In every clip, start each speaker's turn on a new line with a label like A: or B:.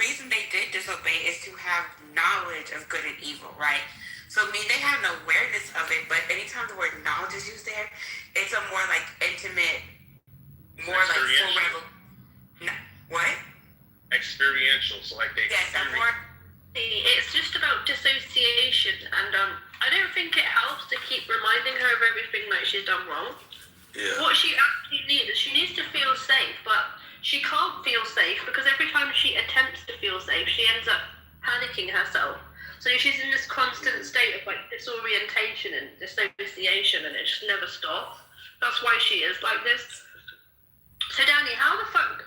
A: reason they did disobey is to have knowledge of good and evil, right? So, I mean, they have no awareness of it, but anytime the word knowledge is used there, it's a more like intimate, more like full revel. What?
B: Experiential, so like they.
A: Yes, I'm more.
C: It's just about dissociation, and I don't think it helps to keep reminding her of everything that she's done wrong.
D: Yeah.
C: What she actually needs is she needs to feel safe, but she can't feel safe because every time she attempts to feel safe, she ends up panicking herself. So she's in this constant state of like disorientation and dissociation, and it just never stops. That's why she is like this. So Danny,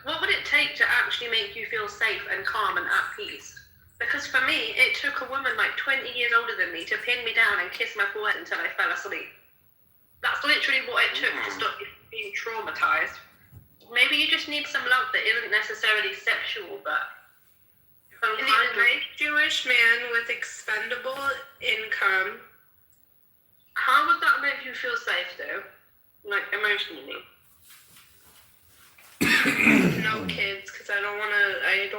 C: what would it take to actually make you feel safe and calm and at peace? Because for me, it took a woman like 20 years older than me to pin me down and kiss my forehead until I fell asleep. That's literally what it took to stop me being traumatized. Maybe you just need some love that isn't necessarily sexual, but...
E: Is he a nice Jewish man with expendable income?
C: How would that make you feel safe, though? Like, emotionally?
E: No kids, because I don't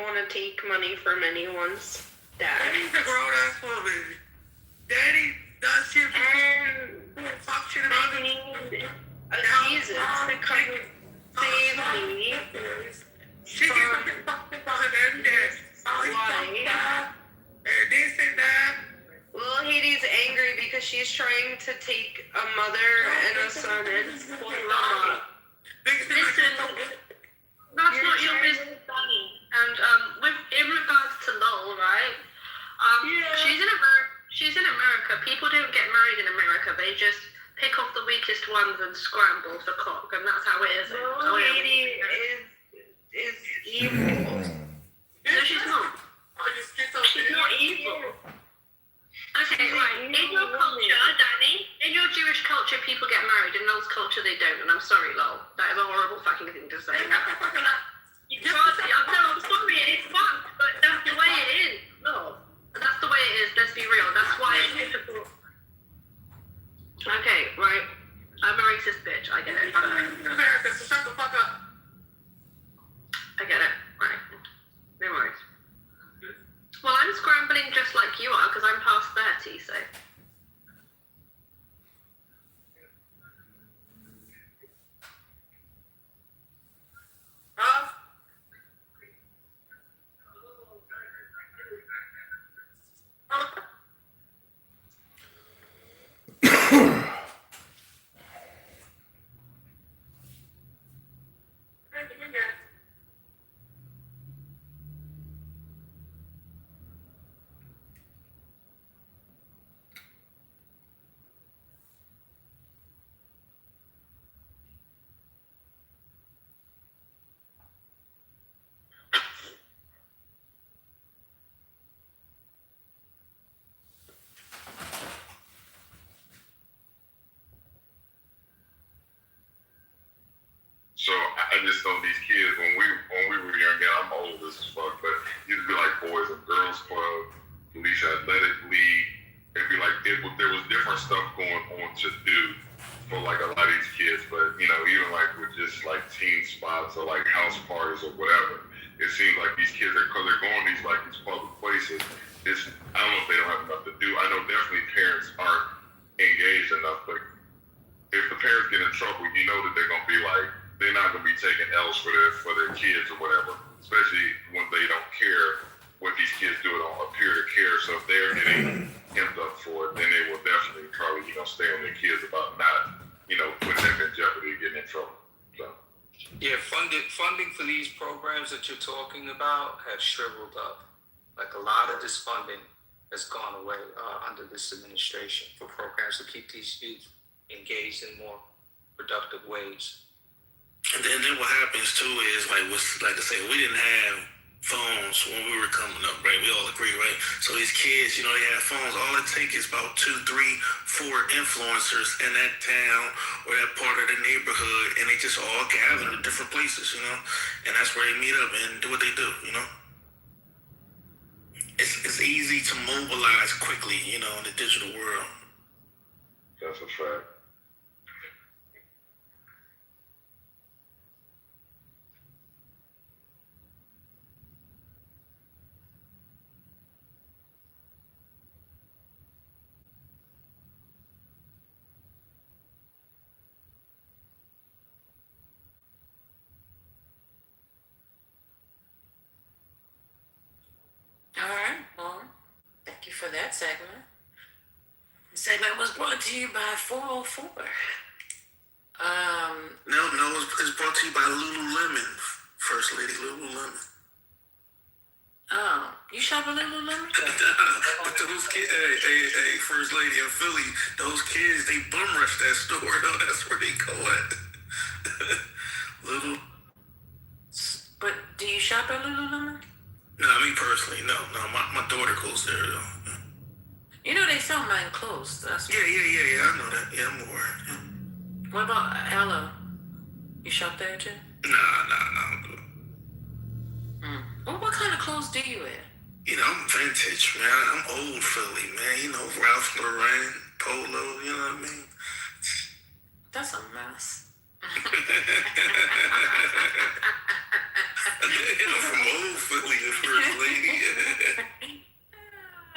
E: wanna take money from anyone's dad.
A: Daddy's a grown ass woman. Daddy does shit fuck shit about
E: I
A: it.
E: need a Jesus to come save me.
A: She can be fucked about her and dad.
E: Why?
A: And this and that.
E: Well, Hades angry because she's trying to take a mother and a son and split them up.
C: Listen, that's not your business, Danny. And in regards to Lowell, right? She's in America. People don't get married in America. They just pick off the weakest ones and scramble for cock, and that's how it is.
E: Well, Hades is evil.
C: No, she's not. She's not evil. Okay, right. In your culture, Danny, in your Jewish culture, people get married. In Lowell's culture, they don't. And I'm sorry, Lowell. That is a horrible fucking thing to say. You can't say, I'm sorry, it's fucked, but that's the way it is. No. That's the way it is, let's be real. That's why it's difficult. Okay, right. I'm a racist bitch, I get it.
A: America, so shut the fuck up.
C: I get it, right. No worries. Well, I'm scrambling just like you are, because I'm past 30, so...
A: Huh?
B: So I just know these kids when we were young, and I'm old as fuck, but it used to be like Boys and Girls Club, Police Athletic League. It'd be like there was different stuff going on to do for like a lot of these kids, but you know, even like with just like teen spots or like house parties or whatever, it seems like these kids are, because they're going to these public places. I don't know if they don't have enough to do. I know definitely parents aren't engaged enough, but if the parents get in trouble, you know that they're gonna be like, they're not going to be taking L's for their kids or whatever, especially when they don't care what these kids do. It don't appear to care. So if they're getting hemmed up for it, then they will definitely probably, stay on their kids about not, putting them in jeopardy of getting in trouble. So.
D: Yeah, funding for these programs that you're talking about have shriveled up. Like a lot of this funding has gone away under this administration for programs to keep these youth engaged in more productive ways.
F: And then what happens too is like I say, we didn't have phones when we were coming up, right? We all agree, right? So these kids, they have phones. All it takes is about 2, 3, 4 influencers in that town or that part of the neighborhood, and they just all gather in different places, and that's where they meet up and do what they do, It's easy to mobilize quickly, in the digital world.
B: That's a fact.
G: that segment. The segment was brought to you by 404.
F: No, it's brought to you by Lululemon. First Lady Lululemon.
G: Oh, you shop at Lululemon?
F: But those kids, hey, First Lady in Philly, those kids, they bum rush that store, though. That's where they go at. Lulu.
G: But do you shop at Lululemon?
F: No, me personally, no. My daughter goes there, though.
G: You know they sell mine clothes. That's
F: Yeah, I know that. Yeah, I'm aware. Yeah.
G: What about Hello? You shop there too?
F: Nah.
G: Well, what kind of clothes do you wear?
F: You know, I'm vintage, man. I'm old Philly, man. You know, Ralph Lauren, Polo, you know what I mean?
G: That's a mess.
F: I'm from old Philly, the First Lady.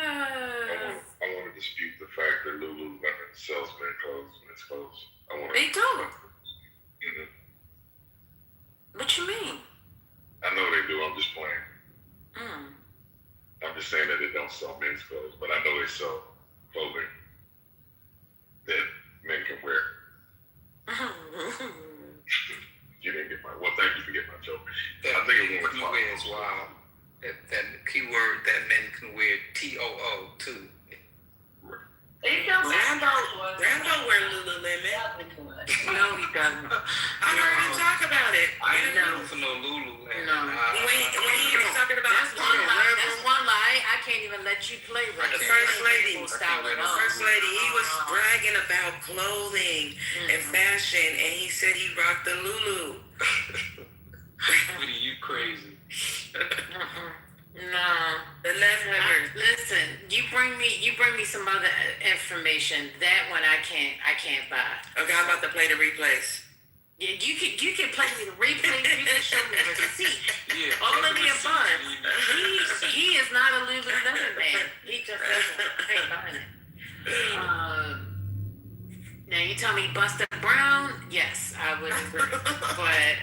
B: I want to dispute the fact that Lululemon sells men's clothes.
G: They do.
B: Mm-hmm.
G: What you mean?
B: I know they do. I'm just playing. I'm just saying that they don't sell men's clothes, but I know they sell clothing that men can wear. You didn't get my. Well, thank you for getting my joke.
D: That
B: I think
D: men
B: it was
D: can wear as well. That keyword that men can wear, TOO too.
E: They sell
A: Rambo wear Lululemon.
G: No, he doesn't.
A: I heard him talk about it.
D: I ain't
G: No.
D: known for no Lululemon.
G: No.
A: When he was talking about
G: That's one lie. That's one lie. I can't even let you play with
A: the
G: it.
A: First Lady.
G: Style
A: The
G: at all.
A: First Lady, he was bragging about clothing and fashion, and he said he rocked the Lulu.
D: Woody, you crazy.
G: No.
A: The left hammer.
G: Listen, you bring me some other information. That one I can't buy.
A: Okay, I'm about to play the replays.
G: Yeah, you can play me the replay. You can show me the receipt.
D: Yeah.
G: All of the above. He is not a Lululemon man. He just ain't buying it. Now you tell me Buster Brown, yes, I would agree. But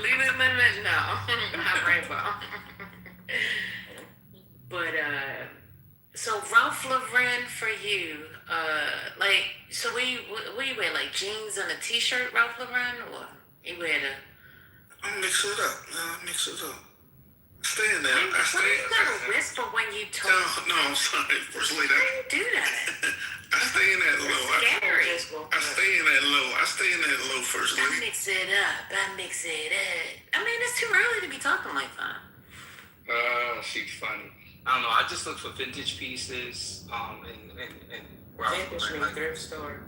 G: Lululemon, no, not Rainbow. But so Ralph Lauren for you, so we wear like jeans and a t-shirt, Ralph Lauren, or you wear the?
F: I'll mix it up. Mix it up. Stay in there.
G: What do you got a whisper when you talk?
F: No, I'm sorry. First Lady.
G: How do you do that?
F: I stay in that low.
G: Scary.
F: I stay in that low. First
G: I
F: Lady.
G: mix it up. I mean, it's too early to be talking like that.
D: She's funny. I don't know. I just look for vintage pieces. And
A: Vintage mean thrift store.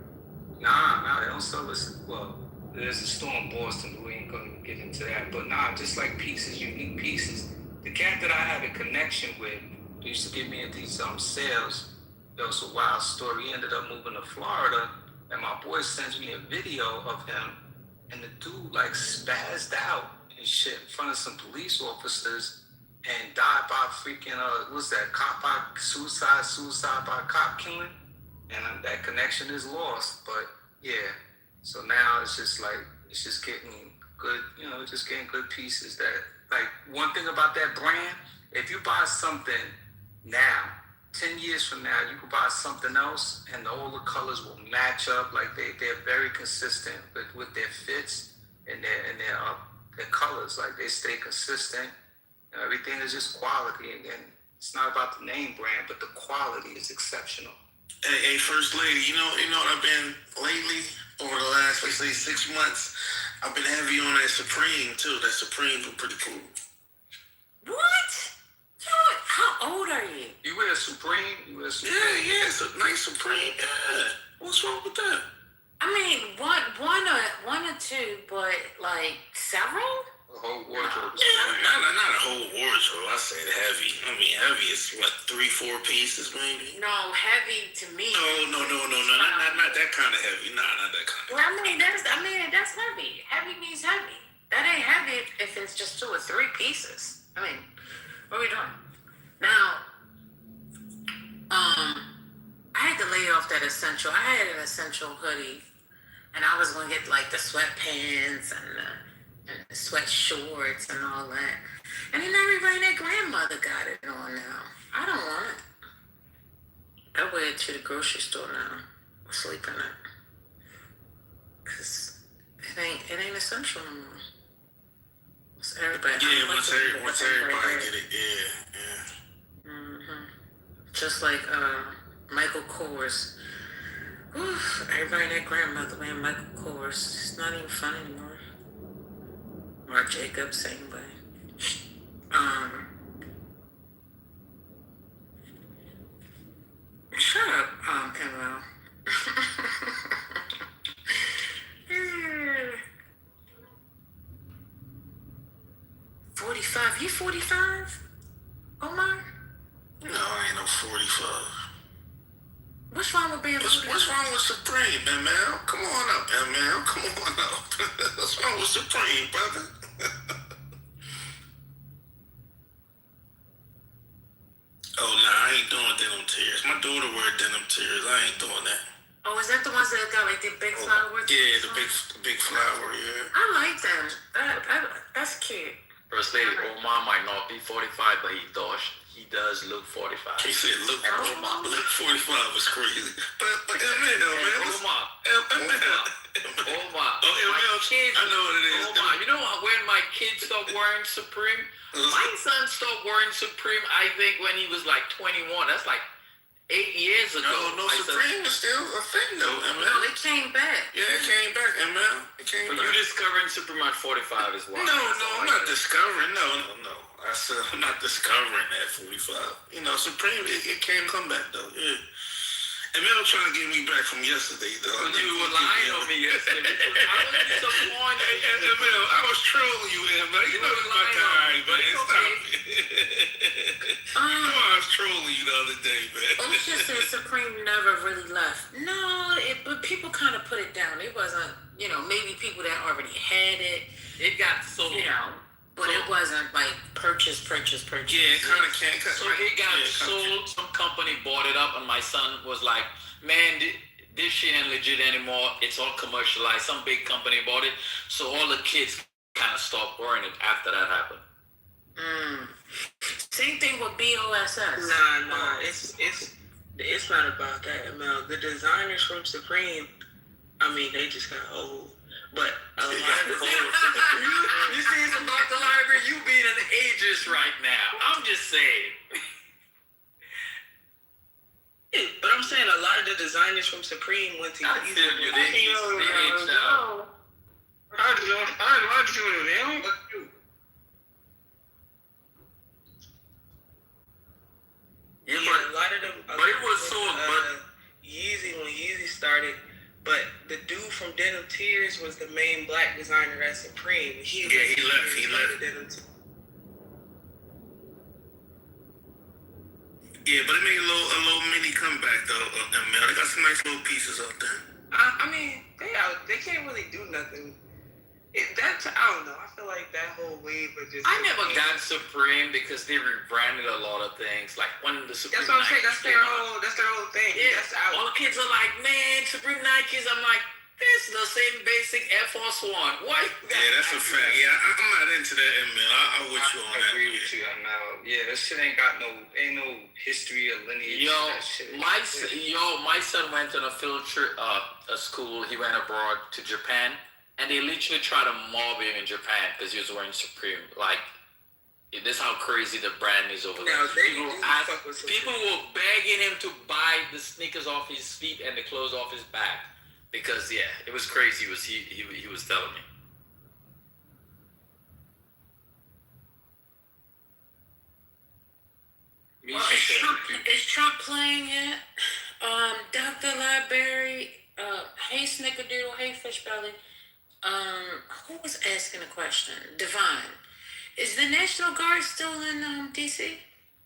D: Nah, they don't sell this. Well, there's a store in Boston. We ain't gonna get into that. But nah, just like pieces, unique pieces. The cat that I had a connection with, who used to give me these sales. It was a wild story. He ended up moving to Florida, and my boy sends me a video of him, and the dude like spazzed out and shit in front of some police officers. And died by freaking, what's that, cop by suicide by cop killing. And that connection is lost. But yeah, so now it's just getting good, just getting good pieces that, like, one thing about that brand, if you buy something now, 10 years from now, you can buy something else and all the colors will match up. Like they're very consistent with their fits and their colors. Like they stay consistent. Everything is just quality, and it's not about the name brand, but the quality is exceptional.
F: Hey, First Lady, you know what I've been lately over the last, let's say, 6 months? I've been heavy on that Supreme, too. That Supreme's been pretty cool.
G: What? How old are you?
D: You wear Supreme?
F: Yeah, it's a nice Supreme. Yeah. What's wrong with that?
G: I mean, one or two, but like several?
D: The whole wardrobe.
F: Yeah, not a whole wardrobe. I said heavy. I mean, heavy is what, 3-4 pieces maybe?
G: No, heavy to me.
F: No, not that kind of heavy. Nah, not that kind of
G: Well, I mean, that's heavy. Heavy means heavy. That ain't heavy if it's just 2 or 3 pieces. I mean, what are we doing? Now, I had to lay off that essential. I had an essential hoodie, and I was gonna get like the sweatpants and the sweat shorts and all that. And then everybody and their grandmother got it on now. I don't want it. I wear it to the grocery store now. I sleep in it. Cause it ain't essential no more. It's everybody.
F: Yeah, once everybody get it, yeah.
G: Just like Michael Kors. Oof, everybody and their grandmother wearing Michael Kors. It's not even fun anymore. Marc Jacobs, same way. Shut up, ML. 45. You 45? Omar?
F: No, I ain't no 45.
G: What's wrong with being 45?
F: What's wrong with Supreme, ML? Come on up, ML. Come on up. What's wrong with Supreme, brother? Oh, nah, I ain't doing denim tears. My daughter wear denim tears. I ain't doing that.
G: Oh, is that the ones that got like the big flowers?
F: Yeah, the big flower, yeah.
G: I like them. That's cute.
H: First lady, Omar might not be 45, but he does look 45.
F: He said, look 45 was crazy. But man, man.
H: Omar.
F: Oh, ML,
H: kids,
F: I know what it is.
H: Omar, you know when my kids stopped wearing Supreme? My son stopped wearing Supreme, I think, when he was like 21. That's like 8 years ago.
F: No, Supreme is still a thing, though, ML.
G: No, it came back.
F: Yeah, it came back, ML. It came
H: But
F: back.
H: you discovering Supreme at 45 is why.
F: No, I'm not discovering. No. I said I'm not discovering at 45. You know, Supreme, it can come back, though. Yeah. ML trying to get me back from yesterday, though.
H: You were lying on me yesterday. I was disappointed.
F: ML, I was trolling you, ML. You know that's my guy, man. Stop it. You know I was trolling you the other day, man.
G: It's just that Supreme never really left. No, but people kind of put it down. It wasn't, maybe people that already had it,
H: It got sold.
G: But it wasn't like purchase.
F: Yeah, it kind of can't cut.
H: So it got sold. Some company bought it up, and my son was like, "Man, this shit ain't legit anymore. It's all commercialized. Some big company bought it." So all the kids kind of stopped wearing it after that happened.
G: Same thing with BOSS.
E: Nah, it's not about that, ML. The designers from Supreme, they just got old. But a lot of the
H: You see, it's about the library. You being an ageist right now. I'm just saying.
E: But I'm saying a lot of the designers from Supreme went to
H: I feel you. They aged out.
E: Yeah, a lot of them.
H: But it was sold. But
E: Yeezy, when Yeezy started, but the dude from Denim Tears was the main black designer at Supreme. He left.
F: Yeah, but it made a little mini comeback though. They got some nice little pieces out there.
E: They can't really do nothing. I don't know. I feel like that whole wave of just.
H: I never got Supreme because they rebranded a lot of things. Like when the Supreme.
E: That's what I'm saying.
H: Nikes
E: That's their whole thing.
H: Yeah,
E: That's out.
H: all the kids are like, "Man, Supreme Nikes." I'm like, this is the same basic Air Force One. Why?
F: Yeah, that's a fact. Yeah, I'm not into that, ML. I'm with you on that.
D: I agree with you on that. Yeah, that shit ain't no history or lineage.
H: Yo,
D: That shit
H: my son went on a field trip, a school. He went abroad to Japan, and they literally tried to mob him in Japan because he was wearing Supreme. Like, this is how crazy the brand is over there.
E: Now,
H: People were begging him to buy the sneakers off his feet and the clothes off his back because it was crazy. He was telling me.
G: Is Trump playing yet? Dr. Library, hey Snickerdoodle, hey Fishbelly. Who was asking a question? Divine. Is the National Guard still in D.C.?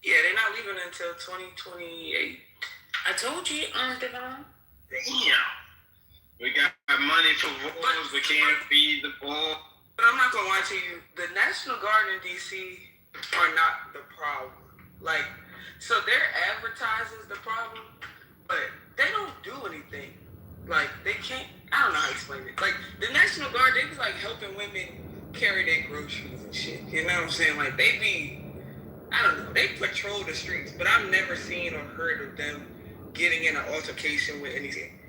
E: Yeah, they're not leaving until 2028.
G: I told you, Divine.
I: Damn. We got money for wars, we can't feed the poor.
E: But I'm not gonna lie to you. The National Guard in D.C. are not the problem. Like, so their advertising is the problem, but they don't do anything. Like, they can't. I don't know how to explain it. Like, the National Guard, they be like helping women carry their groceries and shit. You know what I'm saying? Like, they be, I don't know, they patrol the streets, but I've never seen or heard of them getting in an altercation with anything.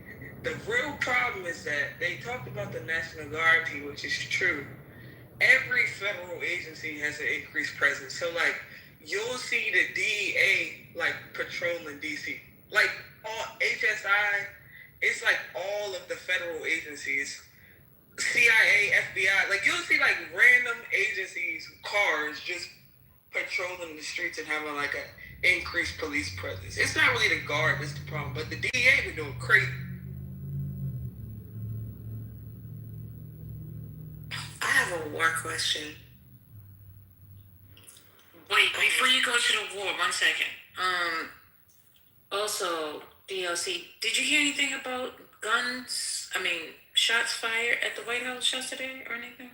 E: The real problem is that they talked about the National Guard, which is true. Every federal agency has an increased presence. So, like, you'll see the DEA, like, patrolling DC. Like, all HSI, it's like all of the federal agencies, CIA, FBI, like, you'll see, like, random agencies, cars, just patrolling the streets and having, like, an increased police presence. It's not really the Guard that's the problem, but the DEA been doing crazy.
A: I have a war question.
G: Wait, before you go to the war, 1 second. Also, DLC, did you hear anything about shots fired at the White House yesterday or anything?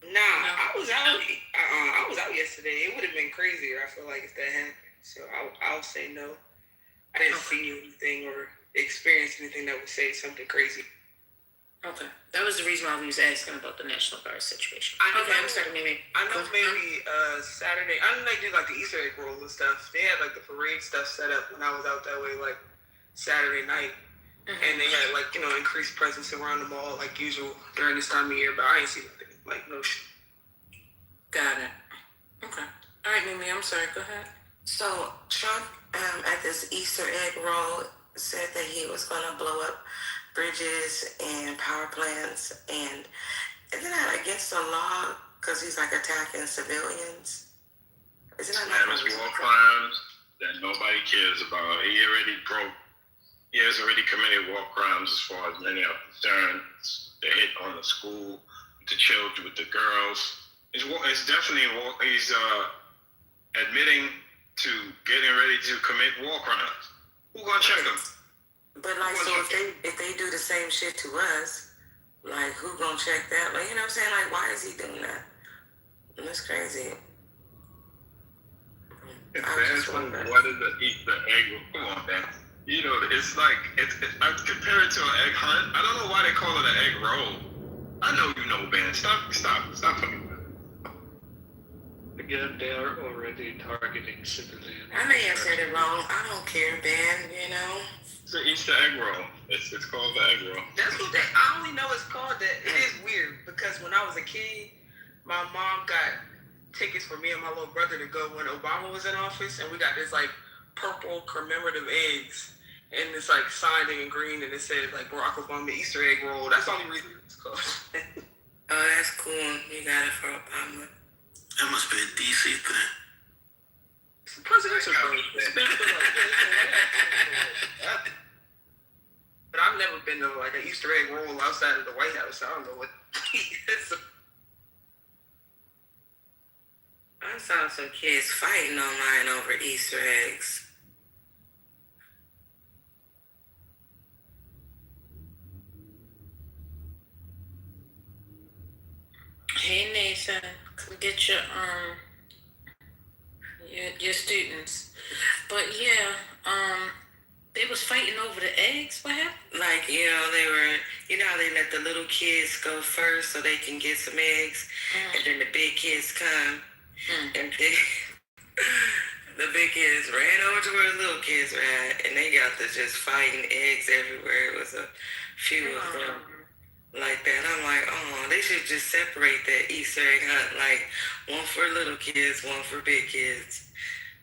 E: Nah, I was out. I was out yesterday. It would have been crazier. I feel like if that happened. So I'll say no. I didn't see anything or experience anything that would say something crazy.
G: Okay, that was the reason why we was asking about the National Guard situation.
E: I'm
G: sorry, maybe.
E: I know maybe Saturday. I know they do like the Easter egg roll and stuff. They had like the parade stuff set up when I was out that way, like Saturday night, and they had like increased presence around the mall like usual during this time of year. But I ain't see nothing. Like no shit.
G: Got it. Okay. All right, Mimi. I'm sorry. Go ahead.
A: So Trump at this Easter egg roll said that he was going to blow up bridges and power plants, and isn't that against the law because he's like attacking civilians? Isn't that
I: That was war crimes that nobody cares about. He has already committed war crimes as far as many are concerned. The hit on the school, the children, with the girls. It's definitely war. He's admitting to getting ready to commit war crimes. Who gonna check him?
A: But like, so if they do the same shit to us, like who gonna check that? Like, you know what I'm saying? Like, why is he doing that? That's crazy.
I: What is the Easter egg? Come on, man. It's like I compare it to an egg hunt. I don't know why they call it an egg roll. I know you know, Ben. Stop talking about it.
J: Again, they are already targeting civilians.
A: I may have said it wrong. I don't care, Ben.
I: It's an Easter egg roll. It's called the egg roll.
E: That's what I only know it's called that. It is weird because when I was a kid, my mom got tickets for me and my little brother to go when Obama was in office, and we got this like purple commemorative eggs, and it's like signed in green, and it said like Barack Obama Easter egg roll. That's the only reason it's called.
A: Oh, that's cool. You got it for Obama.
F: That must be a DC thing.
E: It's a presidential thing. It's been for but I've never been to like an Easter egg roll outside of the White House. I don't know what it is.
A: I saw some kids fighting online over Easter eggs.
G: Hey Nathan, come get your students. But yeah, they was fighting over the eggs. What happened?
A: Like, they were, how they let the little kids go first so they can get some eggs, and then the big kids come, and then the big kids ran over to where the little kids were at, and they got to just fighting eggs everywhere. It was a few of them like that. I'm like, they should just separate that Easter egg hunt, like one for little kids, one for big kids.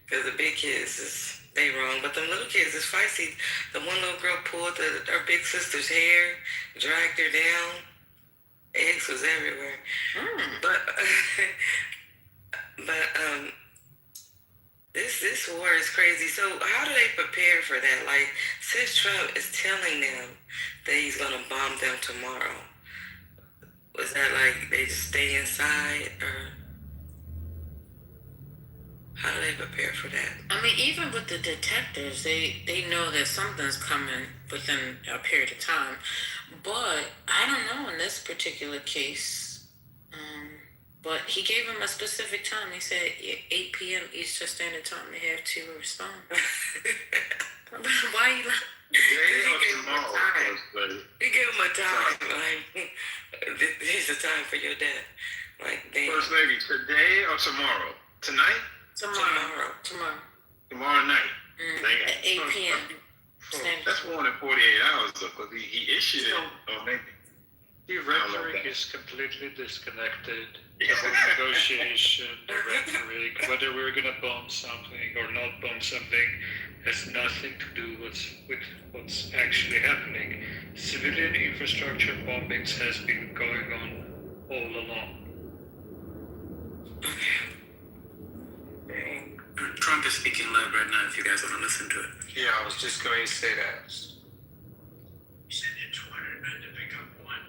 A: Because the big kids they wrong, but the little kids is feisty. The one little girl pulled her big sister's hair, dragged her down. Eggs was everywhere. But this war is crazy. So how do they prepare for that? Like, since Trump is telling them that he's gonna bomb them tomorrow, was that like they just stay inside, or how do they prepare for that?
G: I mean, even with the detectives, they know that something's coming within a period of time. But I don't know in this particular case. But he gave him a specific time. He said 8 p.m. Eastern Standard Time. They have to respond. Why you like?
A: He gave him a time. Like, here's the time for your death. Like,
I: First Lady, today or tomorrow? Tonight?
G: Tomorrow.
I: Tomorrow night.
G: At 8 p.m.
I: That's more than 48 hours though, because he issued it. Or maybe.
J: The rhetoric is completely disconnected. The
I: Yeah.
J: whole negotiation, the rhetoric, whether we're gonna bomb something or not bomb something, has nothing to do with what's actually happening. Civilian infrastructure bombings has been going on all along.
F: Trump is speaking live right now if you guys want to listen to it.
D: Yeah, I was just going to say that.
F: Send your 200 men to pick up one.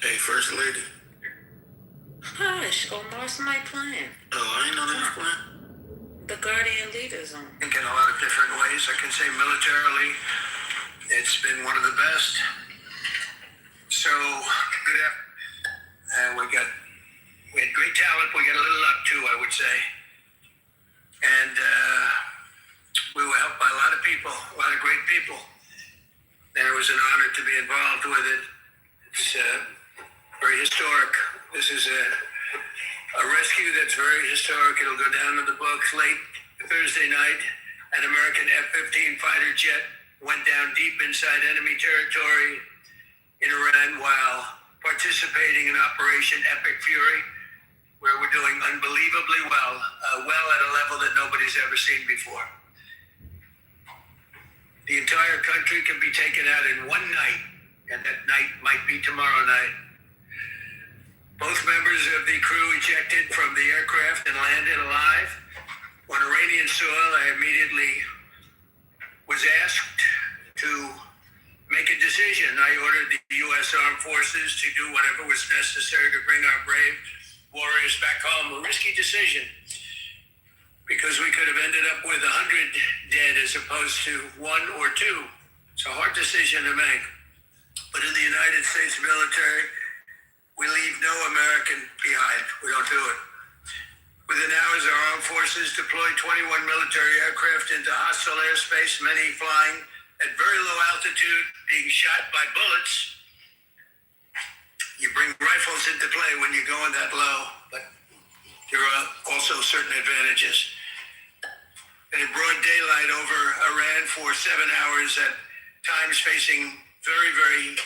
F: Hey, First Lady.
G: Hush, Omar's my plan.
F: Oh, I ain't know that was plan.
G: The Guardian Leaders on.
K: think in a lot of different ways. I can say militarily, it's been one of the best. So good. We had great talent. We got a little luck too, I would say. And we were helped by a lot of people, a lot of great people. And it was an honor to be involved with it. It's very historic. This is a rescue that's very historic. It'll go down in the books. Late Thursday night, an American F-15 fighter jet went down deep inside enemy territory in Iran while participating in Operation Epic Fury, where we're doing unbelievably well at a level that nobody's ever seen before. The entire country can be taken out in one night, and that night might be tomorrow night. Both members of the crew ejected from the aircraft and landed alive. On Iranian soil, I immediately was asked to make a decision. I ordered the U.S. Armed Forces to do whatever was necessary to bring our brave warriors back home. A risky decision, because we could have ended up with 100 dead as opposed to 1 or 2. It's a hard decision to make. But in the United States military, we leave no American behind. We don't do it. Within hours, our armed forces deployed 21 military aircraft into hostile airspace, many flying at very low altitude, being shot by bullets. You bring rifles into play when you're going that low, but there are also certain advantages. And in broad daylight over Iran for 7 hours, at times facing very, very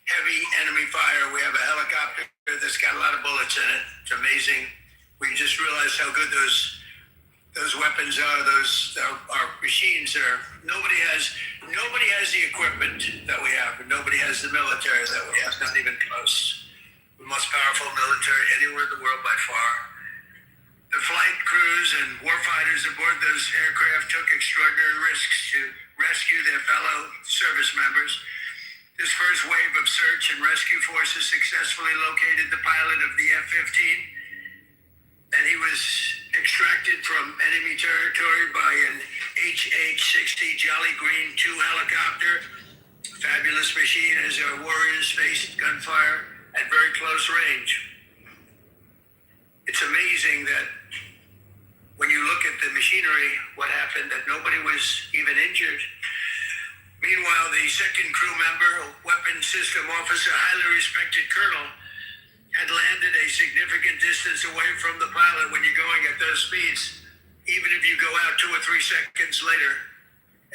K: heavy enemy fire. We have a helicopter that's got a lot of bullets in it. It's amazing. We just realized how good those weapons are. Those our machines are. Nobody has the equipment that we have, and nobody has the military that we have. Not even close. The most powerful military anywhere in the world by far. The flight crews and warfighters aboard those aircraft took extraordinary risks to rescue their fellow service members. This first wave of search and rescue forces successfully located the pilot of the F-15, and he was extracted from enemy territory by an HH-60 Jolly Green 2 helicopter. Fabulous machine as our warriors faced gunfire at very close range. It's amazing that when you look at the machinery, what happened, that nobody was even injured. Meanwhile, the second crew member, weapons system officer, highly respected colonel, had landed a significant distance away from the pilot. When you're going at those speeds, even if you go out 2 or 3 seconds later,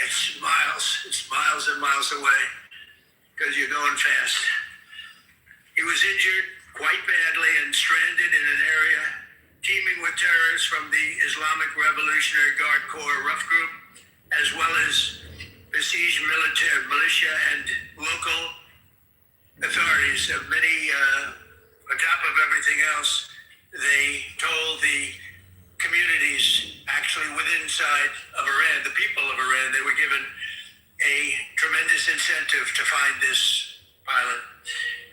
K: it's miles and miles away, because you're going fast. He was injured quite badly and stranded in an area teeming with terrorists from the Islamic Revolutionary Guard Corps rough group, as well as besieged military, militia, and local authorities. Many, on top of everything else, they told the communities actually within inside of Iran, the people of Iran, they were given a tremendous incentive to find this pilot.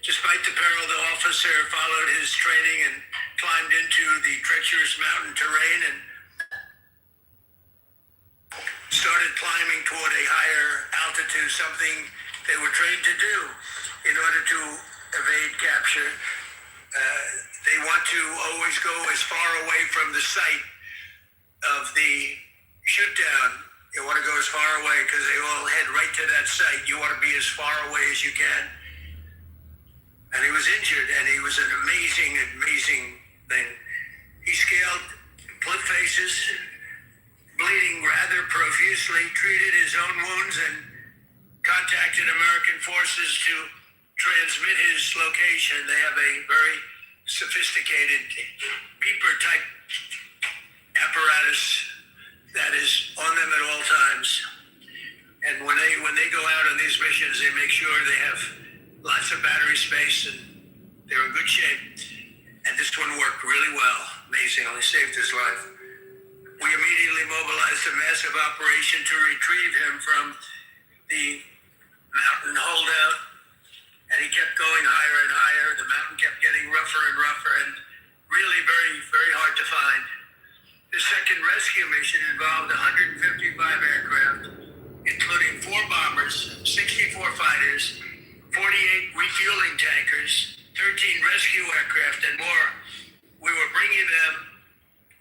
K: Despite the peril, the officer followed his training and climbed into the treacherous mountain terrain and started climbing toward a higher altitude, something they were trained to do in order to evade capture. They want to always go as far away from the site of the shoot down. You want to go as far away because they all head right to that site. You want to be as far away as you can. And he was injured, and he was an amazing thing. He scaled flip faces, bleeding rather profusely, treated his own wounds and contacted American forces to transmit his location. They have a very sophisticated beeper type apparatus that is on them at all times. And when they go out on these missions, they make sure they have lots of battery space and they're in good shape. And this one worked really well. Amazingly, saved his life. We immediately mobilized a massive operation to retrieve him from the mountain holdout, and he kept going higher and higher. The mountain kept getting rougher and rougher, and really very, very hard to find. The second rescue mission involved 155 aircraft, including 4 bombers, 64 fighters, 48 refueling tankers, 13 rescue aircraft, and more. We were bringing them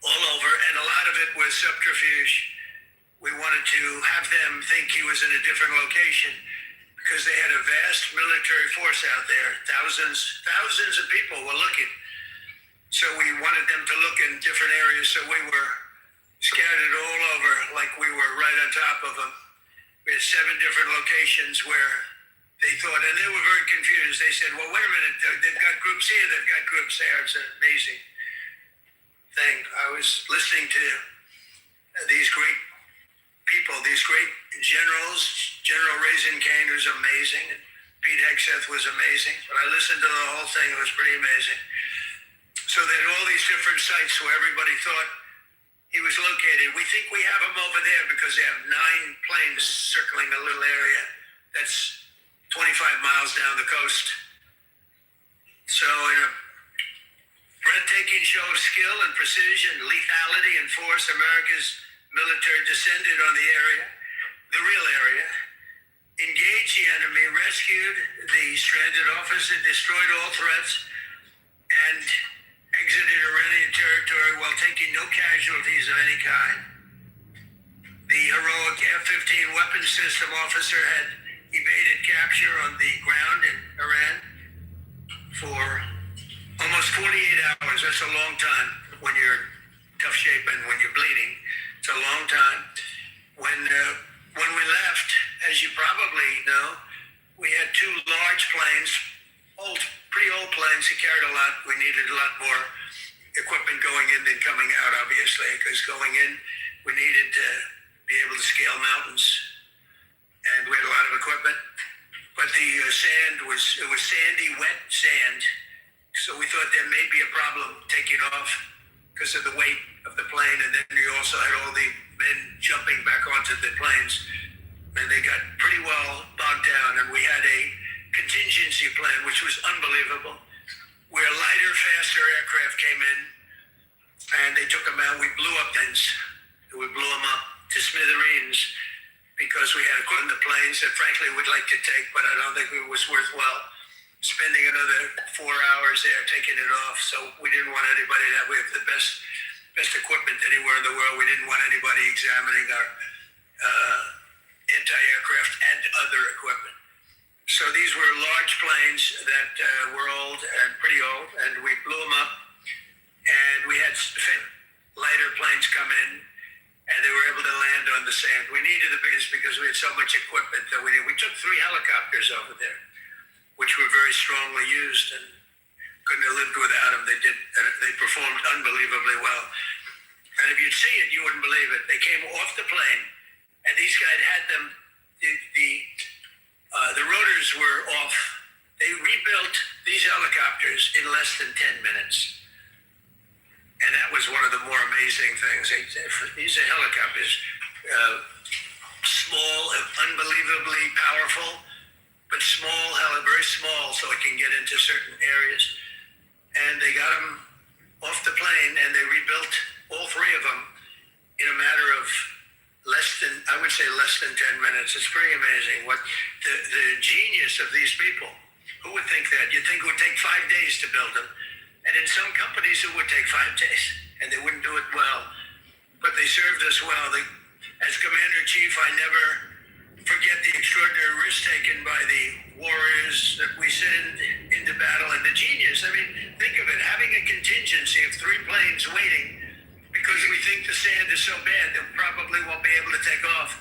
K: all over, and a lot of it was subterfuge. We wanted to have them think he was in a different location because they had a vast military force out there. Thousands of people were looking. So we wanted them to look in different areas, so we were scattered all over like we were right on top of them. We had 7 different locations where they thought, and they were very confused. They said, well, wait a minute, they've got groups here, they've got groups there. It's an amazing thing. I was listening to these great people, these great generals. General Raisin Kane was amazing. And Pete Hegseth was amazing. But I listened to the whole thing. It was pretty amazing. So they had all these different sites where everybody thought he was located. We think we have him over there because they have 9 planes circling a little area that's 25 miles down the coast. So in a breathtaking show of skill and precision, lethality and force, America's military descended on the area, the real area, engaged the enemy, rescued the stranded officer, destroyed all threats, and exited Iranian territory while taking no casualties of any kind. The heroic F-15 weapons system officer had evaded capture on the ground in Iran for almost 48 hours. That's a long time when you're in tough shape and when you're bleeding. It's a long time. When we left, as you probably know, we had 2 large planes, pretty old planes that carried a lot. We needed a lot more equipment going in than coming out, obviously, because going in, we needed to be able to scale mountains. And we had a lot of equipment. But the sand was sandy, wet sand. So we thought there may be a problem taking off because of the weight of the plane. And then you also had all the men jumping back onto the planes. And they got pretty well bogged down. And we had a contingency plan, which was unbelievable, where lighter, faster aircraft came in and they took them out. We blew up things. We blew them up to smithereens because we had equipment in the planes that frankly we'd like to take, but I don't think it was worthwhile spending another 4 hours there taking it off. So we didn't want anybody that we have the best equipment anywhere in the world. We didn't want anybody examining our anti-aircraft and other equipment. So these were large planes that were old and pretty old, and we blew them up. And we had lighter planes come in, and they were able to land on the sand. We needed the biggest because we had so much equipment that we took 3 helicopters over there, which were very strongly used, and couldn't have lived without them. They performed unbelievably well. And if you'd see it, you wouldn't believe it. They came off the plane, and these guys had them. The rotors were off. They rebuilt these helicopters in less than 10 minutes. And that was one of the more amazing things. These are helicopters, small, unbelievably powerful, but small, very small, so it can get into certain areas. And they got them off the plane, and they rebuilt all 3 of them in a matter of less than 10 minutes. It's pretty amazing what the genius of these people. Who would think that? You'd think it would take 5 days to build them. And in some companies, it would take 5 days, and they wouldn't do it well. But they served us well. As Commander-in-Chief, I never forget the extraordinary risk taken by the warriors that we sent into battle, and the genius. I mean, think of it, having a contingency of 3 planes waiting because we think the sand is so bad that we probably won't be able to take off.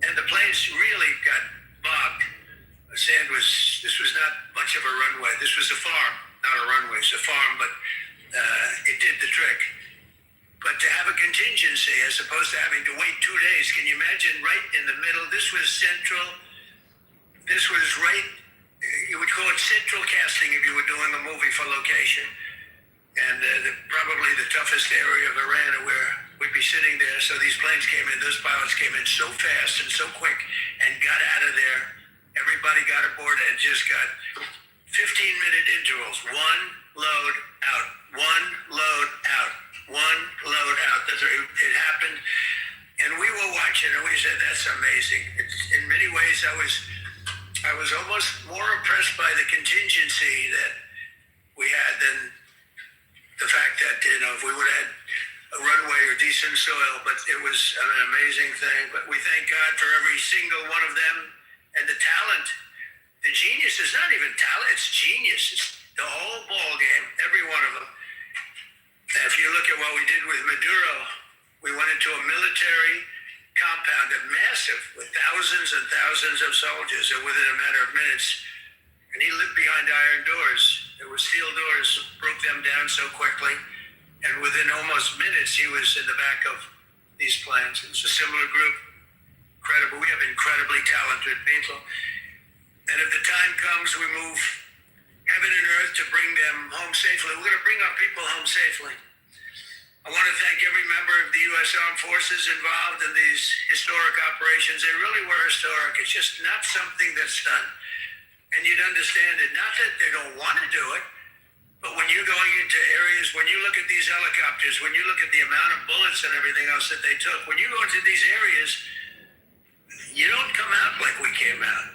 K: And the planes really got bogged. This was not much of a runway. This was a farm, not a runway. It's a farm, but it did the trick. But to have a contingency as opposed to having to wait 2 days, can you imagine right in the middle? This was central. This was right, you would call it central casting if you were doing a movie for location. And probably the toughest area of Iran where we'd be sitting there. So these planes came in, those pilots came in so fast and so quick and got out of there. Everybody got aboard and just got 15-minute intervals. One load out, one load out, one load out. It happened. And we were watching and we said, that's amazing. In many ways, I was almost more impressed by the contingency that we had than the fact that, if we would have had a runway or decent soil, but it was an amazing thing. But we thank God for every single one of them. And the talent, the genius is not even talent, it's genius. It's the whole ball game, every one of them. And if you look at what we did with Maduro, we went into a military compound, a massive, with thousands and thousands of soldiers, and within a matter of minutes, and he lived behind iron doors. There were steel doors, broke them down so quickly, and within almost minutes, he was in the back of these planes. It was a similar group. Incredible. We have incredibly talented people. And if the time comes, we move heaven and earth to bring them home safely. We're going to bring our people home safely. I want to thank every member of the U.S. Armed Forces involved in these historic operations. They really were historic. It's just not something that's done. And you'd understand it. Not that they don't want to do it, but when you're going into areas, when you look at these helicopters, when you look at the amount of bullets and everything else that they took, when you go into these areas, you don't come out like we came out.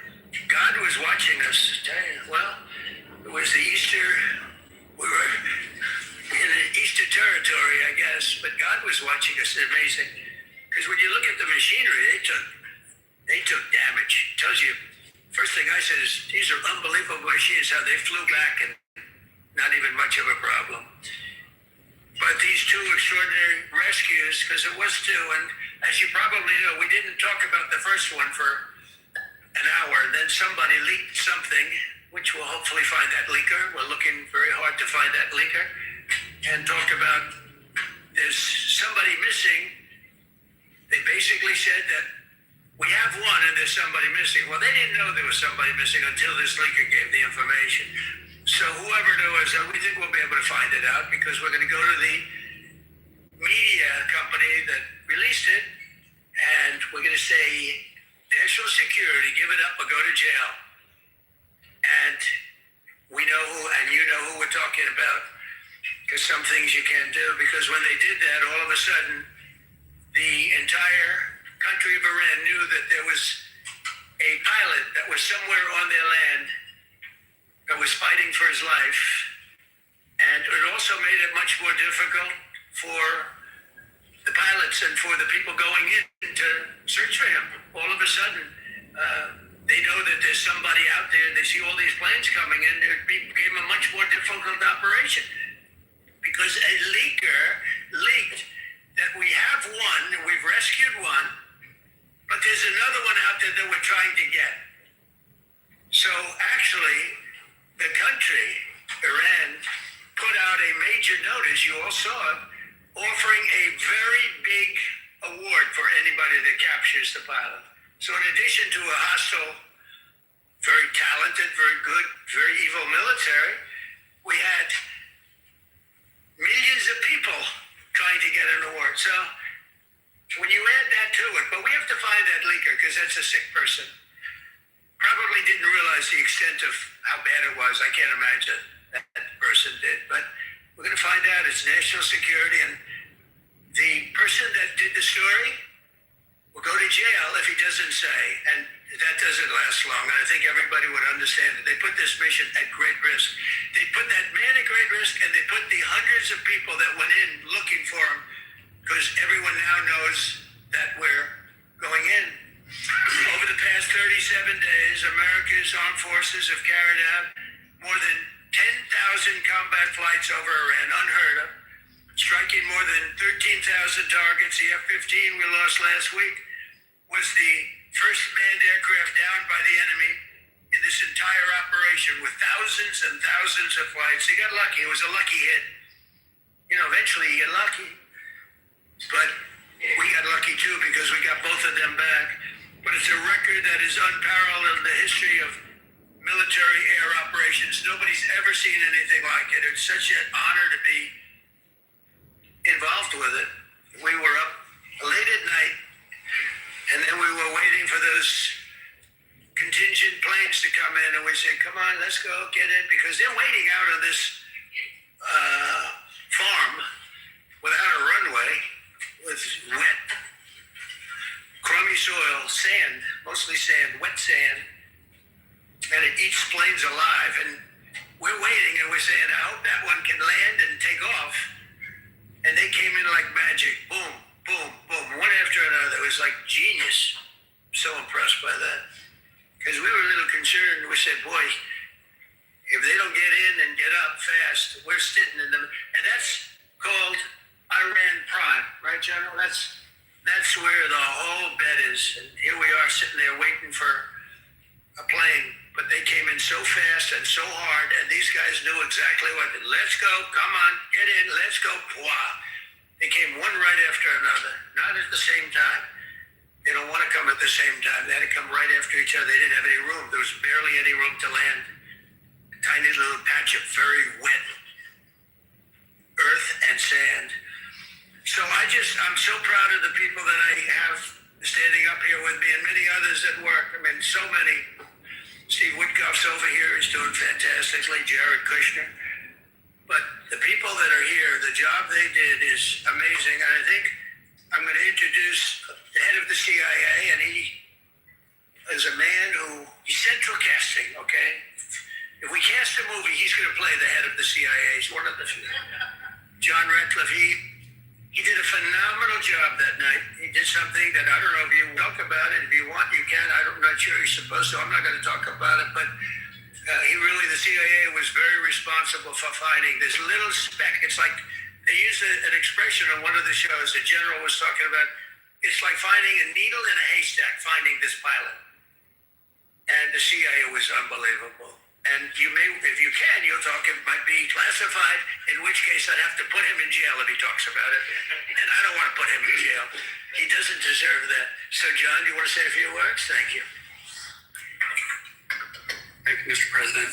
K: God was watching us. Well, it was the Easter, we were in Easter territory, I guess, but God was watching us. It's amazing. Because when you look at the machinery, they took damage. It tells you, first thing I said is, these are unbelievable machines, how they flew back and not even much of a problem. But these two extraordinary rescues, because it was two, and as you probably know, we didn't talk about the first one for an hour, and then somebody leaked something, which we'll hopefully find that leaker. We're looking very hard to find that leaker, and talk about there's somebody missing. They basically said that we have one and there's somebody missing. Well, they didn't know there was somebody missing until this leaker gave the information. So whoever it was, we think we'll be able to find it out because we're going to go to the media company that released it, and we're going to say, national security, give it up or go to jail. And we know who, and you know who we're talking about, because some things you can't do, because when they did that, all of a sudden, the entire country of Iran knew that there was a pilot that was somewhere on their land that was fighting for his life. And it also made it much more difficult for the pilots and for the people going in to search for him. All of a sudden, they know that there's somebody out there. They see all these planes coming in. It became a much more difficult operation because a leaker leaked that we have one, we've rescued one, but there's another one out there that we're trying to get. So actually, the country, Iran, put out a major notice, you all saw it, offering a very big award for anybody that captures the pilot. So in addition to a hostile, very talented, very good, very evil military, we had millions of people trying to get an award. So when you add that to it, but we have to find that leaker because that's a sick person. Probably didn't realize the extent of how bad it was. I can't imagine that person did. But we're going to find out. It's national security. And the person that did the story will go to jail if he doesn't say. And that doesn't last long. And I think everybody would understand it. They put this mission at great risk. They put that man at great risk, and they put the hundreds of people that went in looking for him, because everyone now knows that we're going in. Over the past 37 days, America's armed forces have carried out more than 10,000 combat flights over Iran, unheard of. striking more than 13,000 targets. The F-15 we lost last week was the first manned aircraft down by the enemy in this entire operation with thousands and thousands of flights. He got lucky. It was a lucky hit. You know, eventually you get lucky. But we got lucky too because we got both of them back. But it's a record that is unparalleled in the history of military air operations. Nobody's ever seen anything like it. It's such an honor to be involved with it. We were up late at night, and then we were waiting for those contingent planes to come in, and we said, come on, let's go, get in, because they're waiting out on this farm without a runway, with wet, crummy soil, sand, mostly sand, wet sand, and it eats planes alive, and we're waiting, and we're saying, I hope that one can land and take off. And they came in like magic, boom, boom, boom, one after another. It was like genius. So impressed by that. Because we were a little concerned. We said, boy, if they don't get in and get up fast, we're sitting in them. And that's called Iran Prime, right, General? That's where the whole bet is. And here we are sitting there waiting for a plane. But they came in so fast and so hard, and these guys knew exactly what. Let's go, come on, get in, let's go. Wow. They came one right after another, not at the same time. They don't want to come at the same time. They had to come right after each other. They didn't have any room. There was barely any room to land. A tiny little patch of very wet earth and sand. So I'm so proud of the people that I have standing up here with me, and many others at work. I mean, so many. Steve Woodcock's over here. He's doing fantastically. Jared Kushner. But the people that are here, the job they did is amazing. And I think I'm going to introduce the head of the CIA, and he is a man he's central casting, okay? If we cast a movie, he's going to play the head of the CIA. He's one of the few. John Ratcliffe, he did a phenomenal job that night. He did something that I don't know if you talk about it. If you want, you can. I'm not sure you're supposed to. I'm not going to talk about it. But the CIA was very responsible for finding this little speck. It's like they used an expression on one of the shows the general was talking about. It's like finding a needle in a haystack, finding this pilot. And the CIA was unbelievable. And you may, if you can, you'll talk, it might be classified, in which case I'd have to put him in jail if he talks about it. And I don't want to put him in jail. He doesn't deserve that. So, John, you want to say a few words? Thank you.
L: Thank you, Mr. President.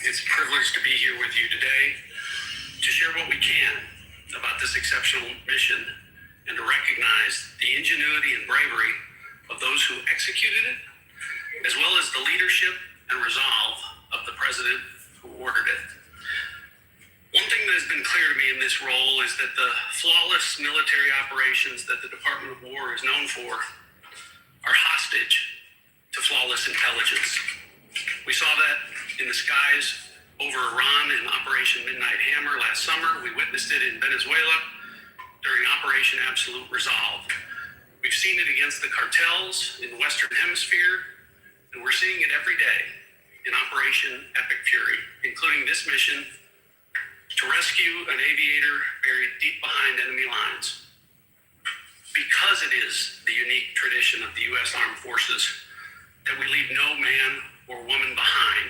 L: It's a privilege to be here with you today to share what we can about this exceptional mission and to recognize the ingenuity and bravery of those who executed it, as well as the leadership and resolve of the president who ordered it. One thing that has been clear to me in this role is that the flawless military operations that the Department of War is known for are hostage to flawless intelligence. We saw that in the skies over Iran in Operation Midnight Hammer last summer. We witnessed it in Venezuela during Operation Absolute Resolve. We've seen it against the cartels in the Western Hemisphere, and we're seeing it every day in Operation Epic Fury, including this mission to rescue an aviator buried deep behind enemy lines. Because it is the unique tradition of the U.S. Armed Forces that we leave no man or woman behind,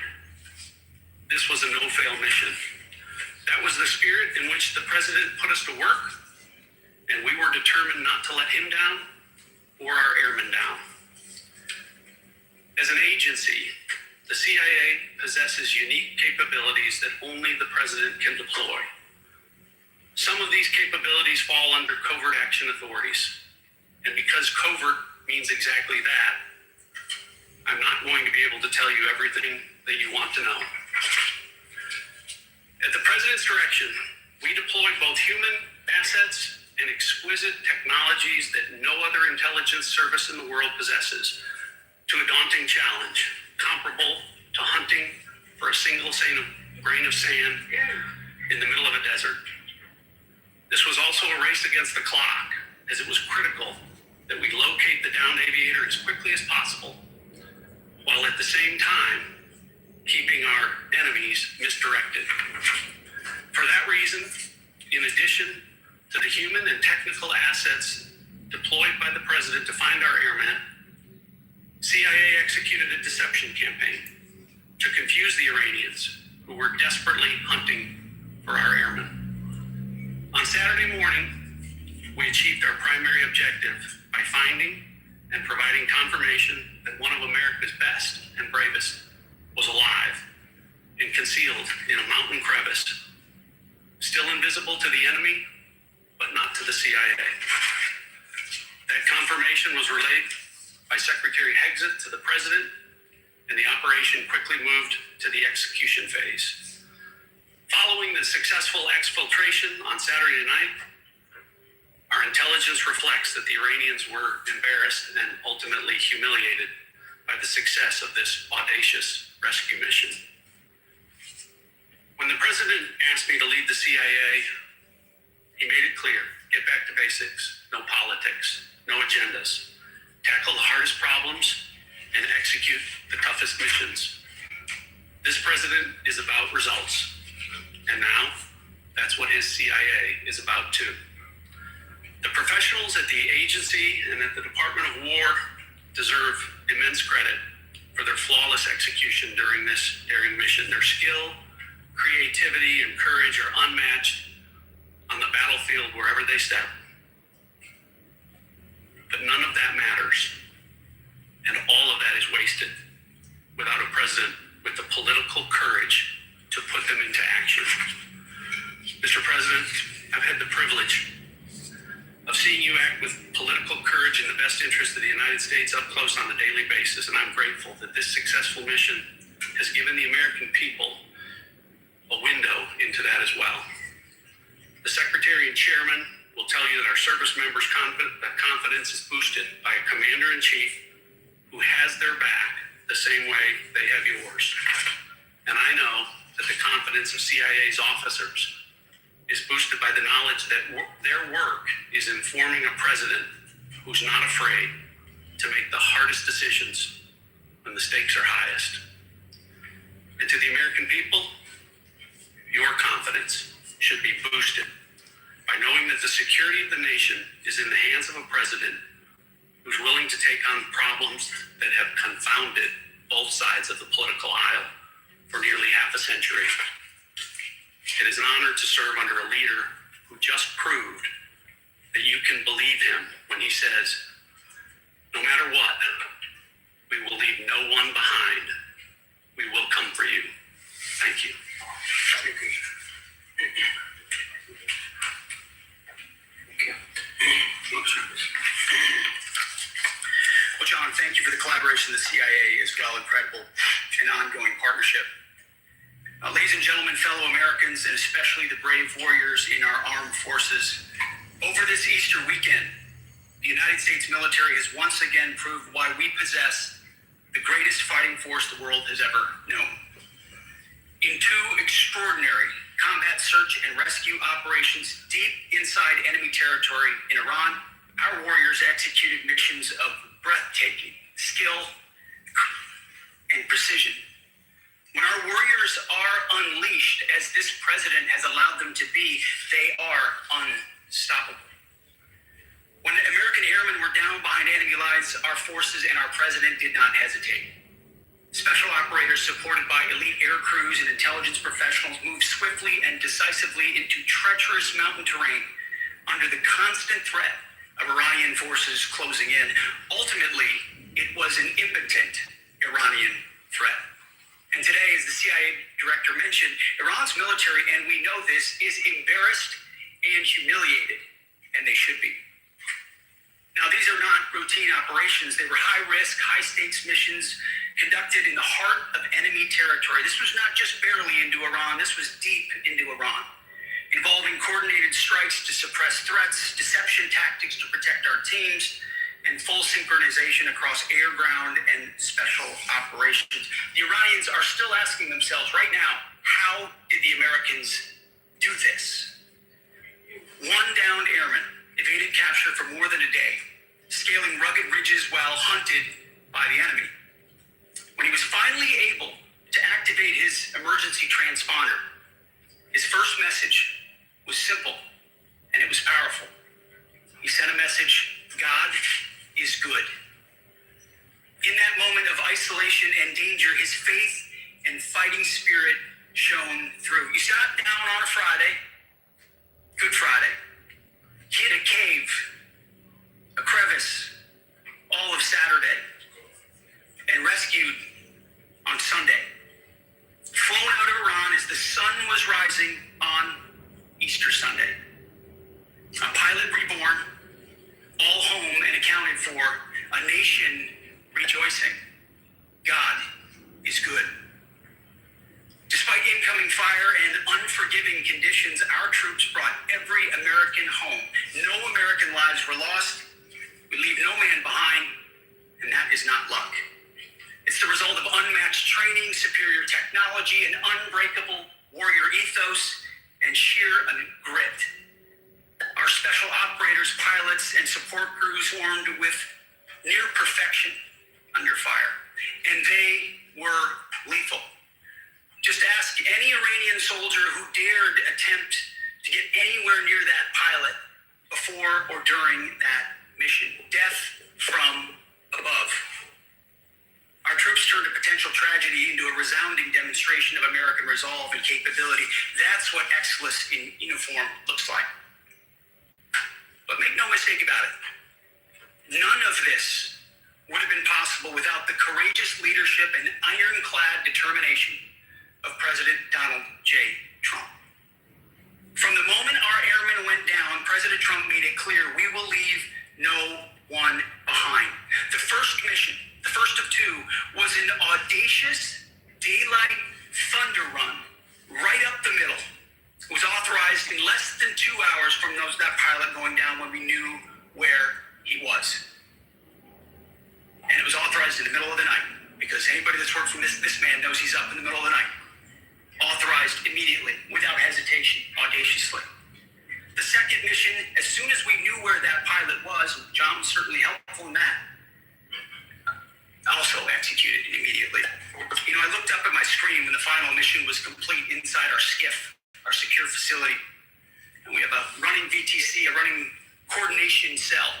L: this was a no-fail mission. That was the spirit in which the president put us to work, and we were determined not to let him down or our airmen down. As an agency, the CIA possesses unique capabilities that only the president can deploy. Some of these capabilities fall under covert action authorities. And because covert means exactly that, I'm not going to be able to tell you everything that you want to know. At the president's direction, we deployed both human assets and exquisite technologies that no other intelligence service in the world possesses to a daunting challenge, comparable to hunting for a single grain of sand in the middle of a desert. This was also a race against the clock, as it was critical that we locate the downed aviator as quickly as possible, while at the same time keeping our enemies misdirected. For that reason, in addition President to find our airmen, CIA executed a deception campaign to confuse the Iranians who were desperately hunting for our airmen. On Saturday morning, we achieved our primary objective by finding and providing confirmation that one of America's best and bravest was alive and concealed in a mountain crevice, still invisible to the enemy, but not to the CIA. That confirmation was relayed by Secretary Hexet to the President, and the operation quickly moved to the execution phase. Following the successful exfiltration on Saturday night, our intelligence reflects that the Iranians were embarrassed and ultimately humiliated by the success of this audacious rescue mission. When the President asked me to lead the CIA, he made it clear: get back to basics, no politics, no agendas, tackle the hardest problems, and execute the toughest missions. This president is about results, and now that's what his CIA is about too. The professionals at the agency and at the Department of War deserve immense credit for their flawless execution during this daring mission. Their skill, creativity, and courage are unmatched on the battlefield wherever they step. But none of that matters, and all of that is wasted without a president with the political courage to put them into action. Mr. President, I've had the privilege of seeing you act with political courage in the best interest of the United States up close on a daily basis, and I'm grateful that this successful mission has given the American people a window into that as well. The Secretary and Chairman will tell you that our service members' confidence is boosted by a Commander-in-Chief who has their back the same way they have yours. And I know that the confidence of CIA's officers is boosted by the knowledge that their work is informing a president who's not afraid to make the hardest decisions when the stakes are highest. And to the American people, your confidence should be boosted by knowing that the security of the nation is in the hands of a president who's willing to take on problems that have confounded both sides of the political aisle for nearly half a century. It is an honor to serve under a leader who just proved that you can believe him when he says, no matter what, we will leave no one behind. We will come for you. Thank you.
K: Well, John, thank you for the collaboration with the CIA as well. Incredible and ongoing partnership. Ladies and gentlemen, fellow Americans, and especially the brave warriors in our armed forces, over this Easter weekend, the United States military has once again proved why we possess the greatest fighting force the world has ever known. In two extraordinary combat search and rescue operations deep inside enemy territory in Iran, our warriors executed missions of breathtaking skill and precision. When our warriors are unleashed, as this president has allowed them to be, they are unstoppable. When American airmen were down behind enemy lines, our forces and our president did not hesitate. Special operators supported by elite air crews and intelligence professionals moved swiftly and decisively into treacherous mountain terrain under the constant threat of Iranian forces closing in. Ultimately, it was an impotent Iranian threat. And today, as the CIA director mentioned, Iran's military, and we know this, is embarrassed and humiliated, and they should be. Now, these are not routine operations. They were high-risk, high-stakes missions conducted in the heart of enemy territory. This was not just barely into Iran. This was deep into Iran, involving coordinated strikes to suppress threats, deception tactics to protect our teams, and full synchronization across air, ground, and special operations. The Iranians are still asking themselves right now, how did the Americans do this? One downed airman evaded capture for more than a day, scaling rugged ridges while hunted by the enemy. When he was finally able to activate his emergency transponder, his first message was simple, and it was powerful. He sent a message: God, is good. In that moment of isolation and danger, his faith and fighting spirit shone through. You sat down on a Friday, Good Friday, hit a cave, a crevice, all of Saturday, and rescued on Sunday. Flown out of Iran as the sun was rising on Easter Sunday. A pilot reborn, all home and accounted for, a nation rejoicing. God is good. Despite incoming fire and unforgiving conditions, our troops brought every American home. No American lives were lost. We leave no man behind, and that is not luck. It's the result of unmatched training, superior technology, an unbreakable warrior ethos, and sheer grit. Our special operators, pilots, and support crews formed with near perfection under fire, and they were lethal. Just ask any Iranian soldier who dared attempt to get anywhere near that pilot before or during that mission. Death from above. Our troops turned a potential tragedy into a resounding demonstration of American resolve and capability. That's what excellence in uniform looks like. But make no mistake about it, none of this would have been possible without the courageous leadership and ironclad determination of President Donald J. Trump. From the moment our airmen went down, President Trump made it clear we will leave no one behind. The first mission, the first of two, was an audacious daylight thunder run right up the middle. It was authorized in less than 2 hours from that pilot going down when we knew where he was. And it was authorized in the middle of the night, because anybody that's worked for this man knows he's up in the middle of the night. Authorized immediately, without hesitation, audaciously. The second mission, as soon as we knew where that pilot was, John was certainly helpful in that, also executed immediately. You know, I looked up at my screen when the final mission was complete inside our SCIF, our secure facility. And we have a running VTC, a running coordination cell.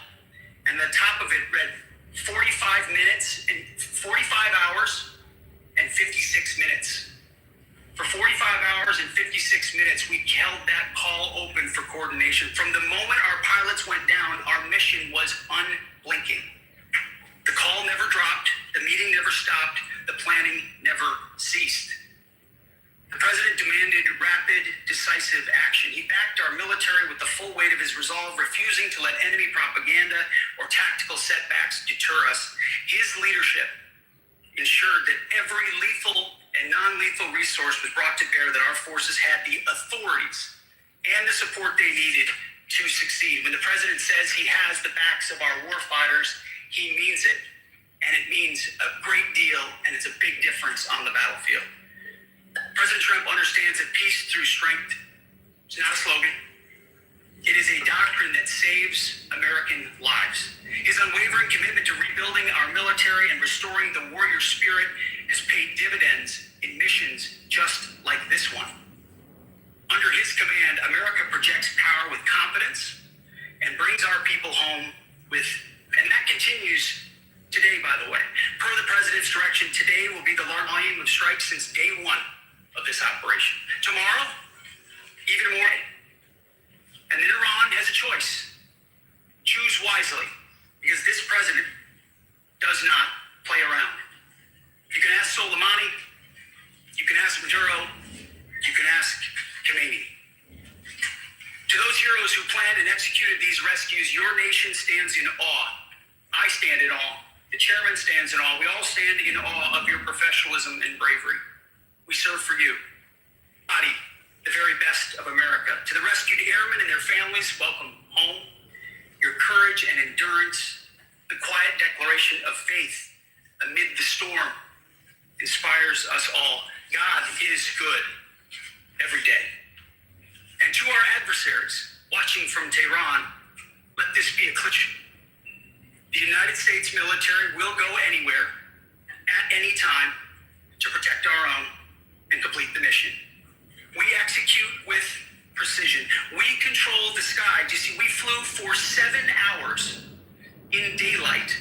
K: And the top of it read 45 minutes and 45 hours and 56 minutes. For 45 hours and 56 minutes, we held that call open for coordination. From the moment our pilots went down, our mission was unblinking. The call never dropped, the meeting never stopped, the planning never ceased. The president demanded rapid, decisive action. He backed our military with the full weight of his resolve, refusing to let enemy propaganda or tactical setbacks deter us. His leadership ensured that every lethal and non-lethal resource was brought to bear, that our forces had the authorities and the support they needed to succeed. When the president says he has the backs of our warfighters, he means it. And it means a great deal, and it's a big difference on the battlefield. President Trump understands that peace through strength is not a slogan. It is a doctrine that saves American lives. His unwavering commitment to rebuilding our military and restoring the warrior spirit has paid dividends in missions just like this one. Under his command, America projects power with confidence and brings our people home with, and that continues today, by the way. Per the president's direction, today will be the largest volume of strikes since day one of this operation. Tomorrow, even more. And then Iran has a choice. Choose wisely, because this president does not play around. You can ask Soleimani, you can ask Maduro, you can ask Khomeini. To those heroes who planned and executed these rescues, your nation stands in awe. I stand in awe. The chairman stands in awe. We all stand in awe of your professionalism and bravery. We serve for you. Body, the very best of America. To the rescued airmen and their families, welcome home. Your courage and endurance, the quiet declaration of faith amid the storm, inspires us all. God is good every day. And to our adversaries watching from Tehran, let this be a cliche. The United States military will go anywhere, at any time, to protect our own and complete the mission. We execute with precision. We control the sky. You see, we flew for 7 hours in daylight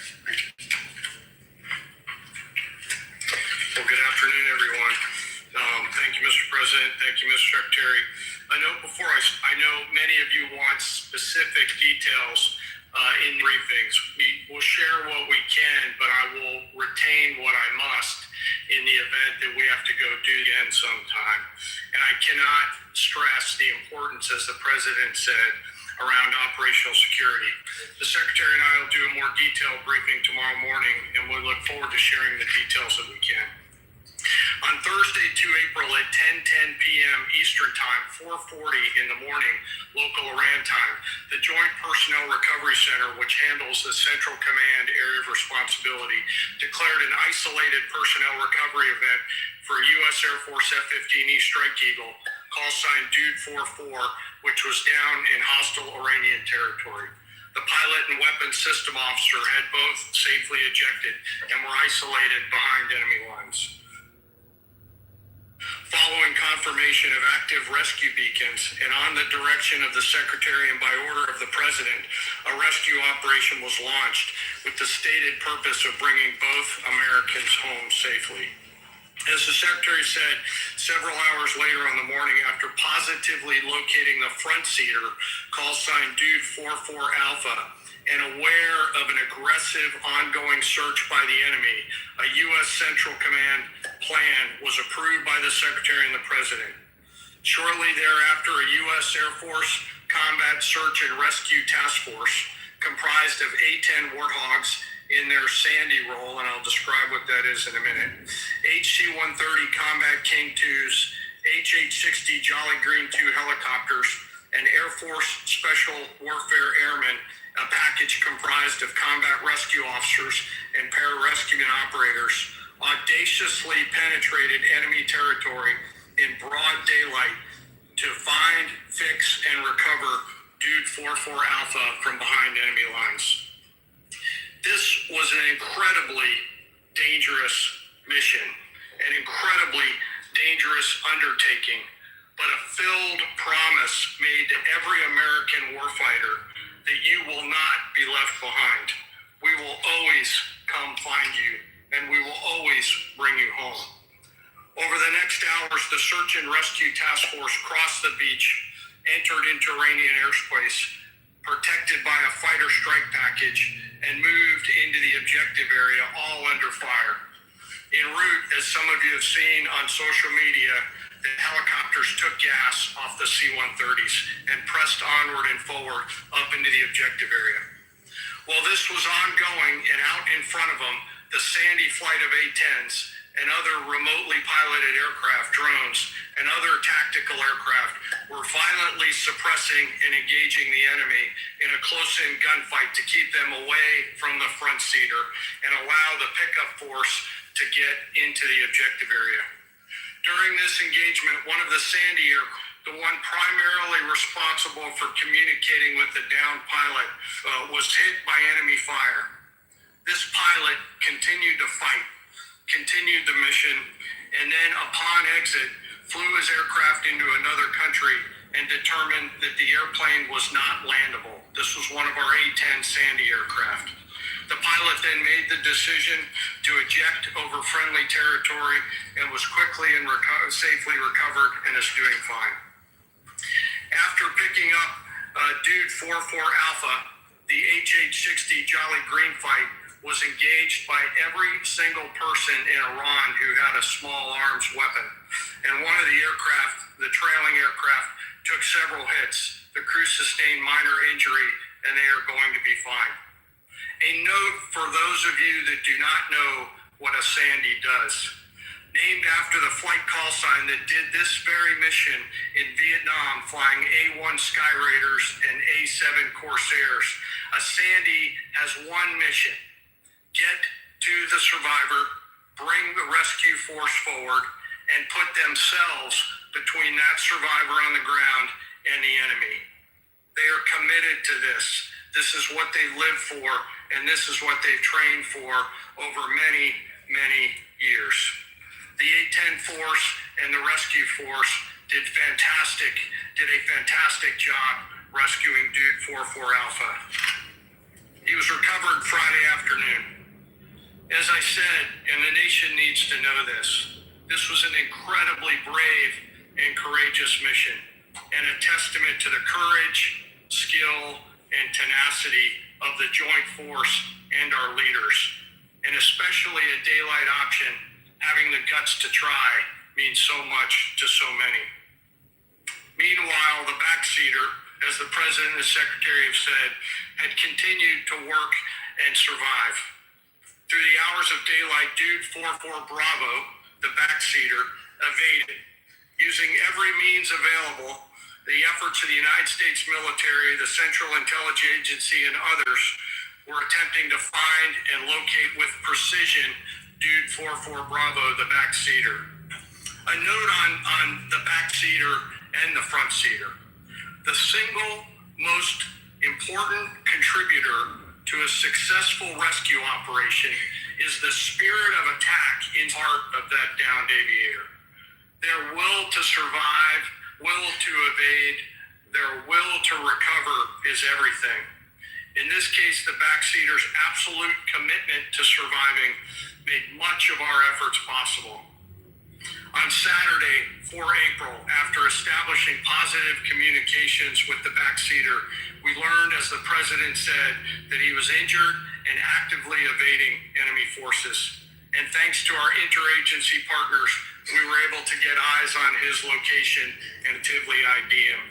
L: Well, good afternoon, everyone. Thank you, Mr. President. Thank you, Mr. Secretary. I know I know many of you want specific details in briefings. We will share what we can, but I will retain what I must in the event that we have to go do it again sometime. And I cannot stress the importance, as the President said, around operational security. The Secretary and I will do a more detailed briefing tomorrow morning, and we look forward to sharing the details that we can. On Thursday, 2 April at 10:10 p.m. Eastern Time, 4:40 in the morning, local Iran time, the Joint Personnel Recovery Center, which handles the Central Command area of responsibility, declared an isolated personnel recovery event for U.S. Air Force F-15E Strike Eagle, call sign Dude 44, which was down in hostile Iranian territory. The pilot and weapons system officer had both safely ejected and were isolated behind enemy lines. Following confirmation of active rescue beacons and on the direction of the Secretary and by order of the President, a rescue operation was launched with the stated purpose of bringing both Americans home safely. As the Secretary said, several hours later on the morning, after positively locating the front seater, call sign Dude 44 Alpha, and aware of an aggressive ongoing search by the enemy, a U.S. Central Command plan was approved by the Secretary and the President. Shortly thereafter, a U.S. Air Force Combat Search and Rescue Task Force, comprised of A-10 Warthogs in their Sandy role, and I'll describe what that is in a minute, HC-130 Combat King 2s, HH-60 Jolly Green 2 helicopters, and Air Force Special Warfare Airmen, a package comprised of combat rescue officers and pararescueman operators, audaciously penetrated enemy territory in broad daylight to find, fix, and recover Dude 44 Alpha from behind enemy lines. This was an incredibly dangerous mission, an incredibly dangerous undertaking, but a filled promise made to every American warfighter that you will not be left behind. We will always come find you, and we will always bring you home. Over the next hours, the Search and Rescue Task Force crossed the beach, entered into Iranian airspace, protected by a fighter strike package, and moved into the objective area, all under fire. En route, as some of you have seen on social media, the helicopters took gas off the C-130s and pressed onward and forward up into the objective area. While this was ongoing, and out in front of them, the Sandy flight of A-10s and other remotely piloted aircraft, drones, and other tactical aircraft were violently suppressing and engaging the enemy in a close-in gunfight to keep them away from the front seater and allow the pickup force to get into the objective area. During this engagement, one of the Sandy aircraft, the one primarily responsible for communicating with the downed pilot, was hit by enemy fire. This pilot continued to fight, continued the mission, and then upon exit, flew his aircraft into another country and determined that the airplane was not landable. This was one of our A-10 Sandy aircraft. The pilot then made the decision to eject over friendly territory and was quickly and safely recovered and is doing fine. After picking up Dude 44 Alpha, the HH-60 Jolly Green fight was engaged by every single person in Iran who had a small arms weapon. And one of the aircraft, the trailing aircraft, took several hits. The crew sustained minor injury, and they are going to be fine. A note for those of you that do not know what a Sandy does. Named after the flight call sign that did this very mission in Vietnam, flying A-1 Sky Raiders and A-7 Corsairs, a Sandy has one mission: get to the survivor, bring the rescue force forward, and put themselves between that survivor on the ground and the enemy. They are committed to this. This is what they live for, and this is what they've trained for over many, many years. The A-10 force and the rescue force did a fantastic job rescuing Dude 44 Alpha. He was recovered Friday afternoon. As I said, and the nation needs to know this, this was an incredibly brave and courageous mission, and a testament to the courage, skill, and tenacity of the Joint Force and our leaders. And especially a daylight option, having the guts to try means so much to so many. Meanwhile, the backseater, as the President and the Secretary have said, had continued to work and survive. Through the hours of daylight, Dude 44 Bravo, the backseater, evaded. Using every means available, the efforts of the United States military, the Central Intelligence Agency, and others were attempting to find and locate with precision Dude 44 Bravo, the backseater. A note on the backseater and the front seater. The single most important contributor to a successful rescue operation is the spirit of attack in heart of that downed aviator. Their will to survive, will to evade, their will to recover is everything. In this case, the backseater's absolute commitment to surviving made much of our efforts possible. On Saturday, 4 April, after establishing positive communications with the backseater, we learned, as the President said, that he was injured and actively evading enemy forces. And thanks to our interagency partners, we were able to get eyes on his location and actively ID him.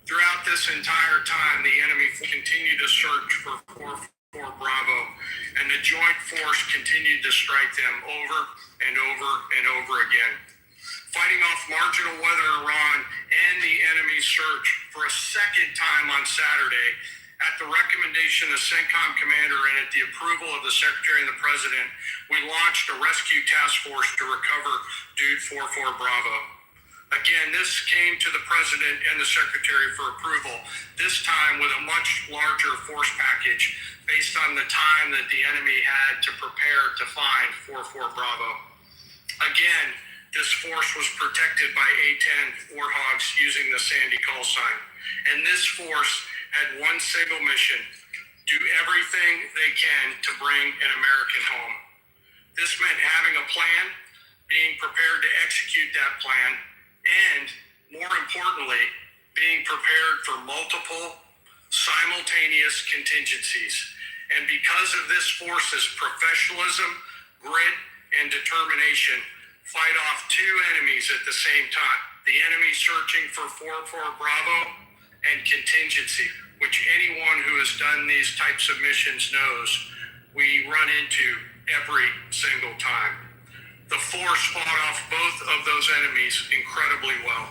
L: Throughout this entire time, the enemy continued to search for 4 Bravo, and the Joint Force continued to strike them over and over and over again. Fighting off marginal weather in Iran and the enemy's search for a second time on Saturday, at the recommendation of CENTCOM Commander and at the approval of the Secretary and the President, we launched a rescue task force to recover Dude 44 Bravo. Again, this came to the President and the Secretary for approval, this time with a much larger force package based on the time that the enemy had to prepare to find 44 Bravo. Again, this force was protected by A-10 Warthogs using the Sandy call sign. And this force had one single mission: do everything they can to bring an American home. This meant having a plan, being prepared to execute that plan, and more importantly, being prepared for multiple simultaneous contingencies. And because of this force's professionalism, grit, and determination, fight off two enemies at the same time. The enemy searching for 44 Bravo and contingency, which anyone who has done these types of missions knows we run into every single time. The force fought off both of those enemies incredibly well.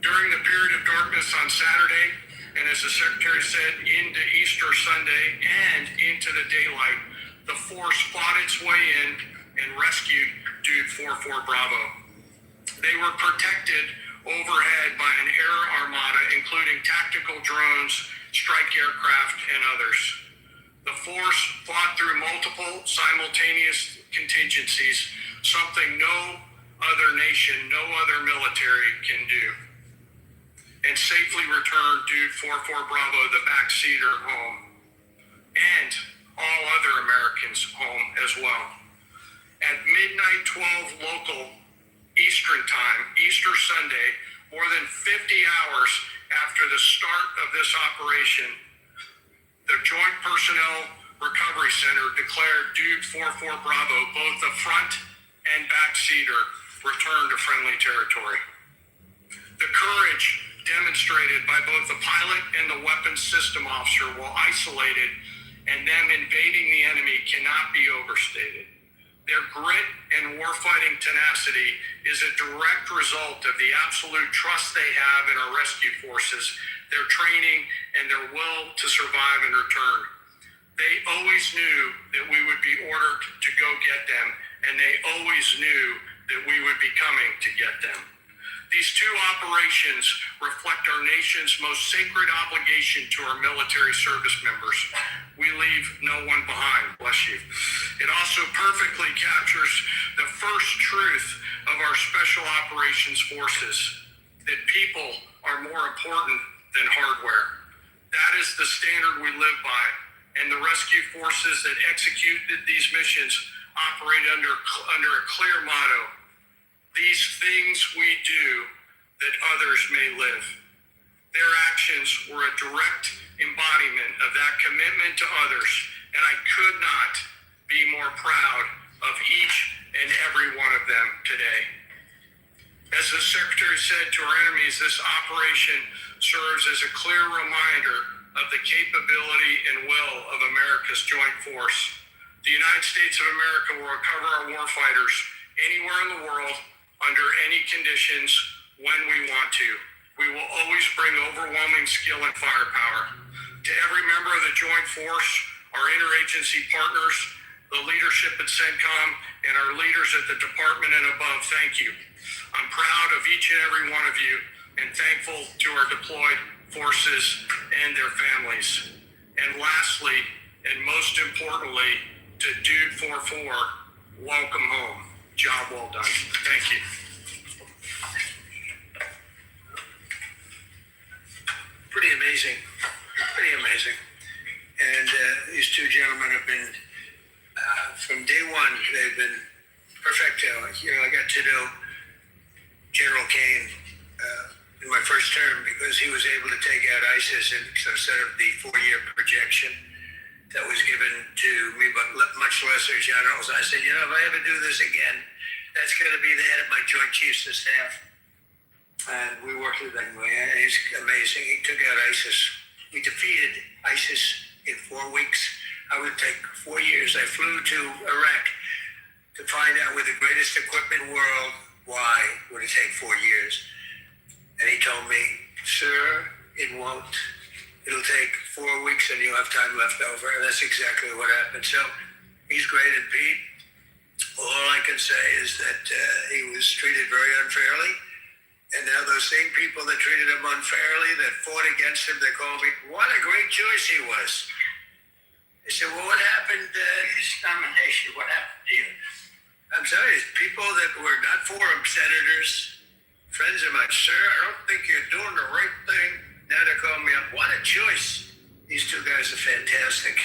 L: During the period of darkness on Saturday, and as the Secretary said, into Easter Sunday and into the daylight, the force fought its way in and rescued Dude 44 Bravo. They were protected overhead by an air armada, including tactical drones, strike aircraft, and others. The force fought through multiple simultaneous contingencies, something no other nation, no other military can do, and safely returned Dude 44 Bravo, the backseater, home, and all other Americans home as well. At midnight 12 local Eastern time, Easter Sunday, more than 50 hours after the start of this operation, the Joint Personnel Recovery Center declared Dude 44 Bravo, both the front and backseater, returned to friendly territory. The courage demonstrated by both the pilot and the weapons system officer while isolated and them invading the enemy cannot be overstated. Their grit and warfighting tenacity is a direct result of the absolute trust they have in our rescue forces, their training, and their will to survive and return. They always knew that we would be ordered to go get them, and they always knew that we would be coming to get them. These two operations reflect our nation's most sacred obligation to our military service members. We leave no one behind, bless you. It also perfectly captures the first truth of our special operations forces, that people are more important than hardware. That is the standard we live by, and the rescue forces that execute these missions operate under a clear motto: these things we do that others may live. Their actions were a direct embodiment of that commitment to others, and I could not be more proud of each and every one of them today. As the Secretary said to our enemies, this operation serves as a clear reminder of the capability and will of America's joint force. The United States of America will recover our warfighters anywhere in the world, under any conditions, when we want to. We will always bring overwhelming skill and firepower. To every member of the Joint Force, our interagency partners, the leadership at CENTCOM, and our leaders at the department and above, thank you. I'm proud of each and every one of you and thankful to our deployed forces and their families. And lastly, and most importantly, to Dude 44, welcome home. Job well done. Thank you.
K: Pretty amazing. And these two gentlemen have been, from day one, they've been perfecto. I got to know General Kane in my first term because he was able to take out ISIS instead of the 4-year projection that was given to me, but much lesser generals. I said, if I ever do this again, that's going to be the head of my Joint Chiefs of Staff. And we worked with him. He's amazing. He took out ISIS. We defeated ISIS in 4 weeks. I would take 4 years. I flew to Iraq to find out with the greatest equipment in the world why would it take 4 years. And he told me, sir, it won't. It'll take 4 weeks and you'll have time left over. And that's exactly what happened. So he's great. And Pete, all I can say is that he was treated very unfairly. And now those same people that treated him unfairly, that fought against him, they call me, what a great choice he was. They said, well, what happened his nomination? What happened to you? I'm sorry, people that were not for him, senators, friends of mine, sir, I don't think you're doing the right thing. Now they call me up. What a choice. These two guys are fantastic.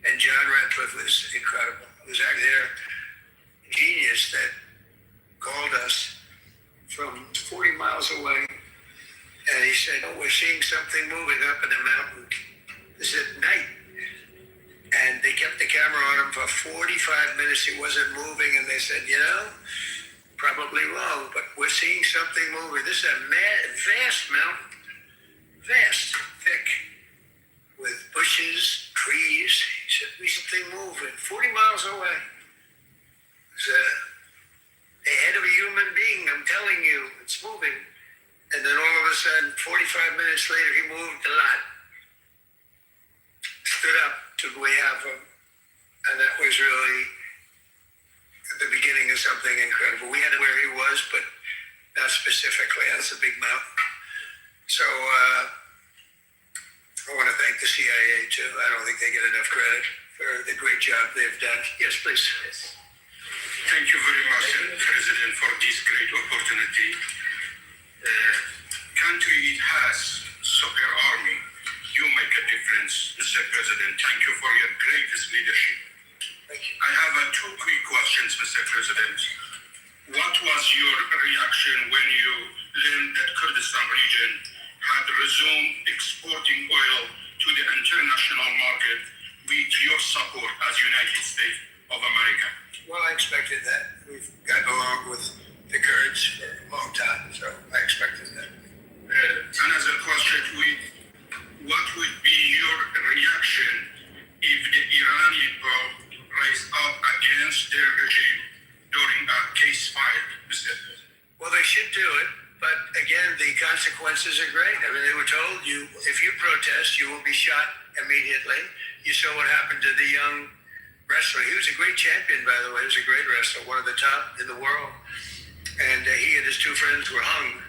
K: And John Ratcliffe was incredible. It was actually their genius that called us from 40 miles away, and he said, we're seeing something moving up in the mountain. This is at night. And they kept the camera on him for 45 minutes. He wasn't moving, and they said, probably wrong, but we're seeing something moving. This is a vast mountain, vast, thick, with bushes, trees. He said, we see something moving 40 miles away. It was the head of a human being, I'm telling you, it's moving. And then all of a sudden, 45 minutes later, he moved a lot. Stood up, took away half of him. And that was really the beginning of something incredible. We had it where he was, but not specifically. That's a big mountain. So I want to thank the CIA, too. I don't think they get enough credit for the great job they've done. Yes, please. Yes.
L: Thank you very much, President, for this great opportunity. Country has super army. You make a difference, Mr. President. Thank you for your greatest leadership.
K: Thank you.
L: I have 2 quick questions, Mr. President. What was your reaction when you learned that Kurdistan region had resumed exporting oil to the international market with your support as United States of America?
K: Well, I expected that. We've gotten along with the Kurds for a long time, so I expected that.
L: Another question, what would be your reaction if the Iranian power raised up against their regime during a ceasefire, Mr. President?
K: Well, they should do it, but again, the consequences are great. I mean, they were told if you protest, you will be shot immediately. You saw what happened to the young wrestler. He was a great champion, by the way. He was a great wrestler, one of the top in the world. And he and his 2 friends were hung.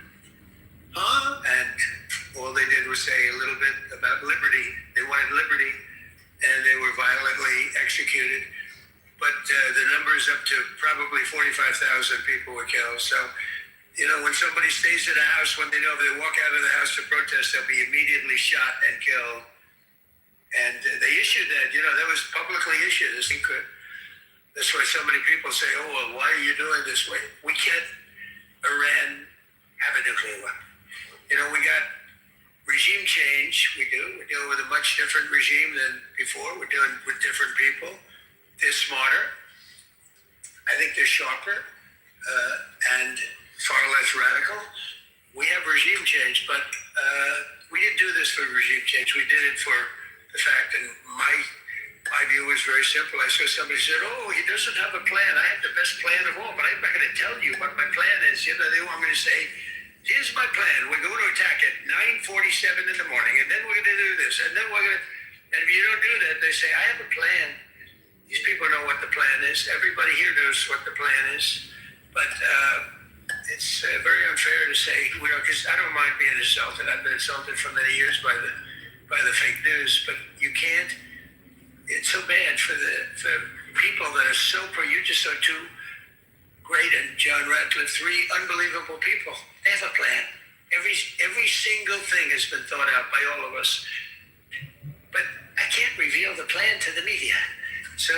K: And all they did was say a little bit about liberty. They wanted liberty, and they were violently executed. But the number is up to probably 45,000 people were killed. So, when somebody stays in a house, when they know if they walk out of the house to protest, they'll be immediately shot and killed. And they issued that, that was publicly issued. That's why so many people say, oh, well, why are you doing this? We can't Iran have a nuclear weapon. We got regime change. We're dealing with a much different regime than before. We're dealing with different people. They're smarter. I think they're sharper and far less radical. We have regime change, but we didn't do this for regime change. We did it for the fact, and my view was very simple. I saw somebody said, oh, he doesn't have a plan. I have the best plan of all, but I'm not going to tell you what my plan is. They want me to say, here's my plan. We're going to attack at 9:47 in the morning, and then we're going to do this, and then we're going to, and if you don't do that, they say, I have a plan. These people know what the plan is. Everybody here knows what the plan is, but it's very unfair to say, because I don't mind being insulted. I've been insulted for many years by the fake news, but you can't. It's so bad for people that are so you just saw two great and John Ratcliffe, three unbelievable people. They have a plan. Every single thing has been thought out by all of us, but I can't reveal the plan to the media. So,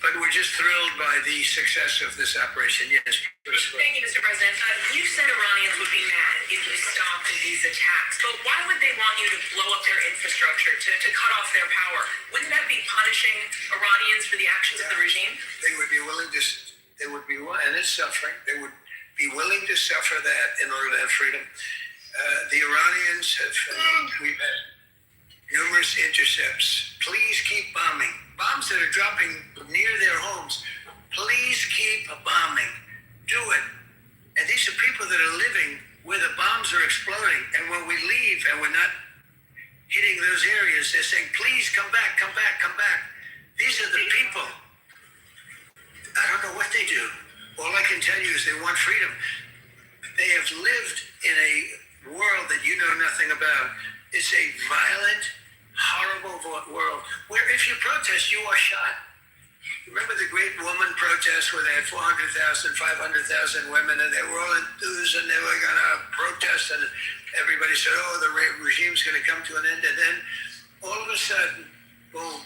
K: but we're just thrilled by the success of this operation. Yes.
M: Thank you, Mr. President. You said Iranians would be mad if you stopped these attacks, but why would they want you to blow up their infrastructure, to cut off their power? Wouldn't that be punishing Iranians for the actions of the regime?
K: They would be willing to, and it's suffering, they would be willing to suffer that in order to have freedom. The Iranians we've had numerous intercepts. Please keep bombing. Bombs that are dropping near their homes. Please keep bombing. Do it. And these are people that are living where the bombs are exploding. And when we leave and we're not hitting those areas, they're saying, please come back, come back, come back. These are the people. I don't know what they do. All I can tell you is they want freedom. They have lived in a world that you know nothing about. It's a violent, horrible world where if you protest, you are shot. Remember the great woman protests where they had 400,000, 500,000 women, and they were all enthused and they were going to protest, and everybody said, oh, the regime's going to come to an end. And then all of a sudden, boom,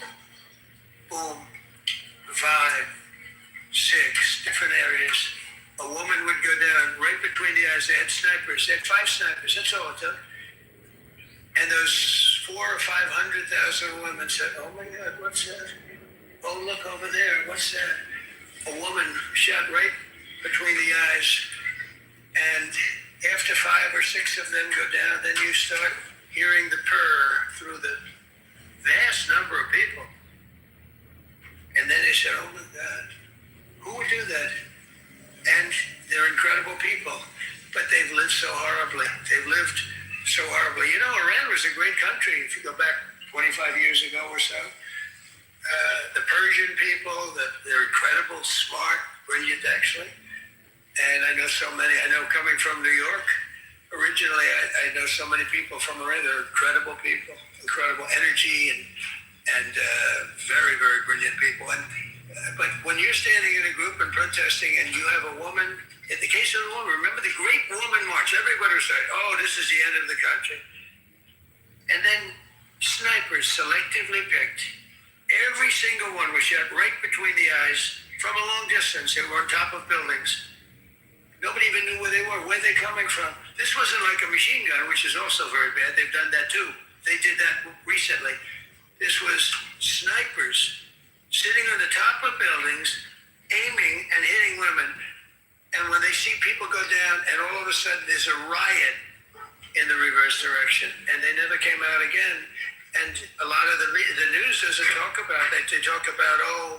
K: boom, 5, 6 different areas. A woman would go down right between the eyes. They had snipers. They had 5 snipers. That's all it took. And those 400,000 or 500,000 women said, oh my God, what's that? Oh, look over there. What's that? A woman shot right between the eyes. And after 5 or 6 of them go down, then you start hearing the purr through the vast number of people. And then they said, oh my God, who would do that? And they're incredible people, but they've lived so horribly. They've lived so horribly. Iran was a great country if you go back 25 years ago or so. The Persian people, they're incredible, smart, brilliant actually. And I know so many. I know coming from New York, originally I know so many people from Iran. They're incredible people, incredible energy and very, very brilliant people. But when you're standing in a group and protesting and you have a woman, in the case of the woman, remember the Great Woman March, everybody was saying, oh, this is the end of the country. And then snipers selectively picked. Every single one was shot right between the eyes from a long distance. They were on top of buildings. Nobody even knew where they were. Where are they coming from? This wasn't like a machine gun, which is also very bad. They've done that too. They did that recently. This was snipers sitting on the top of buildings, aiming and hitting women. And when they see people go down, and all of a sudden there's a riot in the reverse direction, and they never came out again. And a lot of the news doesn't talk about that. They talk about, oh,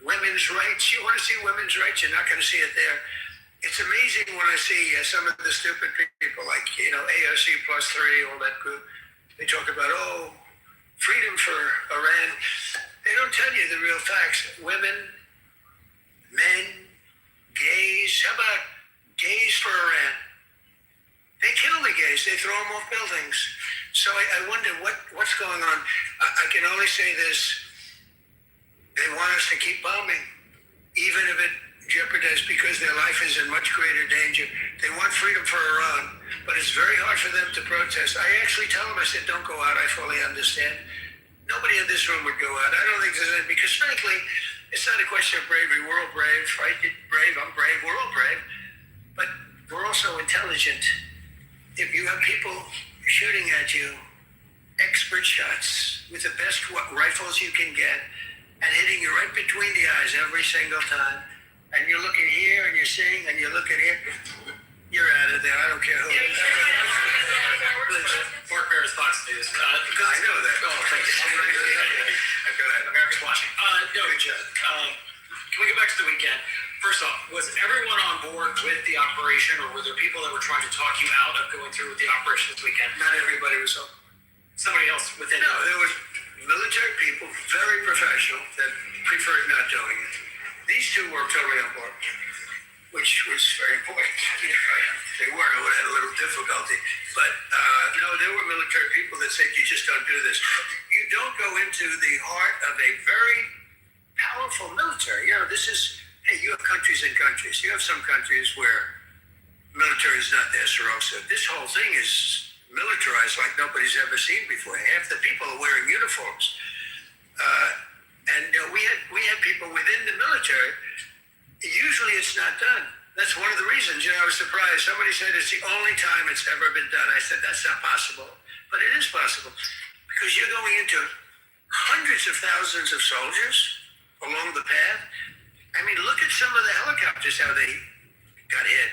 K: women's rights. You want to see women's rights? You're not going to see it there. It's amazing when I see some of the stupid people like, AOC plus 3, all that group. They talk about, oh, freedom for Iran. They don't tell you the real facts. Women, men, gays. How about gays for Iran? They kill the gays. They throw them off buildings. So I wonder what's going on. I can only say this. They want us to keep bombing, even if it jeopardizes, because their life is in much greater danger. They want freedom for Iran, but it's very hard for them to protest. I actually tell them, I said, don't go out. I fully understand. nobody in this room would go out. I don't think there's any, because frankly, it's not a question of bravery. We're all brave, right? You're brave, I'm brave, we're all brave. But we're also intelligent. If you have people shooting at you, expert shots with the best rifles you can get, and hitting you right between the eyes every single time, and you're looking here and you're seeing and you're looking here, you're out of there. I don't care who.
N: Fort Bear's Fox News.
K: I know that.
N: Oh, thank you.
K: Go ahead.
N: America's watching. Can we go back to the weekend? First off, was everyone on board with the operation, or were there people that were trying to talk you out of going through with the operation this weekend?
K: Not everybody was on.
N: Somebody else within?
K: No, there was military people, very professional, that preferred not doing it. These two were totally on board, which was very important. They weren't, it would have had a little difficulty. But no, there were military people that said, you just don't do this. You don't go into the heart of a very powerful military. You know, this is, hey, you have countries and countries. You have some countries where military is not there so erosive. This whole thing is militarized like nobody's ever seen before. Half the people are wearing uniforms. And we had people within the military. Usually it's not done. That's one of the reasons, I was surprised. Somebody said it's the only time it's ever been done. I said, that's not possible. But it is possible. Because you're going into hundreds of thousands of soldiers along the path. I mean, look at some of the helicopters, how they got hit.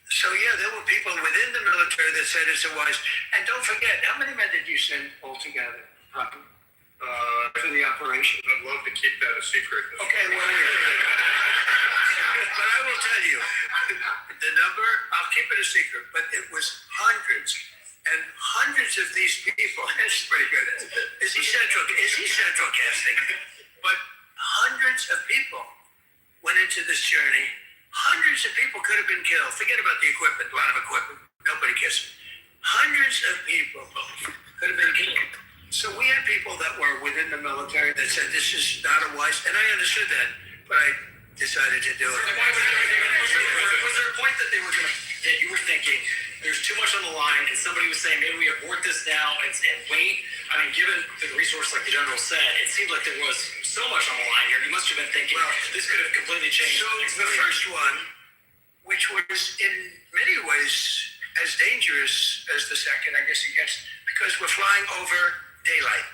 K: So, yeah, there were people within the military that said it's a wise. And don't forget, how many men did you send altogether for the operation?
B: I'd love to keep that a secret.
K: Okay, well, but I will tell you, the number, I'll keep it a secret, but it was hundreds and hundreds of these people. That's pretty good. Is he central casting? But hundreds of people went into this journey. Hundreds of people could have been killed. Forget about the equipment, a lot of equipment. Nobody cares. Hundreds of people could have been killed. So we had people that were within the military that said this is not a wise, and I understood that, but I decided to do it.
N: Was there a point that that you were thinking there's too much on the line, and somebody was saying maybe we abort this now and wait? I mean, given the resource, like the general said, it seemed like there was so much on the line here. You must have been thinking, well, this could have completely changed.
K: So the first one, which was in many ways as dangerous as the second, I guess, because we're flying over daylight.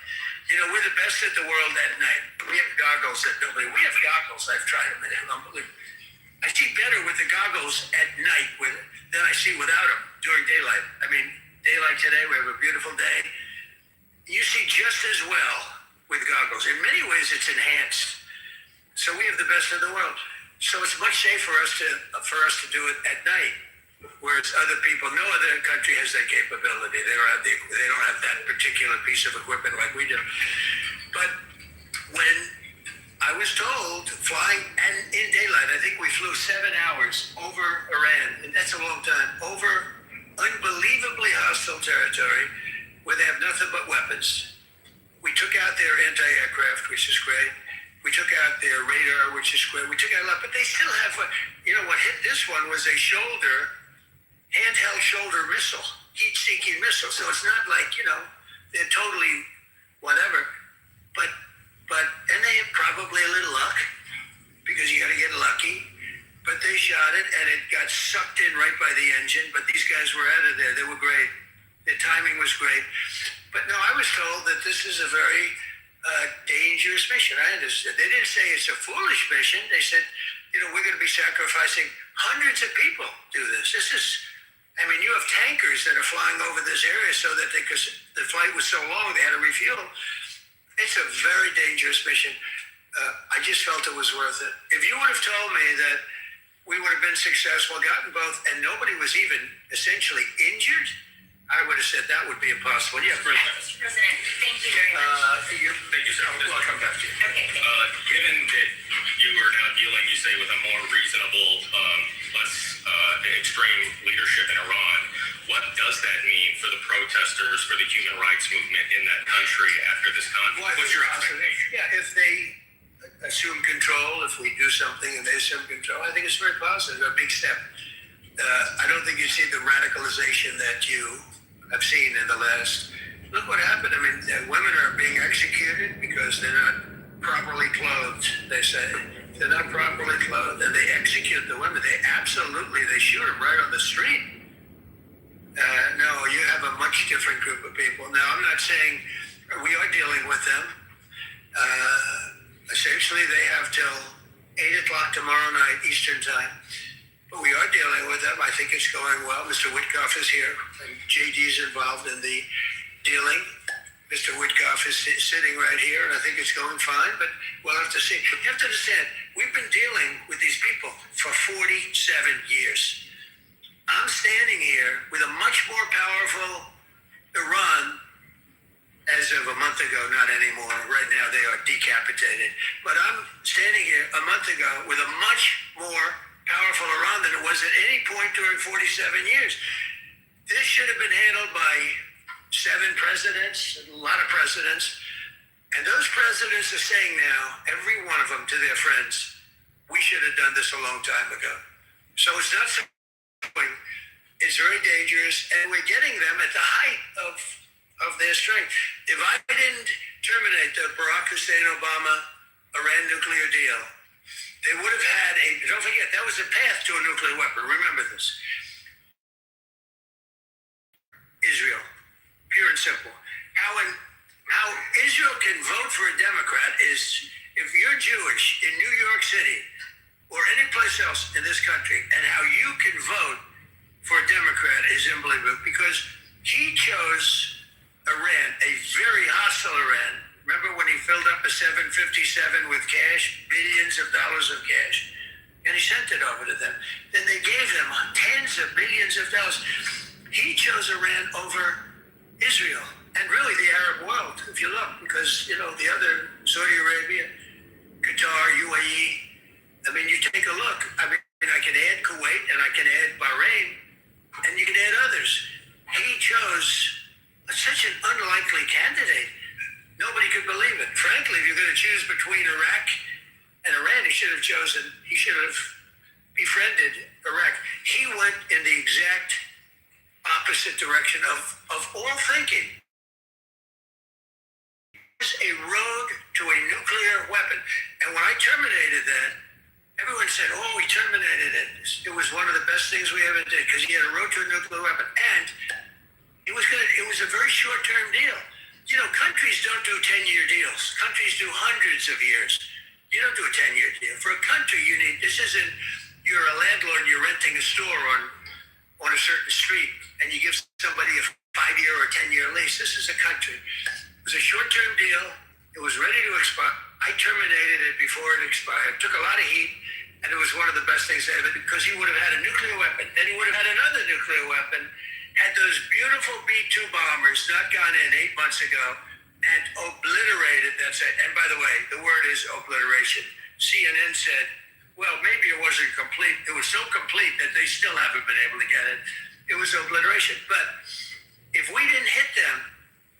K: We're the best at the world at night. We have goggles that nobody. We have goggles. I've tried them. They're unbelievable. I see better with the goggles at night than I see without them during daylight. I mean, daylight today, we have a beautiful day. You see just as well with goggles. In many ways, it's enhanced. So we have the best in the world. So it's much safer for us to do it at night, whereas other people, no other country has that capability. They don't have that particular piece of equipment like we do. But when I was told flying and in daylight, I think we flew 7 hours over Iran, and that's a long time, over unbelievably hostile territory where they have nothing but weapons. We took out their anti-aircraft, which is great. We took out their radar, which is great. We took out a lot, but they still have, what hit this one was a handheld shoulder missile, heat-seeking missile. So it's not like, they're totally whatever. And they had probably a little luck, because you got to get lucky. But they shot it, and it got sucked in right by the engine. But these guys were out of there. They were great. Their timing was great. But no, I was told that this is a very dangerous mission. I understood. They didn't say it's a foolish mission. They said, we're going to be sacrificing hundreds of people do this. You have tankers that are flying over this area so that because the flight was so long, they had to refuel. It's a very dangerous mission. I just felt it was worth it. If you would have told me that we would have been successful, gotten both, and nobody was even essentially injured, I would have said that would be impossible. Yeah,
M: President, thank you very much.
B: Thank you, sir. I'll come back to you.
M: Okay.
O: Given that you are now dealing, you say, with a more reasonable, less extreme leadership in Iran, what does that mean for the protesters, for the human rights movement in that country after this conflict? What's your expectation?
K: Yeah, if they assume control, if we do something and they assume control, I think it's very positive, a big step. I don't think you see the radicalization that you have seen in the last look what happened. I mean, women are being executed because they're not properly clothed, they say. They're not properly clothed, and they execute the women. They shoot them right on the street. No, you have a much different group of people. Now, I'm not saying we are dealing with them. Essentially, they have till 8 o'clock tomorrow night, Eastern time. But we are dealing with them. I think it's going well. Mr. Witkoff is here, and JD's involved in the dealing. Mr. Witkoff is sitting right here, and I think it's going fine, but we'll have to see. You have to understand, we've been dealing with these people for 47 years. I'm standing here with a much more powerful Iran as of a month ago, not anymore. Right now they are decapitated. But I'm standing here a month ago with a much more powerful Iran than it was at any point during 47 years. This should have been handled by 7 presidents, a lot of presidents. And those presidents are saying now, every one of them to their friends, we should have done this a long time ago. So it's not something, it's very dangerous, and we're getting them at the height of their strength. If I didn't terminate the Barack Hussein Obama Iran nuclear deal, they would have had don't forget, that was a path to a nuclear weapon. Remember this. Israel, pure and simple. How Israel can vote for a Democrat is if you're Jewish in New York City or any place else in this country, and how you can vote for a Democrat is unbelievable, because he chose Iran, a very hostile Iran. Remember when he filled up a 757 with cash, billions of dollars of cash, and he sent it over to them. Then they gave them tens of billions of dollars. He chose Iran over Israel, and really the Arab world, if you look, because, the other, Saudi Arabia, Qatar, UAE, I mean, you take a look. I mean, I can add Kuwait, and I can add Bahrain, and you can add others. He chose such an unlikely candidate. Nobody could believe it. Frankly, if you're going to choose between Iraq and Iran, he should have befriended Iraq. He went in the exact opposite direction of all thinking. It's a road to a nuclear weapon. And when I terminated that, everyone said, oh, we terminated it. It was one of the best things we ever did, because he had a road to a nuclear weapon. And it was a very short-term deal. Countries don't do 10-year deals. Countries do hundreds of years. You don't do a 10-year deal. For a country, this isn't, you're a landlord and you're renting a store on a certain street, and you give somebody a 5-year or 10-year lease. This is a country. It was a short-term deal. It was ready to expire. I terminated it before it expired. It took a lot of heat, and it was one of the best things ever, because he would have had a nuclear weapon. Then he would have had another nuclear weapon, had those beautiful B-2 bombers not gone in 8 months ago, and obliterated that site. And by the way, the word is obliteration. CNN said, well, maybe it wasn't complete. It was so complete that they still haven't been able to get it. It was obliteration. But if we didn't hit them,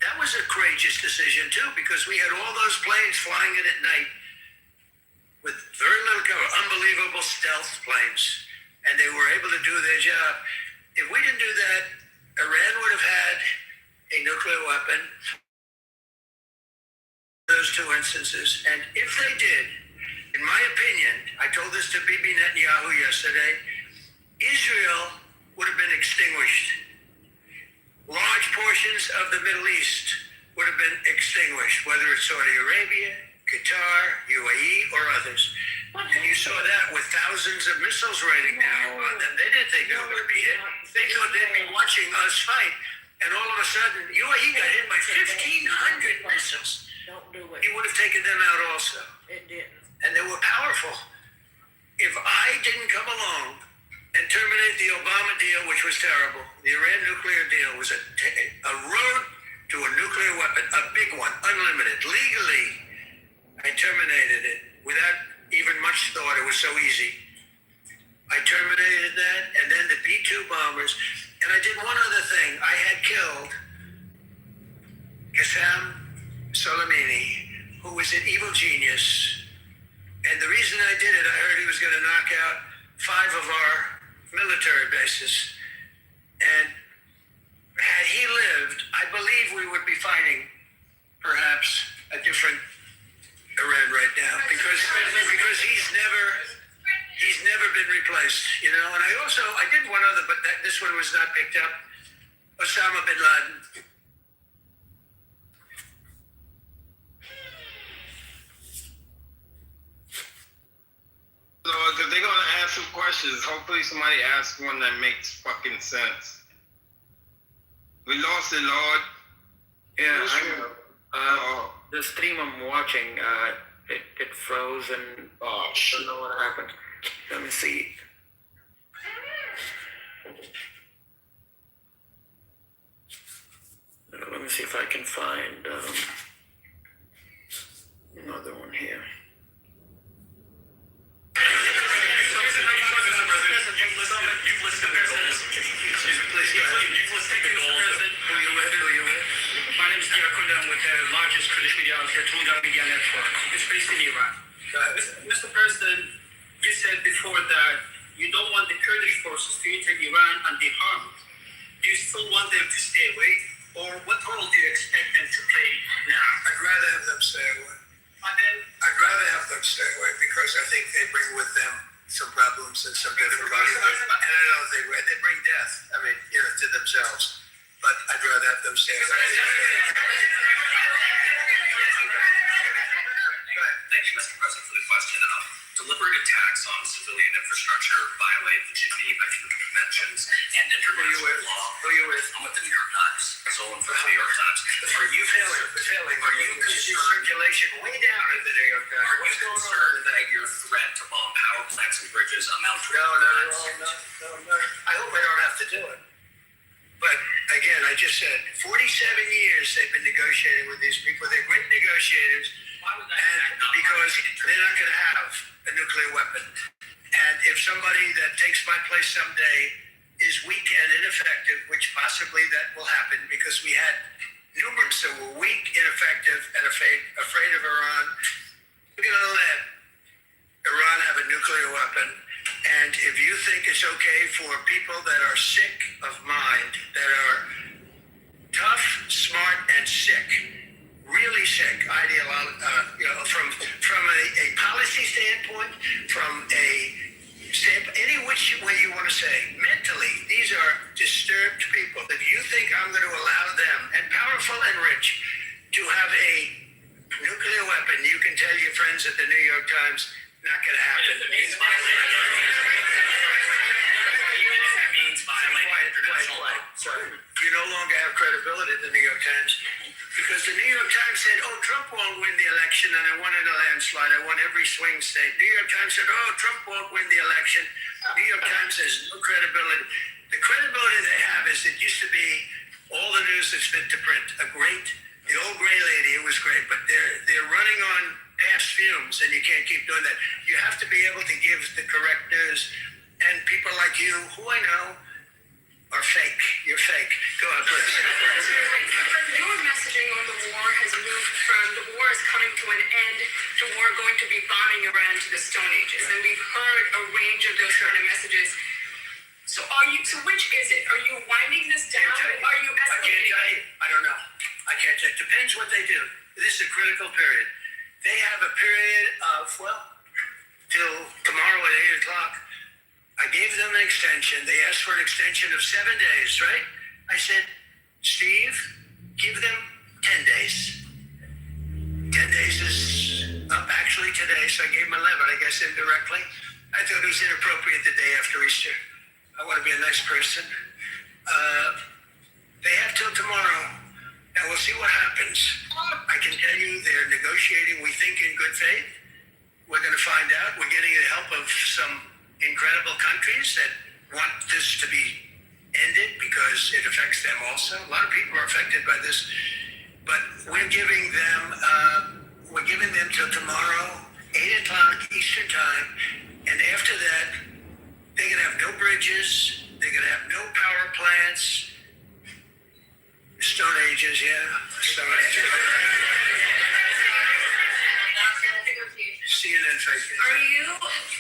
K: that was a courageous decision too, because we had all those planes flying in at night with very little cover, unbelievable stealth planes, and they were able to do their job. If we didn't do that, Iran would have had a nuclear weapon, those 2 instances, and if they did, in my opinion, I told this to Bibi Netanyahu yesterday, Israel would have been extinguished. Large portions of the Middle East would have been extinguished, whether it's Saudi Arabia, Qatar, UAE, or others. And you saw that with thousands of missiles raining down on them. They didn't think they were going to be hit. They thought they'd be watching us fight. And all of a sudden, UAE got hit by 1,500 missiles.
G: Don't do it.
K: He would have taken them out also.
G: It didn't.
K: And they were powerful. If I didn't come along and terminate the Obama deal, which was terrible, the Iran nuclear deal was a road to a nuclear weapon, a big one, unlimited, legally. I terminated it without even much thought. It was so easy. I terminated that, and then the B-2 bombers. And I did one other thing. I had killed Qassem Soleimani, who was an evil genius. And the reason I did it, I heard he was going to knock out 5 of our military bases. And had he lived, I believe we would be fighting perhaps a different Iran right now because he's never been replaced, you know. And I did one other, but this one was not picked up. Osama bin Laden.
I: So, because they're gonna ask some questions. Hopefully, somebody asks one that makes fucking sense. We lost it, Lord.
P: Yeah, the stream I'm watching, it froze and
I: oh
P: I
I: shit.
P: don't know what happened. Let me see. Let me see if I can find another one here.
L: My name is Diakounda. I'm with the largest Kurdish media outlet, Tunga Media Network. It's based in Iran. Mr. President, you said before that you don't want the Kurdish forces to enter Iran and be harmed. Do you still want them to stay away? Or what role do you expect them to play now?
K: I'd rather have them stay away. I'd rather have them stay away because I think they bring with them some problems and some difficulties. And I know they bring death, I mean, you know, to themselves. But I'd rather have them stay away.
M: Thank you, Mr. President, for the question. Deliberate attacks on civilian infrastructure violate the Geneva Conventions and international law.
K: Who are you with?
M: I'm with the New York Times. Zolan for the New York Times.
K: Are you failing? Are you circulation way down at the New York Times?
M: Are you concerned that your threat to bomb power plants and bridges amount to
K: No. I hope I don't have to do it. But again, I just said 47 years they've been negotiating with these people. They're great negotiators. And because they're not going to have a nuclear weapon. And if somebody that takes my place someday is weak and ineffective, which possibly that will happen because we had numerous that were weak, ineffective, and afraid of Iran, we're going to let Iran have a nuclear weapon. And if you think it's okay for people that are sick of mind, that are tough, smart, and sick, really sick, from a policy standpoint, from any which way you want to say, mentally, these are disturbed people. If you think I'm going to allow them, and powerful and rich, to have a nuclear weapon, you can tell your friends at the New York Times, not going to happen.
M: It means violating international law.
K: You no longer have credibility at the New York Times because the New York Times said, oh, Trump won't win the election and I wanted a landslide. I won every swing state. New York Times said, oh, Trump won't win the election. New York Times has no credibility. The credibility they have is it used to be all the news that's fit to print. The old gray lady, it was great, but they're running on past fumes and you can't keep doing that. You have to be able to give the correct news. And people like you, who I know, are fake. You're fake. Go on, please.
M: Your messaging on the war has moved from the war is coming to an end to war going to be bombing Iran to the Stone Ages. And we've heard a range of those kind of messages. So which is it? Are you winding this down? Are you escalating?
K: I don't know. I can't tell. It depends what they do. This is a critical period. They have a period of, till tomorrow at 8 o'clock. I gave them an extension. They asked for an extension of 7 days, right? I said, Steve, give them 10 days. 10 days is up actually today, so I gave them 11, I guess indirectly. I thought it was inappropriate the day after Easter. I want to be a nice person. They have till tomorrow, and we'll see what happens. I can tell you they're negotiating, we think, in good faith. We're going to find out. We're getting the help of some incredible countries that want this to be ended because it affects them also. A lot of people are affected by this, but we're giving them till tomorrow, 8 o'clock Eastern time, and after that, they're going to have no bridges, they're going to have no power plants. Stone Ages, yeah. Stone Ages. CNN fake news.
M: Are you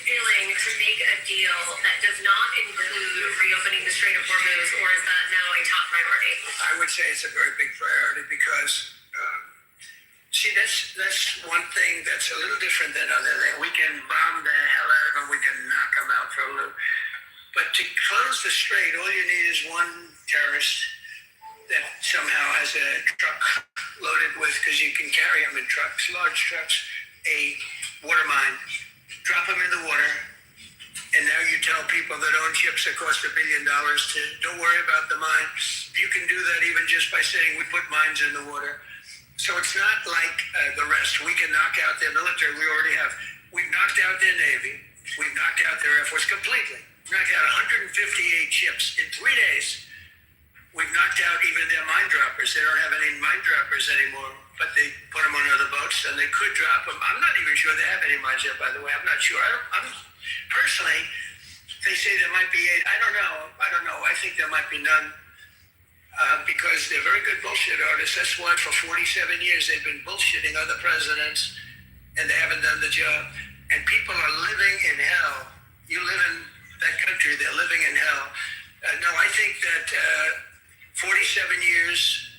M: willing to make a deal that does not include reopening the Strait of Hormuz, or is that now a top priority?
K: I would say it's a very big priority because, see, that's one thing that's a little different than other things. We can bomb the hell out of them, we can knock them out for a loop. But to close the strait, all you need is one terrorist that somehow has a truck loaded with, because you can carry them in trucks, large trucks, a water mine, drop them in the water, and now you tell people that own ships that cost $1 billion to don't worry about the mine. You can do that even just by saying we put mines in the water. So it's not like the rest. We can knock out their military. We already have. We've knocked out their Navy. We've knocked out their Air Force completely. We've knocked out 158 ships in 3 days. We've knocked out even their mine droppers. They don't have any mine droppers anymore, but they put them on other boats and they could drop them. I'm not even sure they have any mines yet, by the way. I'm not sure. I'm personally, they say there might be 8. I don't know. I think there might be none because they're very good bullshit artists. That's why for 47 years they've been bullshitting other presidents and they haven't done the job. And people are living in hell. You live in that country, they're living in hell. No, I think that 47 years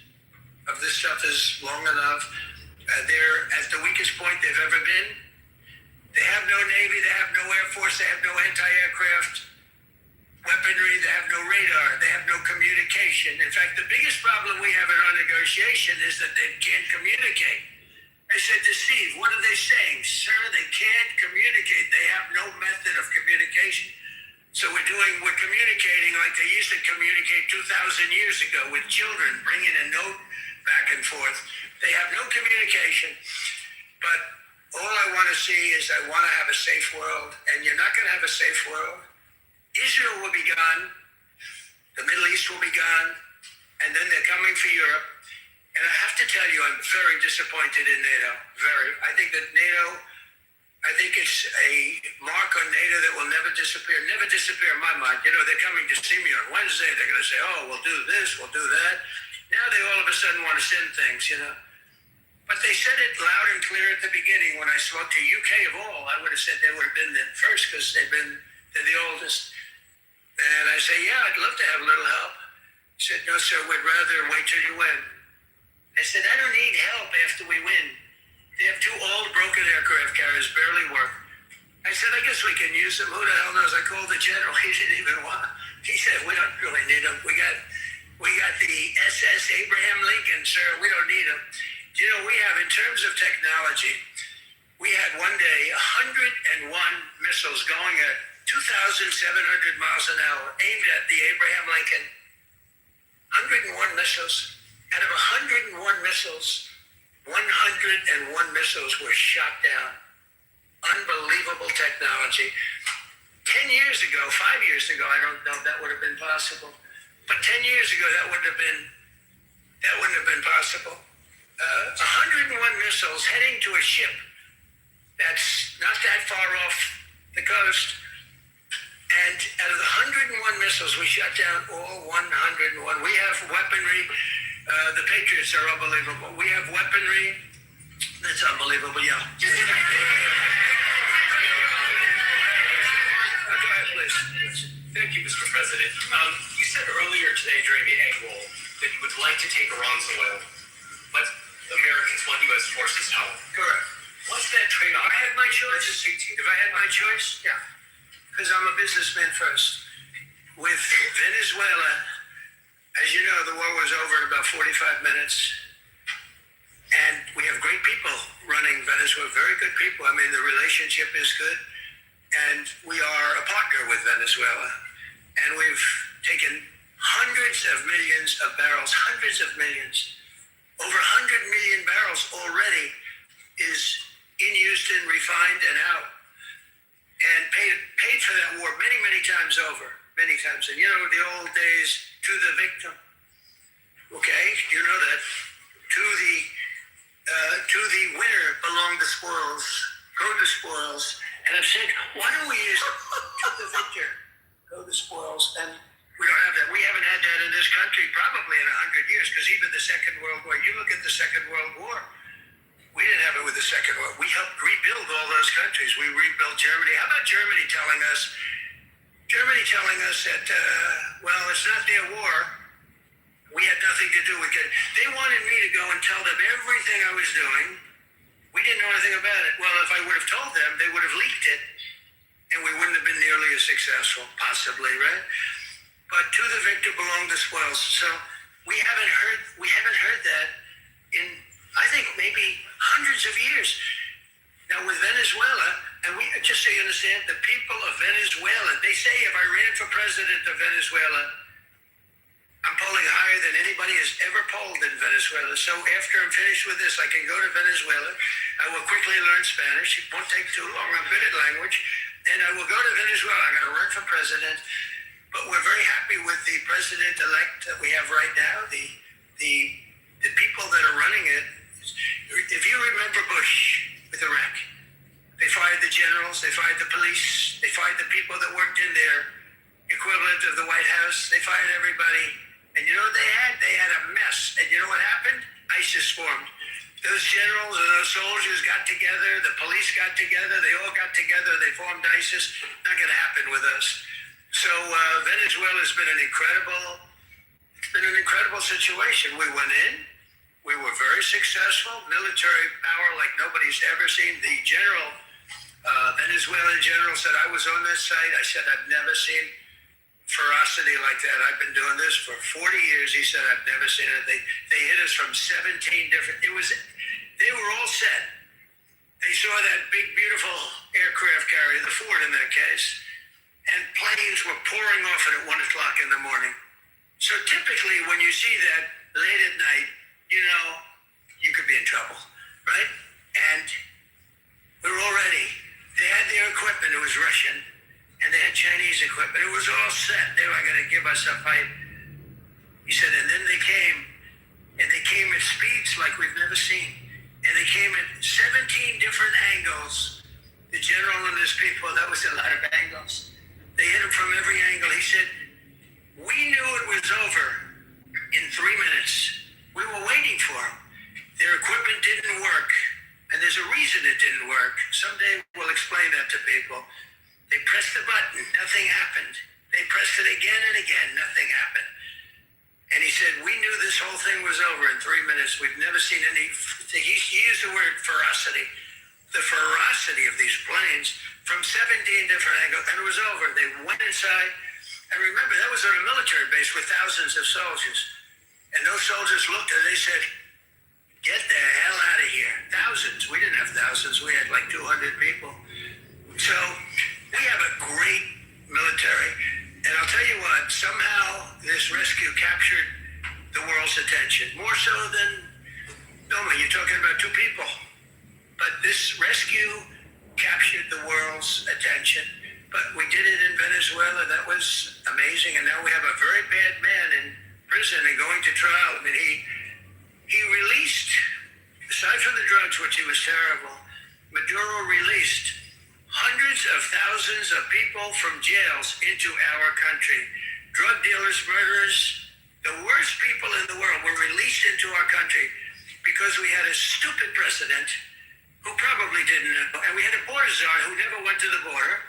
K: of this stuff is long enough. They're at the weakest point they've ever been. They have no Navy, they have no Air Force, they have no anti-aircraft weaponry, they have no radar, they have no communication. In fact, the biggest problem we have in our negotiation is that they can't communicate. I said to Steve, what are they saying? Sir, they can't communicate. They have no method of communication. So we're communicating like they used to communicate 2,000 years ago with children, bringing a note back and forth. They have no communication. But all I want to see is I want to have a safe world, and you're not going to have a safe world. Israel will be gone. The Middle East will be gone. And then they're coming for Europe. And I have to tell you, I'm very disappointed in NATO. Very. I think it's a mark on NATO that will never disappear in my mind. You know, they're coming to see me on Wednesday. They're going to say, oh, we'll do this, we'll do that. Now they all of a sudden want to send things, you know. But they said it loud and clear at the beginning. When I spoke to UK of all, I would have said they would have been the first because they're the oldest. And I say, yeah, I'd love to have a little help. He said, no, sir, we'd rather wait till you win. I said, I don't need help after we win. They have 2 old broken aircraft carriers, barely work. I said, I guess we can use them. Who the hell knows? I called the general. He didn't even want. He said, we don't really need them. We got the SS Abraham Lincoln, sir. We don't need them. You know, we have, in terms of technology, we had one day 101 missiles going at 2,700 miles an hour aimed at the Abraham Lincoln. 101 missiles. Out of 101 missiles, 101 missiles were shot down. Unbelievable technology. 10 years ago, 5 years ago, I don't know if that would have been possible. But 10 years ago, that wouldn't have been possible. 101 missiles heading to a ship that's not that far off the coast. And out of the 101 missiles, we shot down all 101. We have weaponry. The Patriots are unbelievable. We have weaponry that's unbelievable, yeah. Go ahead, please.
O: Thank you, Mr. President. You said earlier today during the angle that you would like to take Iran's oil, but Americans want U.S. forces home.
K: Correct.
O: What's that trade-off?
K: If I had my choice, yeah. Because I'm a businessman first. With Venezuela, as you know, the war was over in about 45 minutes. And we have great people running Venezuela, very good people. I mean, the relationship is good. And we are a partner with Venezuela. And we've taken hundreds of millions of barrels, hundreds of millions. Over 100 million barrels already is in Houston, refined and out. And paid for that war many, many times over. Many times. And you know, the old days, to the victim. Okay, you know that. To the winner belong the spoils. Go the spoils. And I've said, why don't we use to the victor? Go the spoils. And we don't have that. We haven't had that in this country probably in 100 years, because even the Second World War, you look at the Second World War, We didn't have it with the Second World. We helped rebuild all those countries. We rebuilt Germany. How about Germany telling us that, well, it's not their war. We had nothing to do with it. They wanted me to go and tell them everything I was doing. We didn't know anything about it. Well, if I would have told them, they would have leaked it, and we wouldn't have been nearly as successful, possibly, right? But to the victor belong the spoils. So we haven't heard that in, I think, maybe hundreds of years. Now with Venezuela, and we, just so you understand, the people of Venezuela, they say if I ran for president of Venezuela, I'm polling higher than anybody has ever polled in Venezuela. So after I'm finished with this, I can go to Venezuela. I will quickly learn Spanish. It won't take too long. I'm good at language. And I will go to Venezuela. I'm going to run for president. But we're very happy with the president-elect that we have right now, the people that are running it. If you remember Bush with Iraq, they fired the generals, they fired the police, they fired the people that worked in their equivalent of the White House. They fired everybody. And you know what they had? They had a mess. And you know what happened? ISIS formed. Those generals and those soldiers got together. The police got together. They all got together. They formed ISIS. Not going to happen with us. So Venezuela has been an incredible situation. We went in. We were very successful. Military power like nobody's ever seen. The general, Venezuelan general, said, I was on this site. I said, I've never seen ferocity like that. I've been doing this for 40 years. He said, I've never seen it. They hit us from 17 different, they were all set. They saw that big, beautiful aircraft carrier, the Ford in that case, and planes were pouring off it at 1 o'clock in the morning. So typically when you see that late at night, you know, you could be in trouble, right? And we were all ready. They had their equipment. It was Russian. And they had Chinese equipment. It was all set. They were going to give us a fight. He said, and then they came at speeds like we've never seen. And they came at 17 different angles. The general and his people, that was a lot of angles. They hit him from every angle. He said, we knew it was over in 3 minutes. We were waiting for them. Their equipment didn't work. And there's a reason it didn't work. Someday we'll explain that to people. They pressed the button, nothing happened. They pressed it again and again, nothing happened. And he said, we knew this whole thing was over in 3 minutes. We've never seen any, he used the word ferocity. The ferocity of these planes from 17 different angles, and it was over. They went inside, and remember, that was on a military base with thousands of soldiers. And those soldiers looked and they said, get the hell out of here. Thousands. We didn't have thousands. We had like 200 people. So we have a great military. And I'll tell you what, somehow this rescue captured the world's attention. More so than, normally you're talking about two people. But this rescue captured the world's attention. But we did it in Venezuela. That was amazing. And now we have a very bad man in prison and going to trial. I mean, he released, aside from the drugs, which he was terrible, Maduro released hundreds of thousands of people from jails into our country. Drug dealers, murderers, the worst people in the world were released into our country because we had a stupid president who probably didn't know. And we had a border czar who never went to the border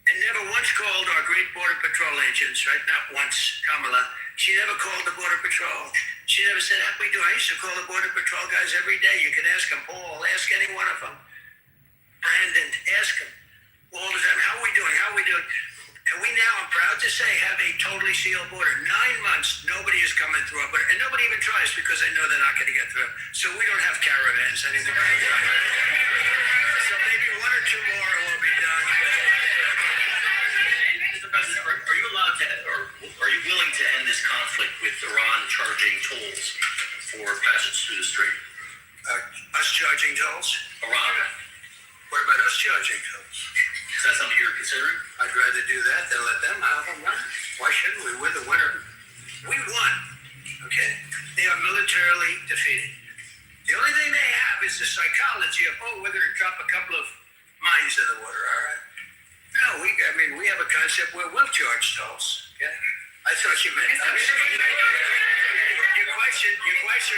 K: and never once called our great border patrol agents, right? Not once, Kamala. She never called the border patrol. She never said, how we doing? I used to call the border patrol guys every day. You can ask them, Paul, ask any one of them. Brandon, ask them all the time, how are we doing? How are we doing? And we now, I'm proud to say, have a totally sealed border. 9 months, nobody is coming through our border. And nobody even tries because they know they're not going to get through. So we don't have caravans anymore. So maybe 1 or 2 more and we'll be done.
Q: Mr. President, are you allowed to, or are you willing to end this conflict with Iran charging tolls for passage through the strait?
K: Us charging tolls?
Q: Iran.
K: What about us charging tolls?
Q: Is that something you're considering?
K: I'd rather do that than let them have them run. Why shouldn't we? We're the winner. We won. Okay? They are militarily defeated. The only thing they have is the psychology of, we're going to drop a couple of mines in the water, all right? No, we have a concept where we'll charge tolls. Okay? I thought you meant us. Your question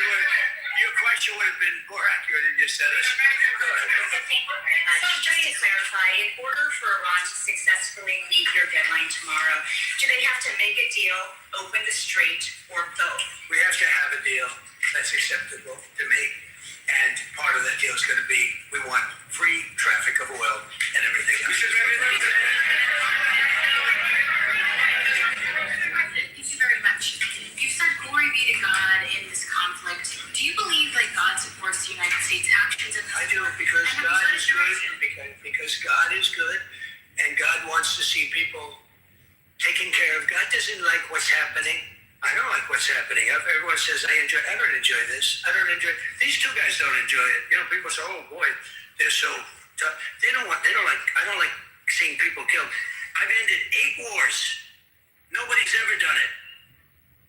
K: was, Your question would have been more accurate if you said it.
M: So just to clarify, in order for Iran to successfully meet your deadline tomorrow, do they have to make a deal, open the strait, or both?
K: We have to have a deal that's acceptable to me. And part of that deal is going to be we want free traffic of oil and everything else.
R: Thank you very much. You said glory be to God in this conflict. Do you believe that God supports the United States' actions in this?
K: I do, because God is good, because God is good, and God wants to see people taken care of. God doesn't like what's happening. I don't like what's happening. Everyone says, I don't enjoy this. I don't enjoy it. These two guys don't enjoy it. You know, people say, oh boy, they're so tough. I don't like seeing people killed. I've ended 8 wars. Nobody's ever done it.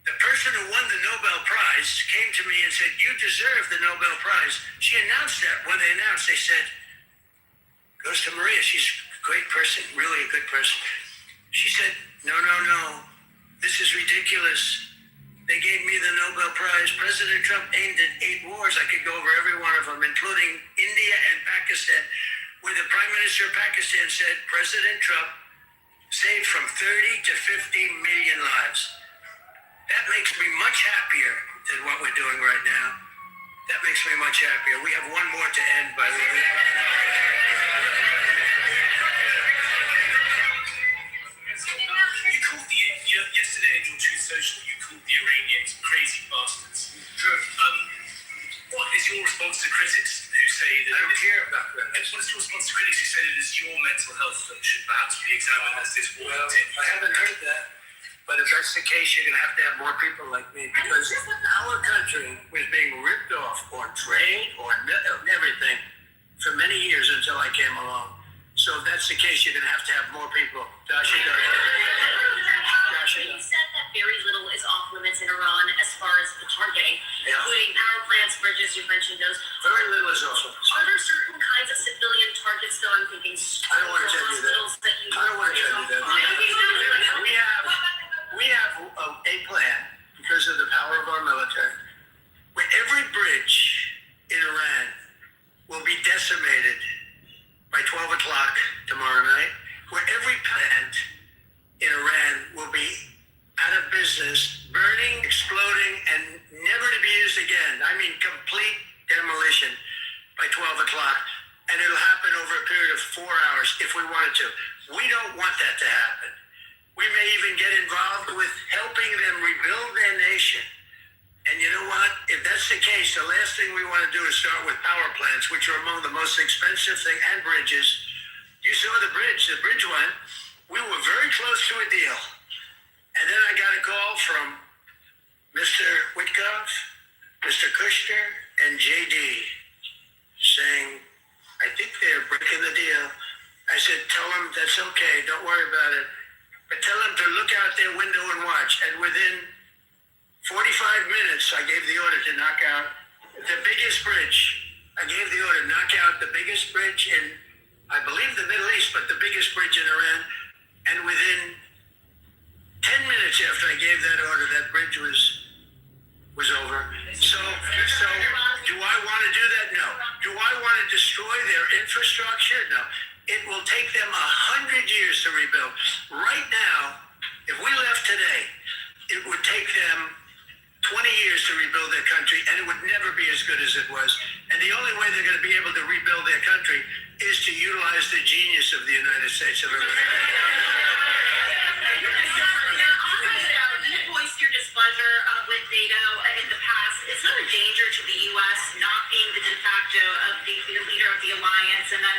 K: The person who won the Nobel Prize came to me and said, you deserve the Nobel Prize. She announced that. When they announced, they said, goes to Maria. She's a great person, really a good person. She said, no. This is ridiculous. They gave me the Nobel Prize. President Trump aimed at 8 wars. I could go over every one of them, including India and Pakistan, where the Prime Minister of Pakistan said, President Trump saved from 30 to 50 million lives. That makes me much happier than what we're doing right now. That makes me much happier. We have one more to end, by the way.
L: You called yesterday in your Truth Social, you called the Iranians crazy bastards.
K: True.
L: What is your response to critics who say that...
K: I don't care about that.
L: What is your response to critics who say that it's your mental health that should perhaps be examined as this war continues?
K: I haven't heard that. But if that's the case, you're going to have more people like me, because our country was being ripped off on trade, on everything, for many years until I came along. So if that's the case, you're going to have more people. Dasha, go ahead.
R: You said that very little is off limits in Iran as far as the targeting, including power plants, bridges, you mentioned those.
K: Very little is off limits.
R: Are there certain kinds of civilian targets, though? I'm thinking
K: I don't want to tell you that. I don't want to tell you that. We have a plan, because of the power of our military, where every bridge in Iran will be decimated by 12 o'clock tomorrow night, where every plant in Iran will be out of business, burning, exploding, and never to be used again. I mean, complete demolition by 12 o'clock. And it'll happen over a period of 4 hours if we wanted to. We don't want that to happen. We may even get involved with helping them rebuild their nation. And you know what? If that's the case, the last thing we want to do is start with power plants, which are among the most expensive thing, and bridges. You saw the bridge went. We were very close to a deal. And then I got a call from Mr. Witkoff, Mr. Kushner, and JD saying, I think they're breaking the deal. I said, tell them that's okay. Don't worry about it. But tell them to look out their window and watch. And within 45 minutes, I gave the order to knock out the biggest bridge. I gave the order to knock out the biggest bridge in, I believe, the Middle East, but the biggest bridge in Iran. And within 10 minutes after I gave that order, that bridge was over. So do I want to do that? No. Do I want to destroy their infrastructure? No. It will take them 100 years to rebuild. Right now, if we left today, it would take them 20 years to rebuild their country, and it would never be as good as it was. And the only way they're going to be able to rebuild their country is to utilize the genius of the United States of America.
R: You voiced your displeasure with NATO in the past. Is there a danger to the U.S. not being the de facto of the leader of the alliance, and then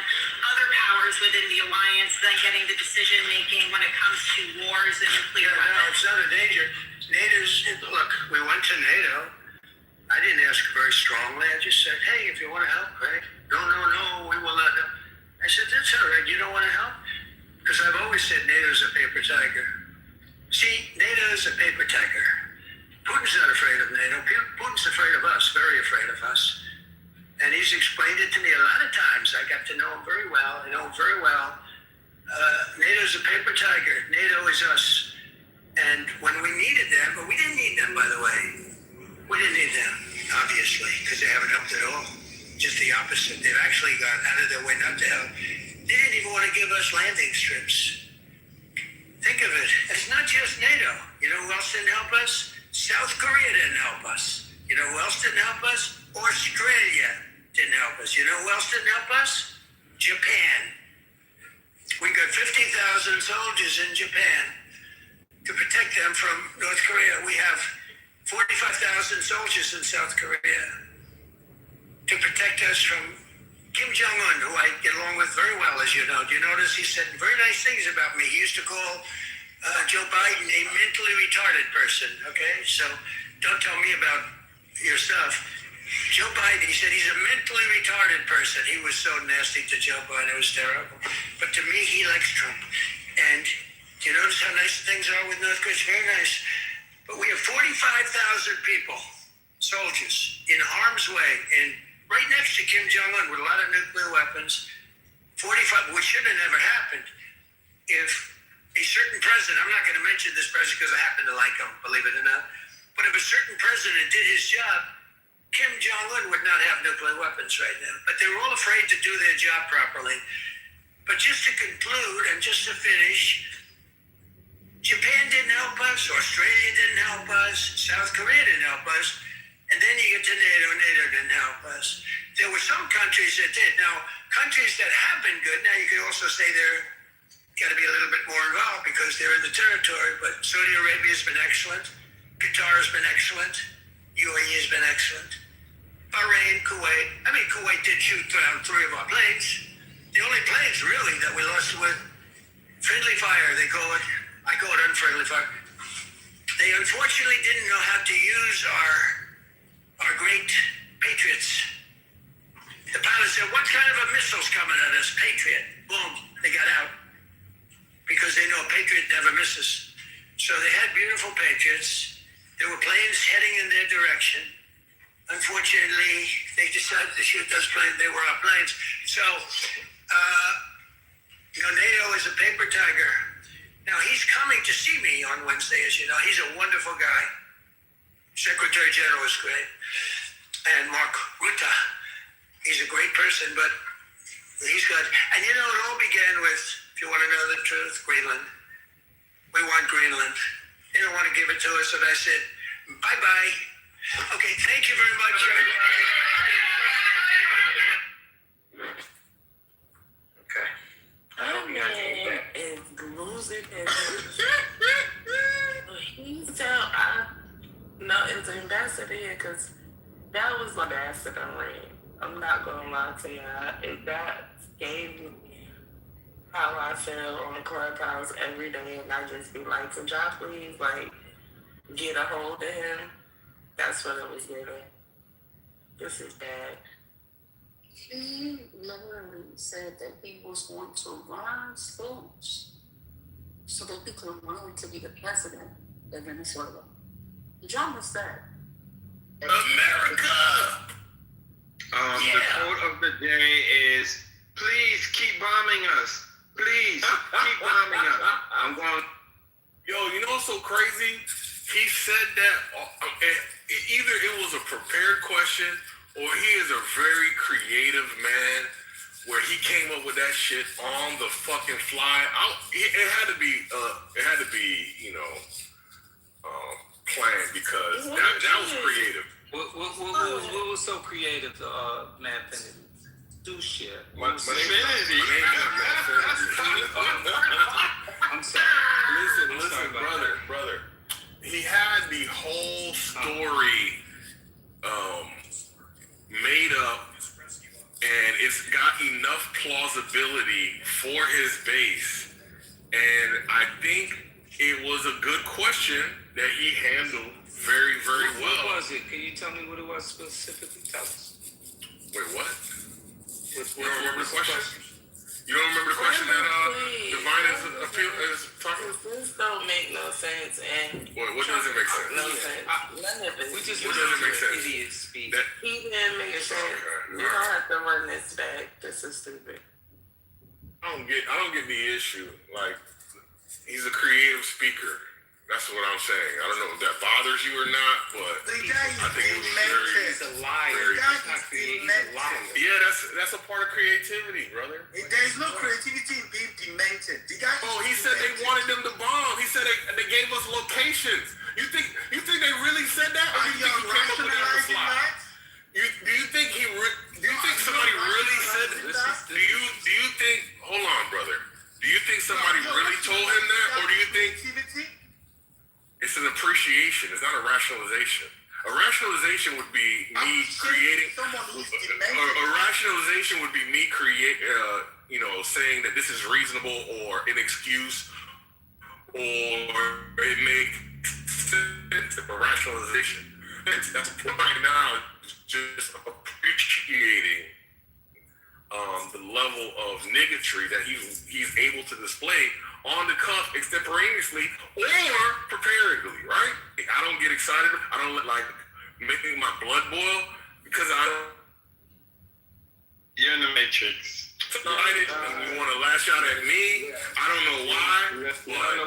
R: other powers within the alliance then getting the decision making when it comes to wars and nuclear weapons?
K: No, it's not a danger. Look, we went to NATO. I didn't ask very strongly. I just said, hey, if you want to help, right? No, we will not help. I said, that's all right. You don't want to help? Because I've always said NATO's a paper tiger. See, NATO is a paper tiger. Putin's not afraid of NATO. Putin's afraid of us, very afraid of us. And he's explained it to me a lot of times. I got to know him very well. I know him very well. NATO's a paper tiger. NATO is us. And when we needed them, but we didn't need them, by the way. We didn't need them. obviously, because they haven't helped at all. Just the opposite. They've actually gone out of their way not to help. They didn't even want to give us landing strips. Think of it. It's not just NATO. You know who else didn't help us? South Korea didn't help us. You know who else didn't help us? Australia didn't help us. You know who else didn't help us? Japan. We got 50,000 soldiers in Japan to protect them from North Korea. We have 45,000 soldiers in South Korea to protect us from Kim Jong-un, who I get along with very well, as you know. Do you notice he said very nice things about me? He used to call Joe Biden a mentally retarded person, okay? So don't tell me about yourself. Joe Biden, he said he's a mentally retarded person. He was so nasty to Joe Biden. It was terrible. But to me, he likes Trump. And do you notice how nice things are with North Korea? It's very nice. But we have 45,000 people, soldiers, in harm's way, and right next to Kim Jong-un with a lot of nuclear weapons. 45, which should have never happened if a certain president, I'm not going to mention this president because I happen to like him, believe it or not, but if a certain president did his job, Kim Jong-un would not have nuclear weapons right now. But they were all afraid to do their job properly. But just to conclude and just to finish, Japan didn't help us, Australia didn't help us, South Korea didn't help us, and then you get to NATO, NATO didn't help us. There were some countries that did. Now, countries that have been good, now you could also say they're got to be a little bit more involved because they're in the territory, but Saudi Arabia has been excellent, Qatar has been excellent, UAE has been excellent, Bahrain, Kuwait. I mean, Kuwait did shoot down 3 of our planes. The only planes really that we lost with friendly fire, they call it. I call it unfriendly fire. They unfortunately didn't know how to use our great Patriots. The pilot said, what kind of a missile's coming at us? Patriot. Boom, they got out. Because they know a Patriot never misses. So they had beautiful Patriots. There were planes heading in their direction. Unfortunately, they decided to shoot those planes. They were our planes. So, NATO is a paper tiger. Now, he's coming to see me on Wednesday, as you know. He's a wonderful guy. Secretary General is great. And Mark Rutte, he's a great person, but he's good. And it all began with, if you want to know the truth, Greenland. We want Greenland. They don't want to give it to us, and I said, bye-bye. Okay, thank you very much.
P: Okay. I hope you guys get that.
G: Is losing his. He's no, it's an ambassador here because that was my ambassador ring. I'm not gonna lie to you. That gave me how I feel on Clubhouse every day, and I just be like, "Could y'all please like get a hold of him?" That's what it was giving. This is bad.
S: He literally said that he was going to run schools so that he could run to be the president of Venezuela. Did y'all miss that?
P: America!
T: The quote of the day is, please keep bombing us. Please keep bombing us. I'm going.
B: Yo, you know what's so crazy? He said that either it was a prepared question or he is a very creative man where he came up with that shit on the fucking fly. It had to be, planned because that was creative.
D: What was so creative, man? Do share.
B: My name is I'm sorry. Listen, brother. He had the whole story made up, and it's got enough plausibility for his base. And I think it was a good question that he handled very, very well.
D: What was it? Can you tell me what it was specifically? Tell us.
B: Wait, what? You don't remember the question? You don't remember the question that Divine is talking about?
G: This don't make no sense. And
B: what doesn't make sense?
G: No sense. None of it.
D: We just
B: what doesn't make sense?
D: Idiot speak.
G: He didn't make sense. You don't have to run this back. This is stupid.
B: I don't get the issue. Like, he's a creative speaker.
U: That's what I'm saying. I don't know if that bothers you or not, but
V: The guy is
U: I think it was
V: demented.
D: He's a liar.
V: The guy
D: He's not
V: is
D: creative. He's a
V: demented.
D: liar.
U: yeah, that's a part of creativity, brother.
V: There is no creativity in being demented. The guy
U: Oh,
V: is
U: he said they
V: demented.
U: wanted them to bomb. He said they gave us locations. You think they really said that, or
V: Are
U: do
V: you
U: you think he came up with that on the
V: rationalizing
U: fly?
V: that?
U: Do you think somebody really said that? Do you think? Hold on, brother. Do you think somebody really told him that, or do you think it's an appreciation? It's not a rationalization. A rationalization would be me creating. A rationalization would be me saying that this is reasonable or an excuse, or it makes sense. A rationalization. That's right now just appreciating the level of niggatry that he's able to display on the cuff extemporaneously or preparedly, right? I don't get excited. I don't making my blood boil because I don't.
T: You're in the Matrix.
U: Excited and you want to lash out at me. I don't know why, but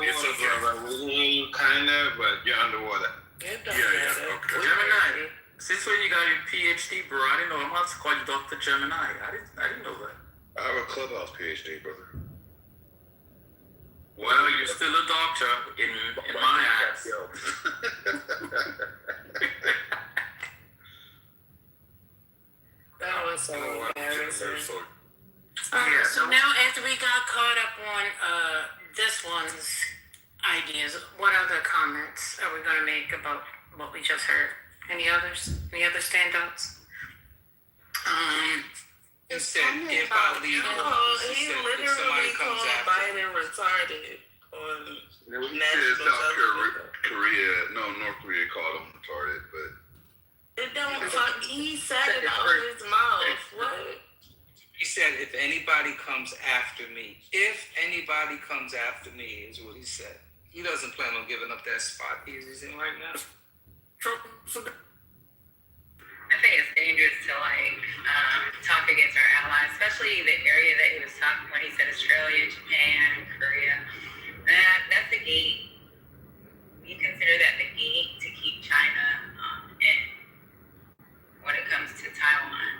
U: it's okay.
T: We hear you kinda, but you're underwater.
U: Yeah, okay.
H: Gemini, since when you got your PhD, bro? I didn't know. I'm about to call you Dr. Gemini. I didn't know that.
U: I have a clubhouse PhD, brother.
H: Well, you're still a doctor in my eyes.
G: That was so embarrassing.
H: Yeah,
G: So now, after we got caught up on this one's ideas, what other comments are we going to make about what we just heard? Any others? Any other standouts?
D: He said, if I leave,
E: He literally called Biden retarded on national
B: North Korea called him retarded, but
E: It don't fuck. He said it out of his mouth. What?
D: he said, if anybody comes after me, is what he said. He doesn't plan on giving up that spot he's in right now.
A: I think it's dangerous to talk against our allies, especially the area that he was talking when he said Australia, Japan, Korea. That's the gate. You consider that the gate to keep China in when it comes to Taiwan.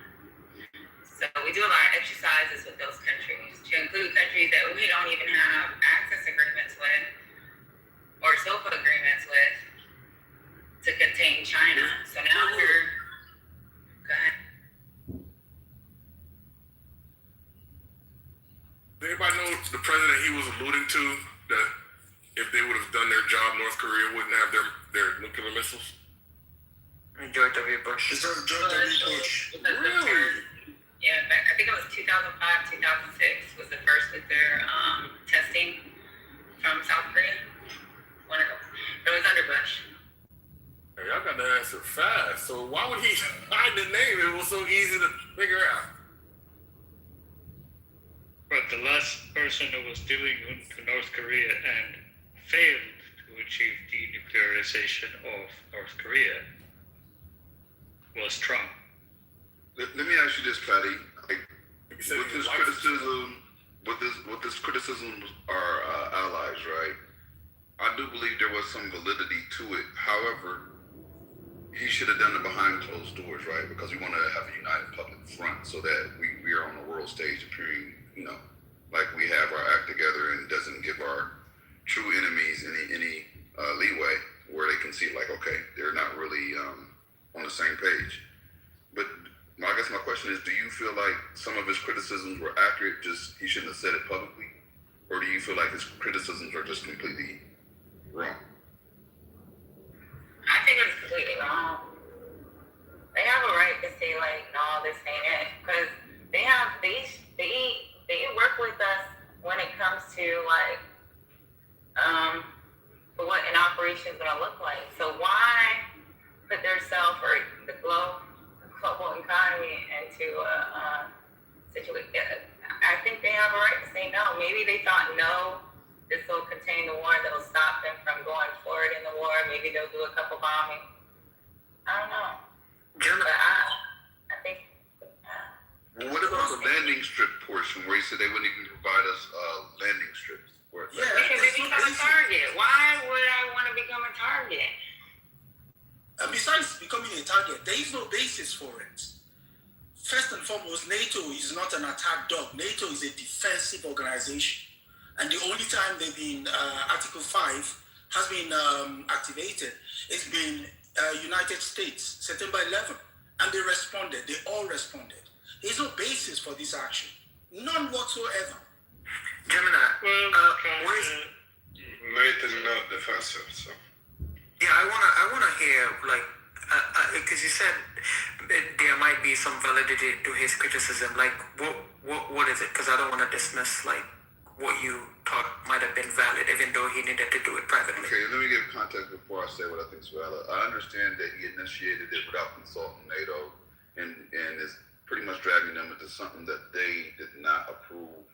A: So we do a lot of exercises with those countries, to include countries that we don't even have access agreements with or SOFA agreements with to contain China. So now we're
U: Does anybody know the president he was alluding to, that if they would have done their job, North Korea wouldn't have their nuclear missiles?
H: George W. Bush.
U: Really?
A: Yeah, in fact, I think it was 2005, 2006 was the first nuclear testing from South Korea. One of those. It was under Bush.
U: Hey, y'all got the answer fast. So why would he hide the name? It was so easy to figure out.
J: But the last person who was dealing with North Korea and failed to achieve denuclearization of North Korea was Trump.
B: let me ask you this, Patty. With this criticism of our allies, right? I do believe there was some validity to it. However, he should have done it behind closed doors, right? Because we want to have a united public front so that we are on the world stage appearing, like we have our act together and doesn't give our true enemies any leeway where they can see like, okay, they're not really on the same page. But I guess my question is, do you feel like some of his criticisms were accurate, just he shouldn't have said it publicly? Or do you feel like his criticisms are just completely wrong?
A: I think it's completely wrong. They have a right to say no, this ain't it, because they work with us when it comes to what an operation is going to look like. So why put themselves or the global economy into a situation? I think they have a right to say no. Maybe they thought no, this will contain the war, that'll stop them from going forward in the war. Maybe they'll do a couple bombing. I don't know. But I think.
B: Well, what about the landing strip portion where he said they wouldn't even provide us landing strips?
A: Because they become a target. Why would I want to become
V: target. There is no basis for it. First and foremost, NATO is not an attack dog. NATO is a defensive organization. And the only time they've been, Article 5 has been activated, it's been United States, September 11. And they responded. They all responded. There's no basis for this action. None whatsoever.
P: Gemini,
J: Well,
U: NATO not defensive, so.
P: yeah, I wanna hear, like, because you said there might be some validity to his criticism. Like, what is it? Because I don't want to dismiss like what you thought might have been valid, even though he needed to do it privately.
C: Okay, let me give context before I say what I think is valid. I understand that he initiated it without consulting NATO, and is pretty much dragging them into something that they did not approve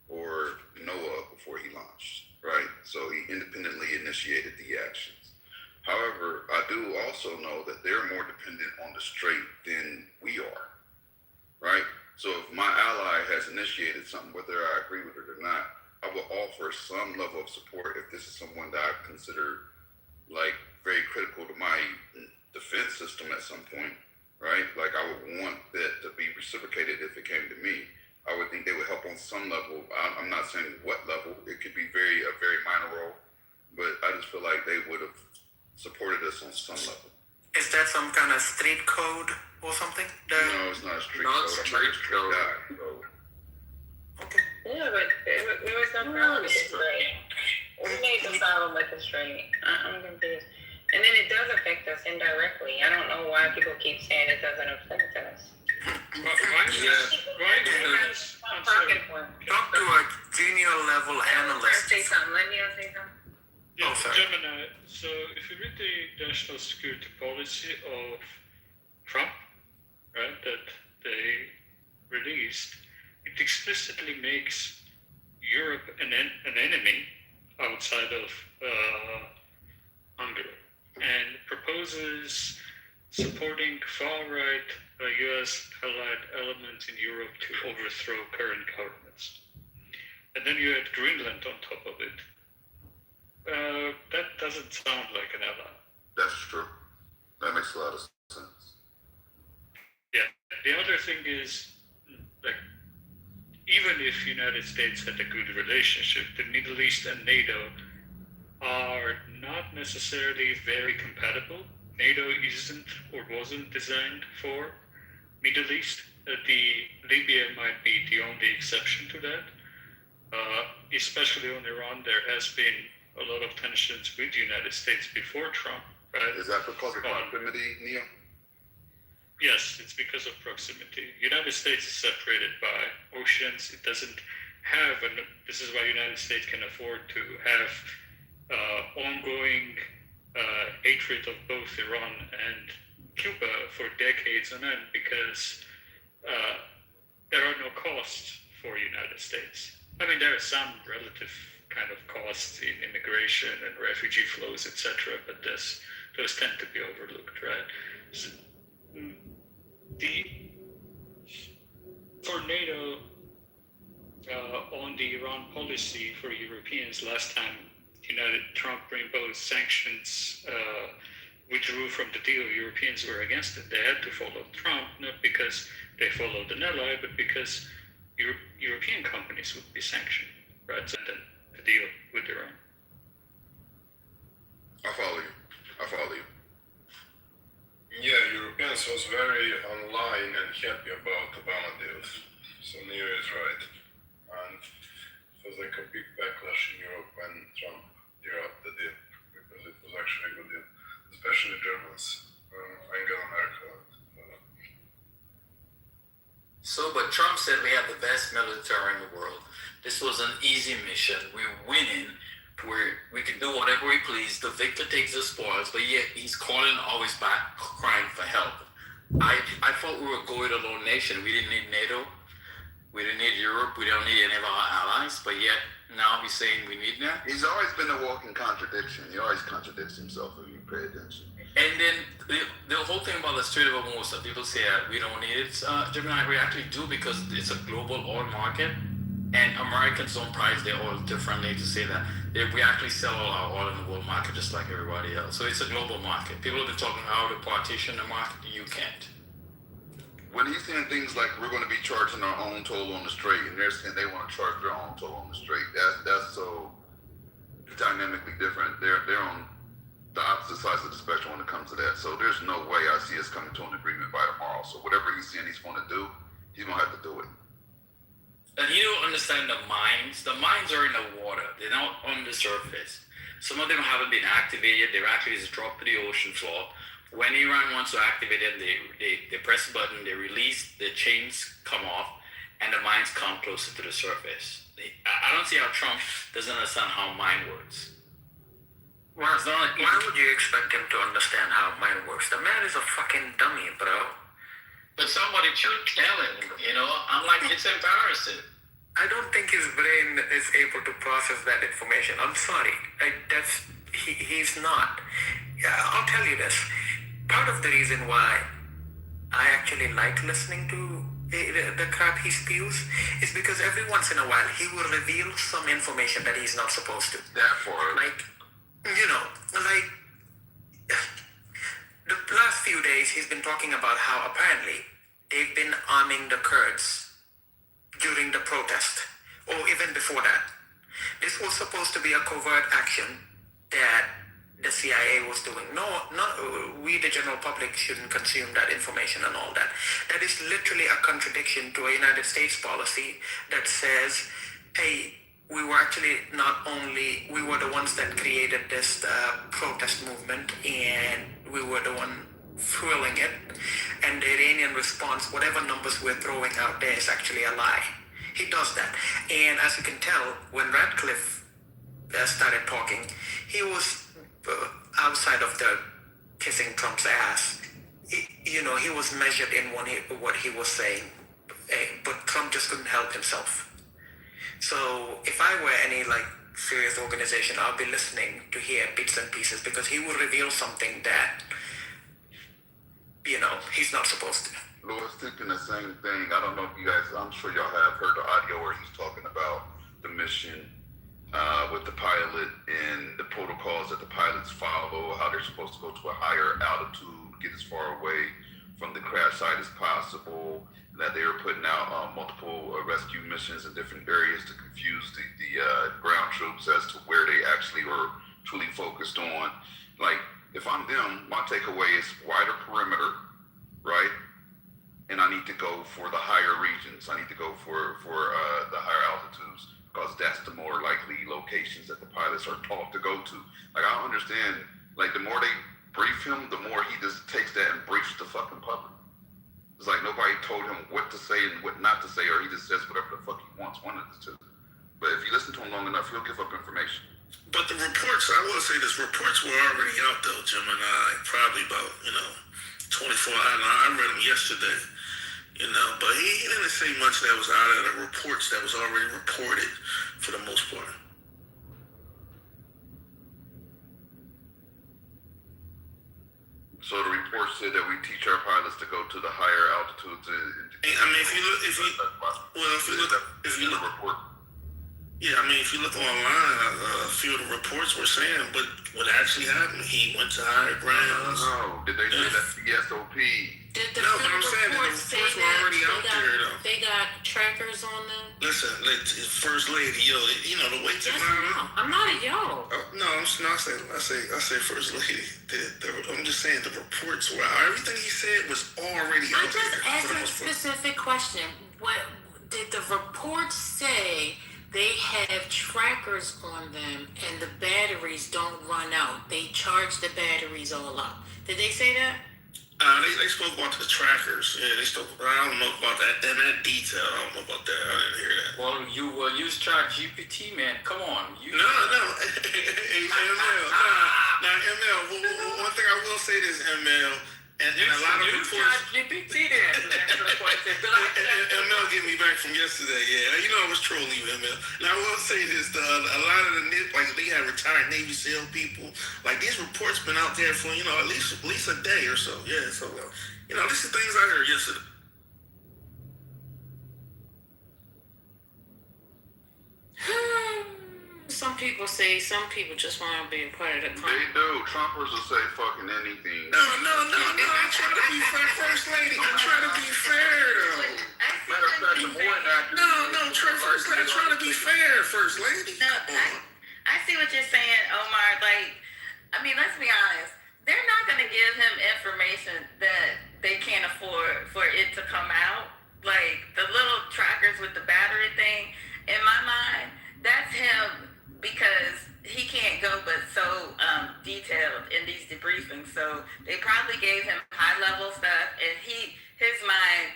C: or know of before he launched, right? So he independently initiated the actions. However, I do also know that they're more dependent on the strait than we are, right? So if my ally has initiated something, whether I agree with it or not, I will offer some level of support if this is someone that I consider like very critical to my defense system at some point, right? Like I would want that to be reciprocated if it came to me. I would think they would help on some level. I'm not saying what level. It could be a very minor role, but I just feel like they would have supported us on some level.
P: Is that some kind of street code or something?
C: No, it's not a street code. I'm not a street guy. So.
P: Okay.
F: Yeah, but there was no problem with the strait. We made the problem with the strait. I'm confused. And then it does affect us indirectly. I don't know why people keep saying it doesn't affect us.
P: Talk to a junior level analyst.
F: Say something. Let me say something.
J: Yeah, Gemini. So if you read the national security policy of Trump, right, that they released, it explicitly makes Europe an enemy outside of Hungary, and proposes supporting far-right U.S. allied elements in Europe to overthrow current governments. And then you add Greenland on top of it. That doesn't sound like an ally.
C: That's true. That makes a lot of sense.
J: Yeah. The other thing is, like, even if United States had a good relationship, the Middle East and NATO are not necessarily very compatible. NATO isn't or wasn't designed for Middle East. Libya might be the only exception to that. Especially on Iran, there has been a lot of tensions with the United States before Trump, right?
C: Is that because of proximity, Neil?
J: Yes, it's because of proximity. United States is separated by oceans. It doesn't have, and this is why United States can afford to have ongoing hatred of both Iran and Cuba for decades on end, because there are no costs for United States. I mean, there are some relative kind of costs in immigration and refugee flows, etc., but those tend to be overlooked, right? So, for NATO, on the Iran policy for Europeans, last time Trump imposed sanctions, withdrew from the deal, Europeans were against it. They had to follow Trump, not because they followed an ally, but because European companies would be sanctioned, right? So then the deal with Iran.
C: I follow you.
U: Yeah, Europeans was very online and happy about Obama deals. So Neil is right. And it was like a big backlash in Europe when Trump dropped the deal, because it was actually a good deal, especially Germans, Angela Merkel.
H: So, but Trump said we have the best military in the world. This was an easy mission. We're winning. We can do whatever we please. The victor takes the spoils, but yet he's calling always back, crying for help. I thought we were a go-it-alone nation. We didn't need NATO. We didn't need Europe. We don't need any of our allies. But yet now he's saying we need them.
C: He's always been a walking contradiction. He always contradicts himself if you pay attention.
H: And then the whole thing about the Strait of Hormuz, that people say we don't need it, Gemini, we actually do, because it's a global oil market. And Americans don't price their oil differently to say that. We actually sell all our oil in the world market just like everybody else. So it's a global market. People have been talking how to partition the market. You can't.
C: When he's saying things like we're going to be charging our own toll on the straight, and they're saying they want to charge their own toll on the straight, that's so dynamically different. They're on the opposite sides of the spectrum when it comes to that. So there's no way I see us coming to an agreement by tomorrow. So whatever he's saying he's going to do, he's going to have to do it.
H: And you don't understand the mines. The mines are in the water. They're not on the surface. Some of them haven't been activated. They're actually just dropped to the ocean floor. When Iran wants to activate them, they press a button, they release, the chains come off, and the mines come closer to the surface. I don't see how Trump doesn't understand how mine works.
P: Why would you expect him to understand how mine works? The man is a fucking dummy, bro.
H: But somebody should tell him, you know? I'm like, it's embarrassing.
P: I don't think his brain is able to process that information. I'm sorry. He's not. I'll tell you this. Part of the reason why I actually like listening to the crap he spews is because every once in a while he will reveal some information that he's not supposed to.
C: Therefore,
P: the last few days he's been talking about how apparently they've been arming the Kurds during the protest, or even before that. This was supposed to be a covert action that the CIA was doing. No, we the general public shouldn't consume that information and all that. That is literally a contradiction to a United States policy that says, hey, we were the ones that created this protest movement, and we were the one fueling it, and the Iranian response, whatever numbers we're throwing out there, is actually a lie. He does that. And as you can tell, when Radcliffe started talking, he was outside of the kissing Trump's ass. He was measured in what he was saying, but Trump just couldn't help himself. So if I were any serious organization, I'll be listening to hear bits and pieces, because he will reveal something that he's not supposed to.
C: Louis, thinking the same thing. I don't know if you guys, I'm sure y'all have heard the audio where he's talking about the mission with the pilot and the protocols that the pilots follow, how they're supposed to go to a higher altitude, get as far away from the crash site as possible, that they were putting out multiple rescue missions in different areas to confuse the ground troops as to where they actually were truly focused on. If I'm them, my takeaway is wider perimeter, right? And I need to go for the higher regions. I need to go for the higher altitudes, because that's the more likely locations that the pilots are taught to go to. I don't understand, the more they brief him, the more he just takes that and briefs the fucking public. It's like nobody told him what to say and what not to say, or he just says whatever the fuck he wants, wanted to. But if you listen to him long enough, he'll give up information.
U: But the reports, I will say this, reports were already out though, Gemini, probably about, 24 hours. I read them yesterday, but he didn't say much that was out of the reports that was already reported for the most part.
C: So the report said that we teach our pilots to go to the higher altitudes.
U: If you look online, a few of the reports were saying what actually happened. He went to higher grounds.
C: No, did they say that's the SOP?
U: No, but I'm saying that the reports were already out there, though.
G: They got trackers on them.
U: Listen, First Lady, the way technology.
G: No, I'm not a yo.
U: No, I say First Lady. I'm just saying the reports were everything he said was already out there.
G: I just asked a specific question. What did the reports say? They have trackers on them, and the batteries don't run out. They charge the batteries all up. Did they say that?
U: They spoke about the trackers. Yeah, they spoke. I don't know about that in that detail. I don't know about that. I didn't hear that.
H: Well, you will use ChatGPT, man. Come on.
U: No. Hey, ML. Now, ML. One thing I will say is, ML. And a lot of reports.
D: GPT to answer the question.
U: ML get me back from yesterday. Yeah, I was trolling you, ML. Now I will say this: a lot of the they have retired Navy SEAL people. These reports been out there for at least a day or so. Yeah, so this is things I heard yesterday.
G: say some people just want to be a part of the
C: They
G: crime.
C: do. Trumpers will say fucking anything.
U: No. I'm trying to be fair, First Lady. I'm trying to be fair, though.
C: Matter of fact, the boy not.
U: No, First Lady. I'm trying to be fair, First Lady.
F: No, I see what you're saying, Omar. Like, I mean, let's be honest. They're not going to give him information that they can't afford for it to come out. Like, the little trackers with the battery thing, in my mind, that's him because he can't go but so detailed in these debriefings. So they probably gave him high-level stuff, and his mind,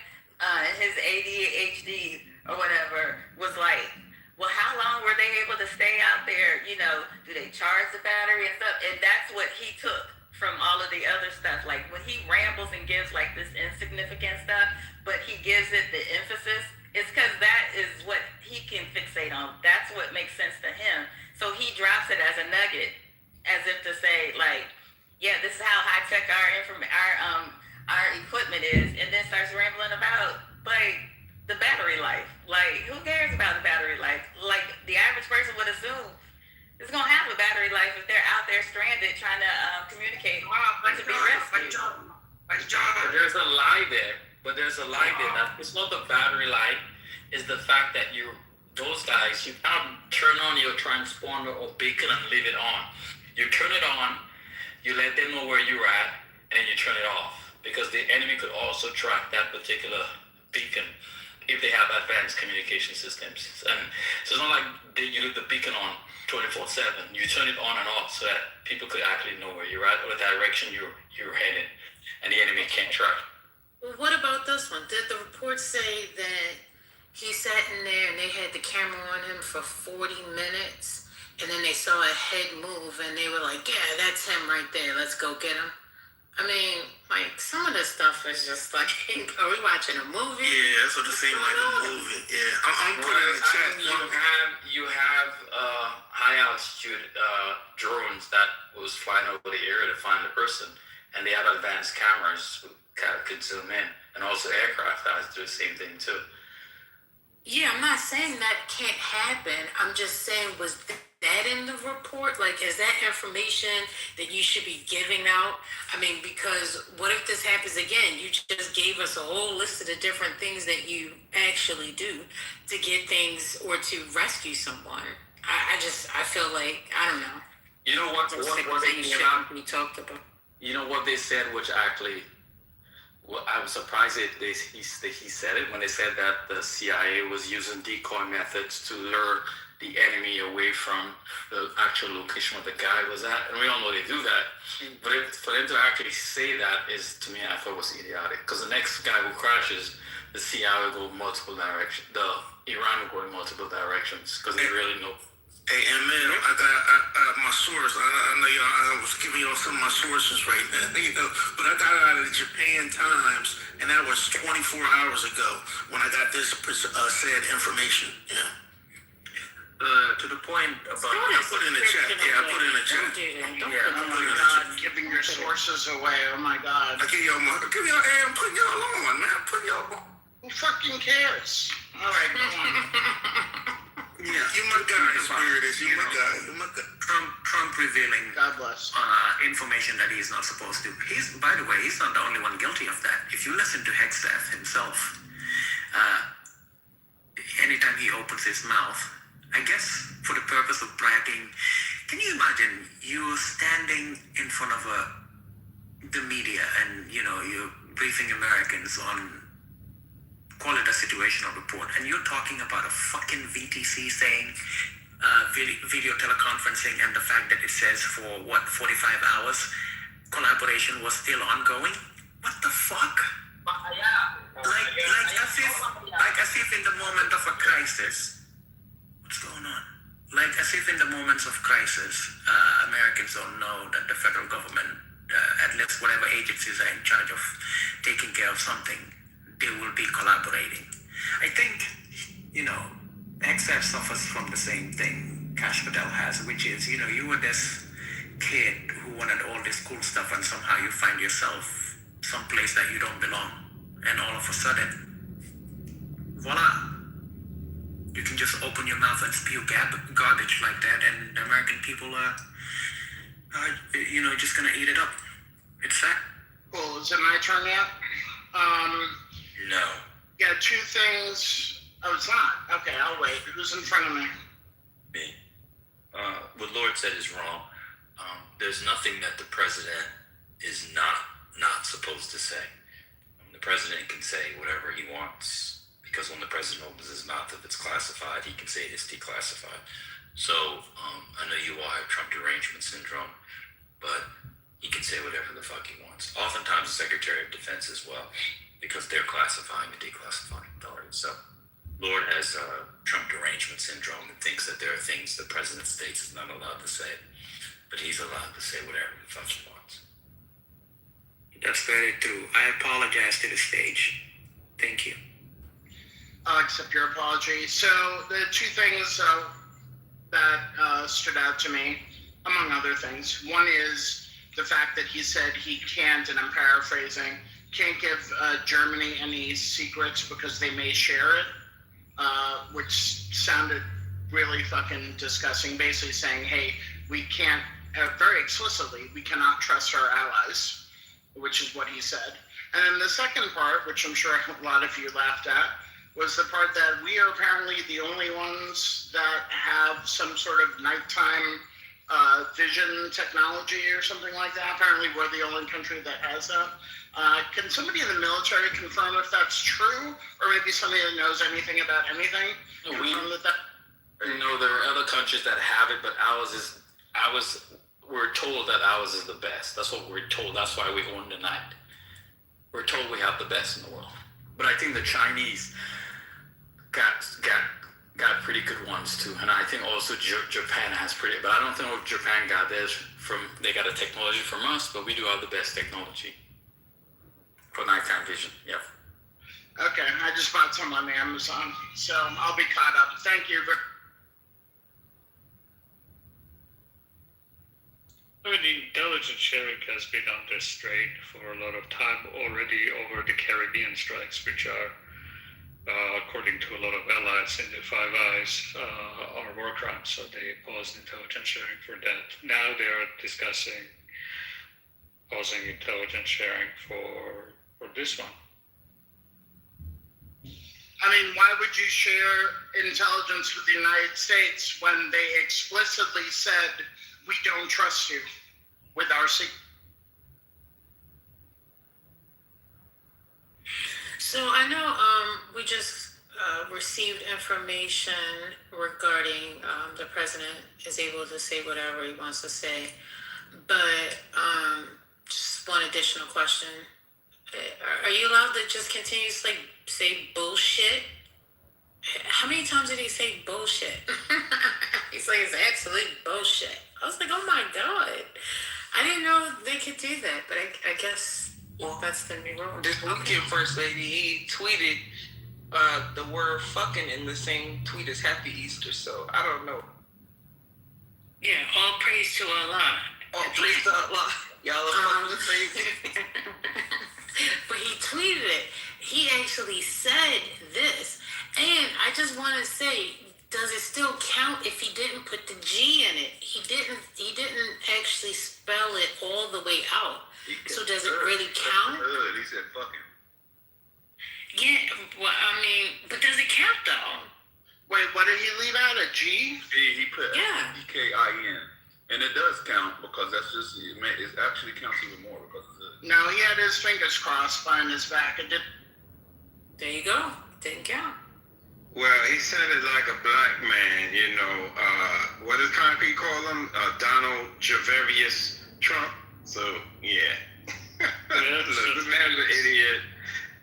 F: his ADHD or whatever, was like, well, how long were they able to stay out there? You know, do they charge the battery and stuff? And that's what he took from all of the other stuff. Like, when he rambles and gives like this insignificant stuff, but he gives it the emphasis, it's because that is what he can fixate on. That's what makes sense to him. So he drops it as a nugget, as if to say, like, yeah, this is how high tech our equipment is, and then starts rambling about like the battery life. Like, who cares about the battery life? Like, the average person would assume it's gonna have a battery life if they're out there stranded trying to communicate to be rescued.
H: But there's a lie there. That it's not the battery life. It's the fact that those guys, you can't turn on your transponder or beacon and leave it on. You turn it on, you let them know where you're at, and then you turn it off. Because the enemy could also track that particular beacon if they have advanced communication systems. And so it's not like you leave the beacon on 24/7. You turn it on and off so that people could actually know where you're at or the direction you're headed, and the enemy can't track.
G: Well, what about this one? Did the report say that he sat in there and they had the camera on him for 40 minutes, and then they saw a head move and they were like, yeah, that's him right there, let's go get him? I mean, like, some of this stuff is just like, are we watching a movie?
U: Yeah, that's what it seemed like a movie. Yeah, I'm putting in the chat.
H: You have high altitude drones that was flying over the area to find the person, and they have advanced cameras that could zoom in, and also aircraft that do the same thing too.
G: Yeah, I'm not saying that can't happen. I'm just saying, was that in the report? Like, is that information that you should be giving out? I mean, because what if this happens again? You just gave us a whole list of the different things that you actually do to get things or to rescue someone. I feel like, I don't know.
H: You know what?
G: We talked about.
H: You know what they said, which actually, well, I was surprised he said it when they said that the CIA was using decoy methods to lure the enemy away from the actual location where the guy was at. And we all know they do that. But for them to actually say that is, to me, I thought was idiotic. Because the next guy who crashes, the CIA will go multiple directions. Iran will go in multiple directions because they really know.
U: Hey, and man, I got my source. I know I was giving y'all some of my sources right now, but I got it out of the Japan Times, and that was 24 hours ago when I got this said information. Yeah.
I: To the point about...
U: I put it in the chat. Yeah, I put it in the chat.
I: Not giving your sources away. Oh my God.
U: I'm putting y'all on, man. I'm putting y'all on.
I: Who fucking cares? All right, go on.
U: Yeah, you my guy, Spirit. You my guy.
P: Trump revealing
I: God bless.
P: Information that he's not supposed to. By the way, he's not the only one guilty of that. If you listen to Hexaf himself, anytime he opens his mouth, I guess for the purpose of bragging, can you imagine you standing in front of the media and you're briefing Americans on, call it a situational report, and you're talking about a fucking VTC saying video teleconferencing, and the fact that it says for 45 hours collaboration was still ongoing. What the fuck? Like as if in the moment of a crisis, what's going on? Like as if in the moments of crisis, Americans don't know that the federal government, at least whatever agencies are in charge of taking care of something, they will be collaborating. I think, XF suffers from the same thing Cash Patel has, which is, you were this kid who wanted all this cool stuff, and somehow you find yourself someplace that you don't belong. And all of a sudden, voila, you can just open your mouth and spew garbage like that, and the American people are just gonna eat it up. It's sad.
I: Cool. Is it my turn yet?
Q: No.
I: Yeah, two things. Oh, it's not. Okay, I'll wait. Who's in front of me?
Q: Me. What Lord said is wrong. There's nothing that the president is not supposed to say. The president can say whatever he wants, because when the president opens his mouth, if it's classified, he can say it is declassified. So I know you all have Trump derangement syndrome, but he can say whatever the fuck he wants. Oftentimes the Secretary of Defense as well, because they're classifying and declassifying authority. So Lord has Trump derangement syndrome and thinks that there are things the president states is not allowed to say, but he's allowed to say whatever the fuck he wants.
P: That's very true. I apologize to the stage. Thank you.
I: I'll accept your apology. So the two things that stood out to me, among other things, one is the fact that he said he can't, and I'm paraphrasing, can't give Germany any secrets because they may share it, which sounded really fucking disgusting. Basically saying, hey, we can't, very explicitly, we cannot trust our allies, which is what he said. And then the second part, which I'm sure a lot of you laughed at, was the part that we are apparently the only ones that have some sort of nighttime vision technology or something like that. Apparently we're the only country that has that. Can somebody in the military confirm if that's true? Or maybe somebody that knows anything about anything?
H: No, there are other countries that have it, but we're told that ours is the best. That's what we're told. That's why we won tonight. We're told we have the best in the world. But I think the Chinese got pretty good ones too, and I think also Japan has pretty. But I don't think Japan got theirs from. They got a technology from us, but we do have the best technology for nighttime vision. Yep.
I: Okay, I just bought some on Amazon, so I'll be caught up. Thank you.
J: I mean, the intelligence sharing has been under strain for a lot of time already over the Caribbean strikes, which are, according to a lot of allies in the Five Eyes, are war crimes. So they paused intelligence sharing for that. Now they are discussing pausing intelligence sharing for this one.
I: I mean, why would you share intelligence with the United States when they explicitly said, we don't trust you with our secret?
G: So I know we just received information regarding the president is able to say whatever he wants to say, but just one additional question. Are you allowed to just continuously say bullshit? How many times did he say bullshit? He's like, it's absolute bullshit. I was like, oh my God. I didn't know they could do that, but I guess that's the new rule.
E: This weekend, First Lady, he tweeted the word fucking in the same tweet as Happy Easter, so I don't know.
G: Yeah, all praise to Allah.
E: All praise to Allah. Y'all are fucking crazy.
G: But he tweeted it. He actually said this. And I just want to say, does it still count if he didn't put the G in it? He didn't actually spell it all the way out. So does it really count?
C: He said fucking.
G: Yeah, well, I mean, but does it count though?
I: Wait, what did he leave out? A G?
C: He put F-E-K-I-N. And it does count because that's just, it actually counts even more because
I: No, he had his fingers crossed behind his back. It did.
G: There you go. Didn't count.
T: Well, he sounded like a black man, what does concrete call him? Donald Javarius Trump. So, yeah. Look, this man's an idiot.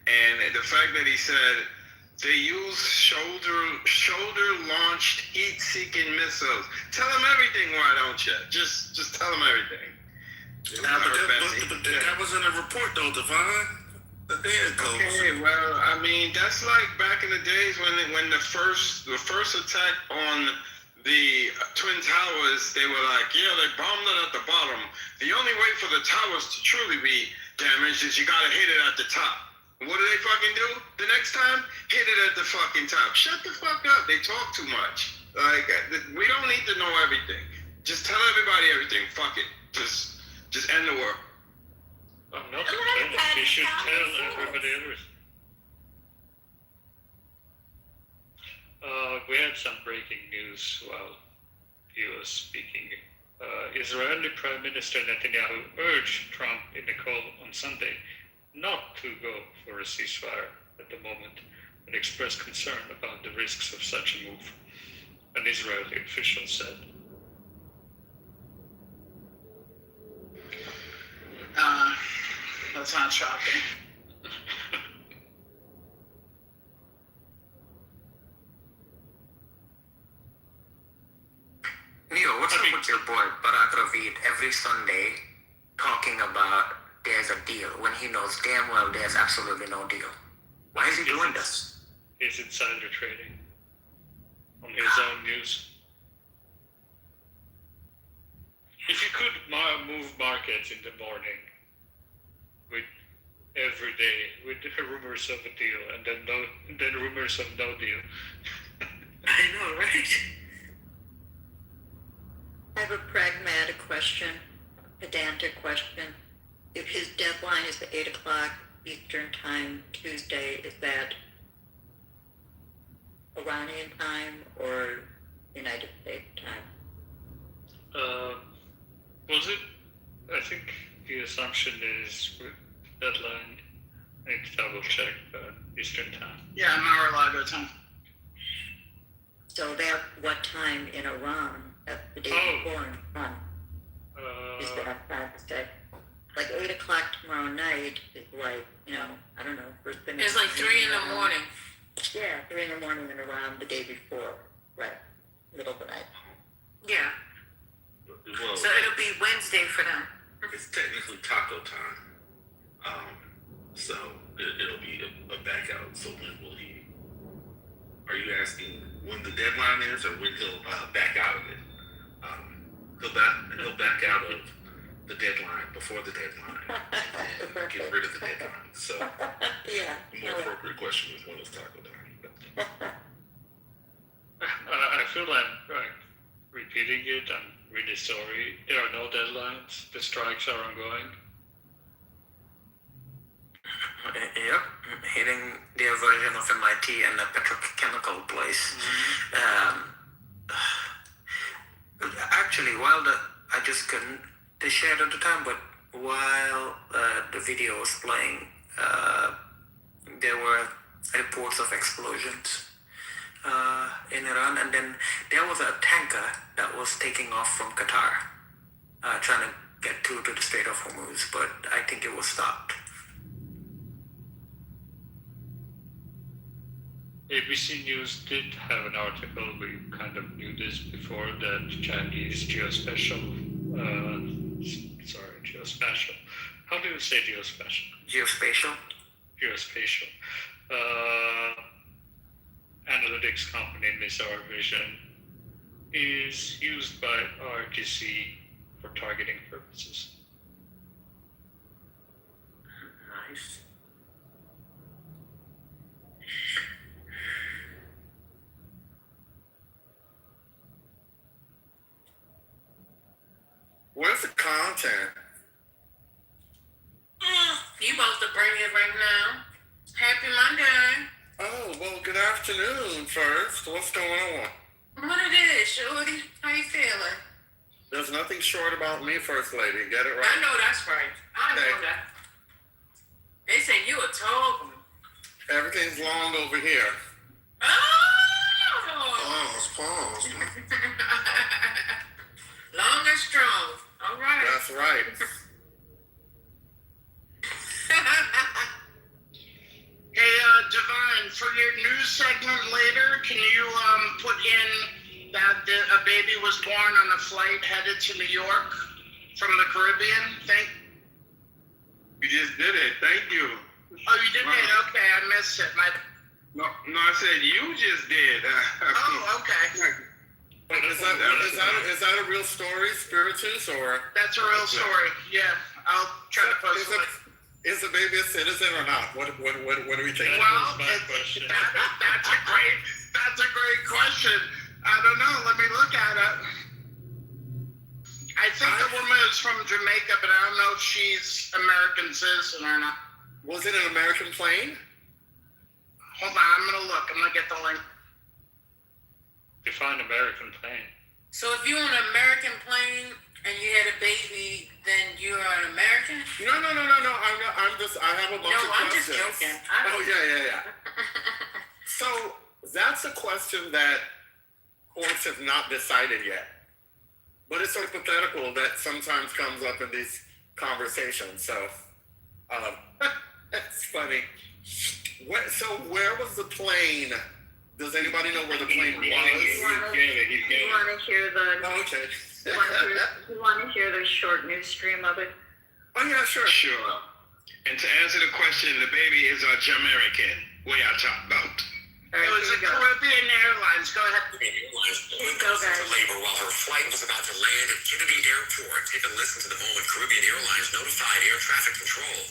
T: And the fact that he said they use shoulder-launched heat-seeking missiles. Tell him everything, why don't you? Just tell him everything.
U: That was in a report, though, Devon.
T: Okay, well, I mean, that's like back in the days when the first attack on the Twin Towers, they were like, they bombed it at the bottom. The only way for the towers to truly be damaged is you gotta hit it at the top. What do they fucking do? The next time, hit it at the fucking top. Shut the fuck up. They talk too much. Like, we don't need to know everything. Just tell everybody everything. Fuck it. Just end the world.
J: I'm not complaining. You should tell everybody everything. We had some breaking news while he was speaking. Israeli Prime Minister Netanyahu urged Trump in a call on Sunday not to go for a ceasefire at the moment and expressed concern about the risks of such a move, an Israeli official said.
I: That's not shocking.
P: Neo, what's up with your boy Barack Ravid every Sunday talking about there's a deal when he knows damn well there's absolutely no deal? Why is he doing this?
J: It's insider trading on his own news. If you could move markets in the morning with every day with rumors of a deal and then rumors of no deal.
G: I know, right? I have a pragmatic question, pedantic question. If his deadline is the 8 o'clock Eastern Time Tuesday, is that Iranian time or United States time?
J: Was it? I think the assumption is with deadline. I need to double check Eastern time.
I: Yeah, Mar-a-Lago time.
G: So that what time in Iran? That's the day before in Iran. Is that Thursday? Like 8 o'clock tomorrow night is like, I don't know, first thing.
M: It's like 3 in the morning.
G: Yeah, 3 in the morning in Iran the day before. Right. Middle of the night.
M: Yeah.
Q: Well,
M: So it'll be Wednesday for them.
Q: it's technically taco time. So it'll be a back out. So when will he? Are you asking when the deadline is, or when he'll back out of it? He'll back out of the deadline before the deadline and get rid of the deadline. So
G: yeah.
Q: the more appropriate question is when is taco time?
J: I feel like repeating it. I'm really sorry. There are no deadlines. The strikes are ongoing.
P: Yep, hitting their version of MIT and a petrochemical place. Actually, I just couldn't share it at the time, but while the video was playing, there were reports of explosions in Iran, and then there was a tanker that was taking off from Qatar, trying to get through to the Strait of Hormuz, but I think it was stopped.
J: ABC News did have an article, we kind of knew this before, that Chinese geospatial, how do you say geospatial?
P: Geospatial?
J: Geospatial. Analytics company Mizar Vision is used by RTC for targeting purposes.
P: Nice.
U: Where's the content?
M: You supposed to bring it right now. Happy Monday.
U: Oh, well, good afternoon first. What's going on?
M: What it is, shorty? How you feeling?
U: There's nothing short about me, First Lady. Get it right?
M: I know that's right. I know that. They say you a tall one.
U: Everything's long over here.
M: Oh!
U: Pause.
M: Long and strong. All right.
U: That's right.
I: Hey, Divine, for your news segment later, can you put in that a baby was born on a flight headed to New York from the Caribbean?
U: You just did it. Thank you.
I: Oh, you did it? Okay, I missed it.
U: No, I said you just did.
I: Oh, okay.
U: Is that a real story, Spiritus, or?
I: That's a real story. Yeah, I'll try to post it.
N: Is the baby a citizen or not? What do we think?
I: Well, that's a great question. I don't know. Let me look at it. I think the woman is from Jamaica, but I don't know if she's American citizen or not.
N: Was it an American plane?
I: Hold on, I'm gonna look. I'm gonna get the link.
J: Define American plane.
G: So if you're on an American plane and you had a baby, then you're an American?
N: No. I have a bunch of questions.
G: No, I'm just joking.
N: Oh, yeah. So that's a question that courts have not decided yet. But it's hypothetical that sometimes comes up in these conversations. So that's funny. Where was the plane? Does anybody know where the plane was?
F: You want to hear the?
N: Oh, okay.
F: You want to hear the short news stream of it?
N: Oh yeah, sure.
T: Sure. And to answer the question, the baby is a Jamaican. What y'all talk about?
I: It was a Caribbean Airlines. Go ahead.
O: Labor while her flight was about to land at Kennedy Airport. Take a listen to the moment Caribbean Airlines notified air traffic control.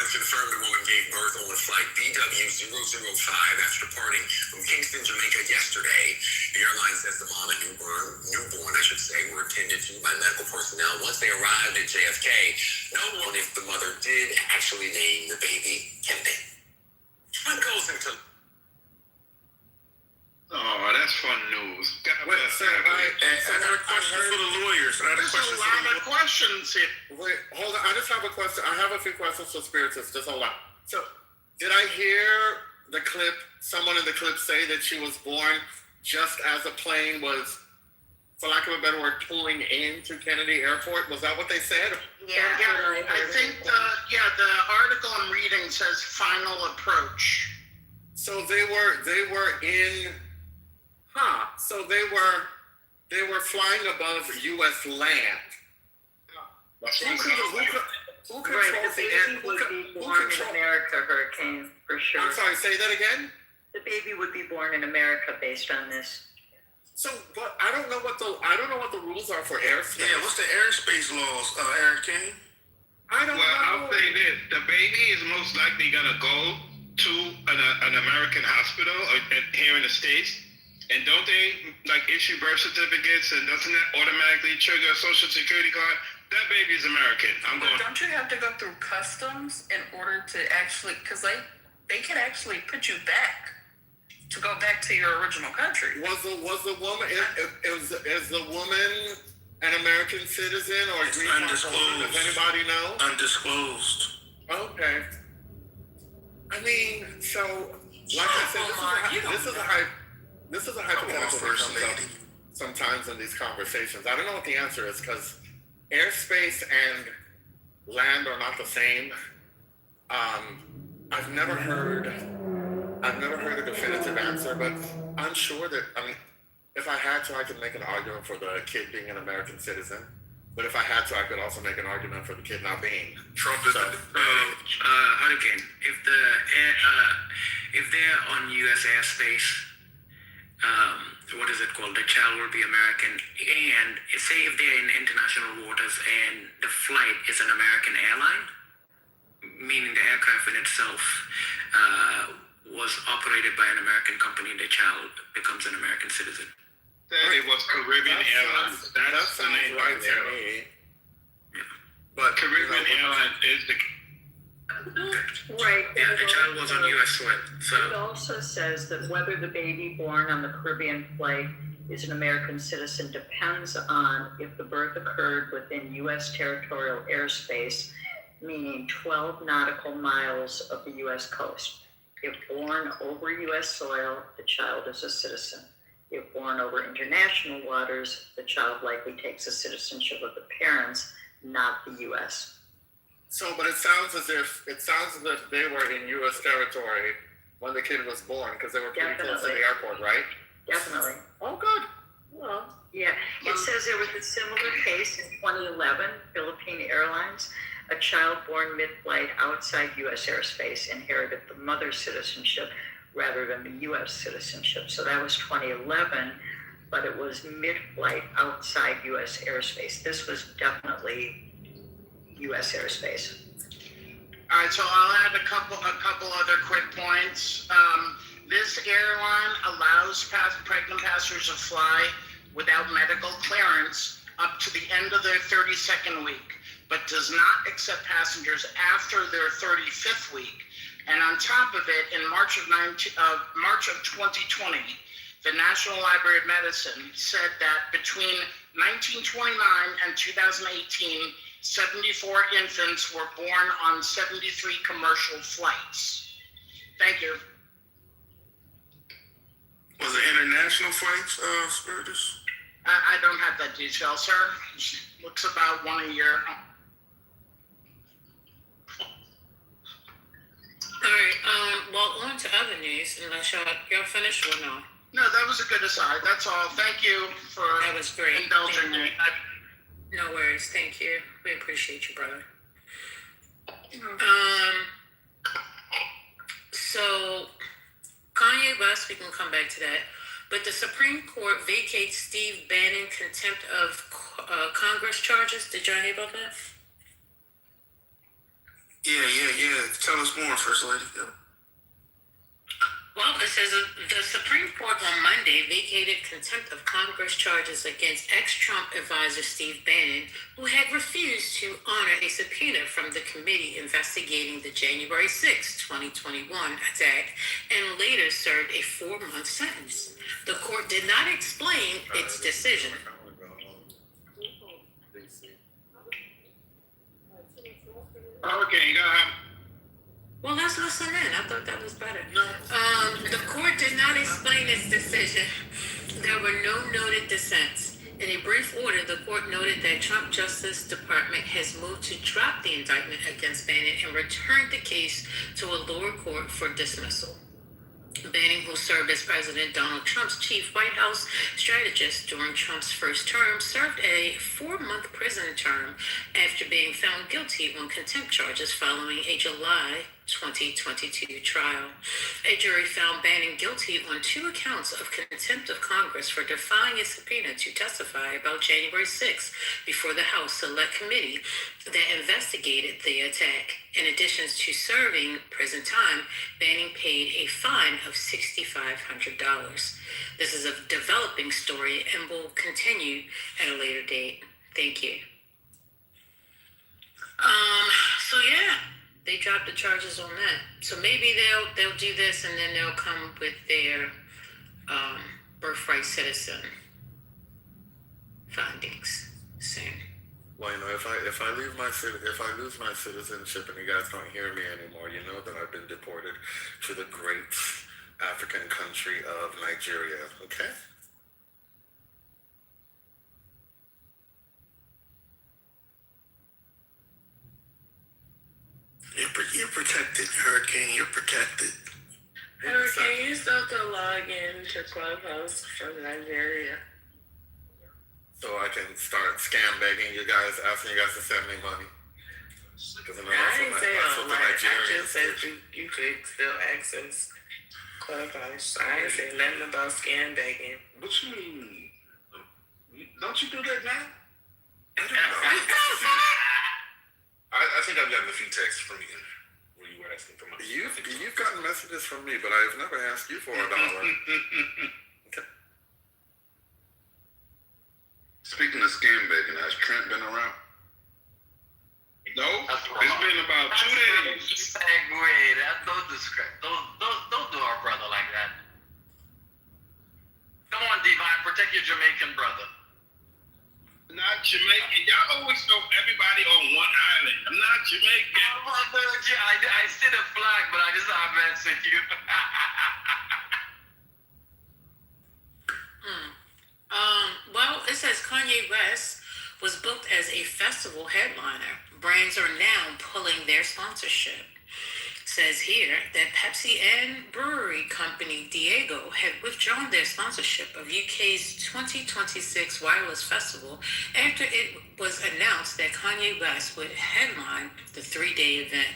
O: Confirmed the woman gave birth on flight BW005 after departing from Kingston, Jamaica yesterday. The airline says the mom and newborn, were attended to by medical personnel. Once they arrived at JFK, no one if the mother did actually name the baby Kennedy. What goes into...
T: Oh, that's fun news.
N: Wait, sir, I have a question for the lawyers.
I: There's a lot of questions here.
N: Wait, hold on. I just have a question. I have a few questions for spiritists. Just hold on. So, did I hear the clip, someone in the clip say that she was born just as a plane was, for lack of a better word, pulling into Kennedy Airport? Was that what they said?
I: Yeah. I think the article I'm reading says final approach.
N: So they were in. So they were flying above U.S. land. Who controls the air?
F: Would be born in America, Hurricane, for sure.
N: I'm sorry, say that again?
F: The baby would be born in America based on this.
N: So, but I don't know what the rules are for airspace.
U: Yeah, what's the airspace laws, Aaron Kenny?
N: I don't know.
T: I'll say this: the baby is most likely gonna go to an American hospital here in the States. And don't they issue birth certificates, and doesn't that automatically trigger a social security card? That baby is American.
W: Don't you have to go through customs in order to actually, because they can actually put you back to go back to your original country.
N: Was the woman is the woman an American citizen or
U: it's undisclosed?
N: Does anybody know?
U: Undisclosed.
N: Okay. I mean, so like I said, this is a hypothetical that comes up sometimes in these conversations. I don't know what the answer is because airspace and land are not the same. I've never heard a definitive answer, but I'm sure that, if I had to, I could make an argument for the kid being an American citizen. But if I had to, I could also make an argument for the kid not being.
O: Trump is Hurricane. If they're on U.S. airspace, what is it called? The child will be American. And say if they're in international waters and the flight is an American airline, meaning the aircraft in itself was operated by an American company, the child becomes an American citizen.
T: It was Caribbean Airlines. That's the name right there. But Caribbean Airlines is the...
F: Right.
O: Yeah, the child was on U.S. soil. So
F: it also says that whether the baby born on the Caribbean flight is an American citizen depends on if the birth occurred within U.S. territorial airspace, meaning 12 nautical miles of the U.S. coast. If born over U.S. soil, the child is a citizen. If born over international waters, the child likely takes the citizenship of the parents, not the U.S.
N: So, but it sounds as if they were in U.S. territory when the kid was born, because they were pretty close to
F: Definitely.
N: the airport, right?
F: Definitely.
N: Oh, good.
F: Well, yeah. It says there was a similar case in 2011, Philippine Airlines. A child born mid-flight outside U.S. airspace inherited the mother's citizenship rather than the U.S. citizenship. So that was 2011, but it was mid-flight outside U.S. airspace. This was definitely U.S. airspace.
I: All right, so I'll add a couple other quick points. This airline allows pregnant passengers to fly without medical clearance up to the end of their 32nd week, but does not accept passengers after their 35th week. And on top of it, in March of 2020, the National Library of Medicine said that between 1929 and 2018, 74 infants were born on 73 commercial flights. Thank you.
U: Was it international flights, Spiritus?
I: I don't have that detail, sir. Looks about one a year.
G: All right. Well, on to other news. Unless y'all finished or no?
I: No, that was a good aside. That's all. Thank you for
G: That was great.
I: indulging me.
G: No worries. Thank you. We appreciate you, brother. So Kanye West, we can come back to that. But the Supreme Court vacates Steve Bannon contempt of Congress charges. Did y'all hear about that?
U: Yeah. Tell us more, First Lady. Yeah.
G: Well, it says the Supreme Court on Monday vacated contempt of Congress charges against ex-Trump advisor Steve Bannon, who had refused to honor a subpoena from the committee investigating the January 6, 2021 attack, and later served a 4-month sentence. The court did not explain its decision.
T: Okay, you gotta have.
G: Well, let's listen in. I thought that was better. The court did not explain its decision. There were no noted dissents. In a brief order, the court noted that Trump Justice Department has moved to drop the indictment against Bannon and returned the case to a lower court for dismissal. Bannon, who served as President Donald Trump's chief White House strategist during Trump's first term, served a 4-month prison term after being found guilty on contempt charges following a July 2022 trial. A jury found Bannon guilty on 2 accounts of contempt of Congress for defying a subpoena to testify about January 6 before the House Select Committee that investigated the attack. In addition to serving prison time, Bannon paid a fine of $6,500. This is a developing story and will continue at a later date. Thank you. So yeah, they dropped the charges on that. So maybe they'll do this and then they'll come with their birthright citizen findings soon.
N: Well, you know, if I lose my citizenship and you guys don't hear me anymore, you know that I've been deported to the great African country of Nigeria. Okay.
U: You're protected, Hurricane. You're protected.
K: Hurricane, you still can log in to Clubhouse from Nigeria.
N: So I can start scam begging you guys, asking you guys to send me money.
K: I didn't say online. I just said you could still access Clubhouse. I didn't say nothing about scam begging.
U: What you mean? Don't you do that now? I don't know. I think I've gotten a few texts from you where you were asking for money.
N: You've gotten messages from me, but I've never asked you for $1. Okay.
C: Speaking of scam begging, has Trent been around?
T: No, it's been about 2 days.
L: Segue. Don't do our brother like that. Come on, Divine, protect your Jamaican brother.
T: Not Jamaican. Y'all always throw everybody on one island. I'm not Jamaican.
L: I see the flag, but I just have answered you.
G: Well, it says Kanye West was booked as a festival headliner. Brands are now pulling their sponsorship. says here that Pepsi and brewery company Diego had withdrawn their sponsorship of UK's 2026 Wireless Festival after it was announced that Kanye West would headline the 3-day event.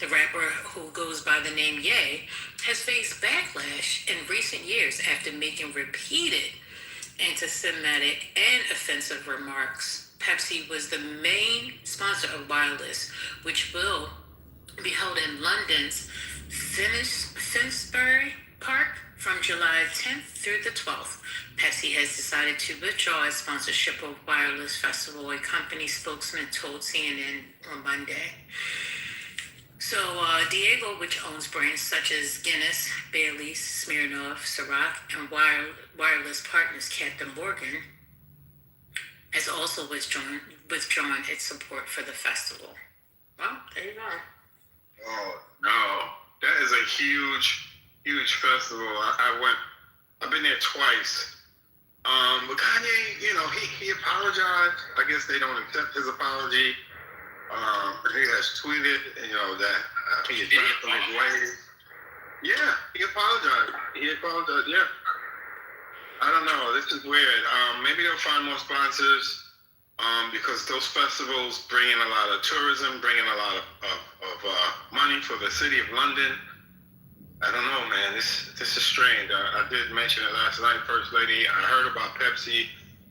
G: The rapper, who goes by the name Ye, has faced backlash in recent years after making repeated anti-Semitic and offensive remarks. Pepsi was the main sponsor of Wireless, which will be held in London's Finsbury Park from July 10th through the 12th. Pepsi has decided to withdraw its sponsorship of Wireless Festival, a company spokesman told CNN on Monday. So, Diego, which owns brands such as Guinness, Bailey's, Smirnoff, Ciroc, and wireless partners Captain Morgan, has also withdrawn its support for the festival. Well, there you go.
T: Oh no, that is a huge festival. I've been there twice. But Kanye, he apologized. I guess they don't accept his apology. He has tweeted, that he is back on his way. Yeah, he apologized. Yeah. I don't know. This is weird. Maybe they'll find more sponsors. Because those festivals bring in a lot of tourism, bring in a lot of money for the city of London. I don't know, man. This is strange. I did mention it last night, First Lady. I heard about Pepsi,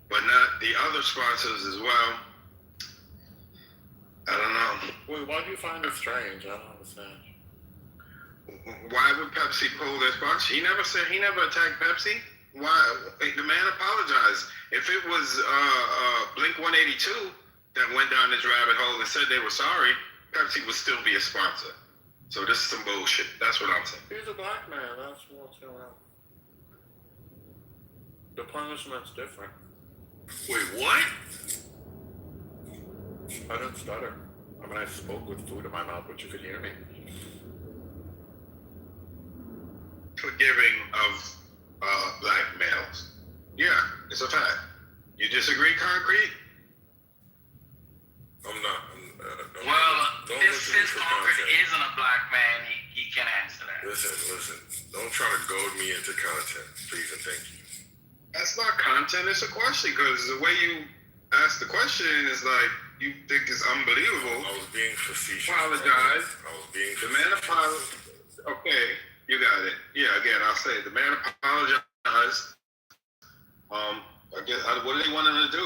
T: but not the other sponsors as well. I don't know.
N: Wait, why do you find it strange? I don't understand.
T: Why would Pepsi pull their sponsor? He never attacked Pepsi. Why? The man apologized. If it was Blink 182 that went down this rabbit hole and said they were sorry, Pepsi would still be a sponsor. So this is some bullshit. That's what I'm saying.
N: He's a black man. That's what's going on. The punishment's different.
U: Wait, what?
N: I didn't stutter. I mean, I spoke with food in my mouth, but you could hear me.
T: Forgiving of black males. Yeah, it's a fact. You disagree, Concrete?
U: I'm not.
L: Since Concrete isn't a black man, he can answer that.
U: Listen. Don't try to goad me into content, please and thank you.
T: That's not content. It's a question, because the way you ask the question is like you think it's unbelievable.
U: I was being facetious.
T: Apologize.
U: I was being
T: facetious. The man apologized. Okay, you got it. Yeah, again, I'll say it. The man apologized. I guess what do they want him to do?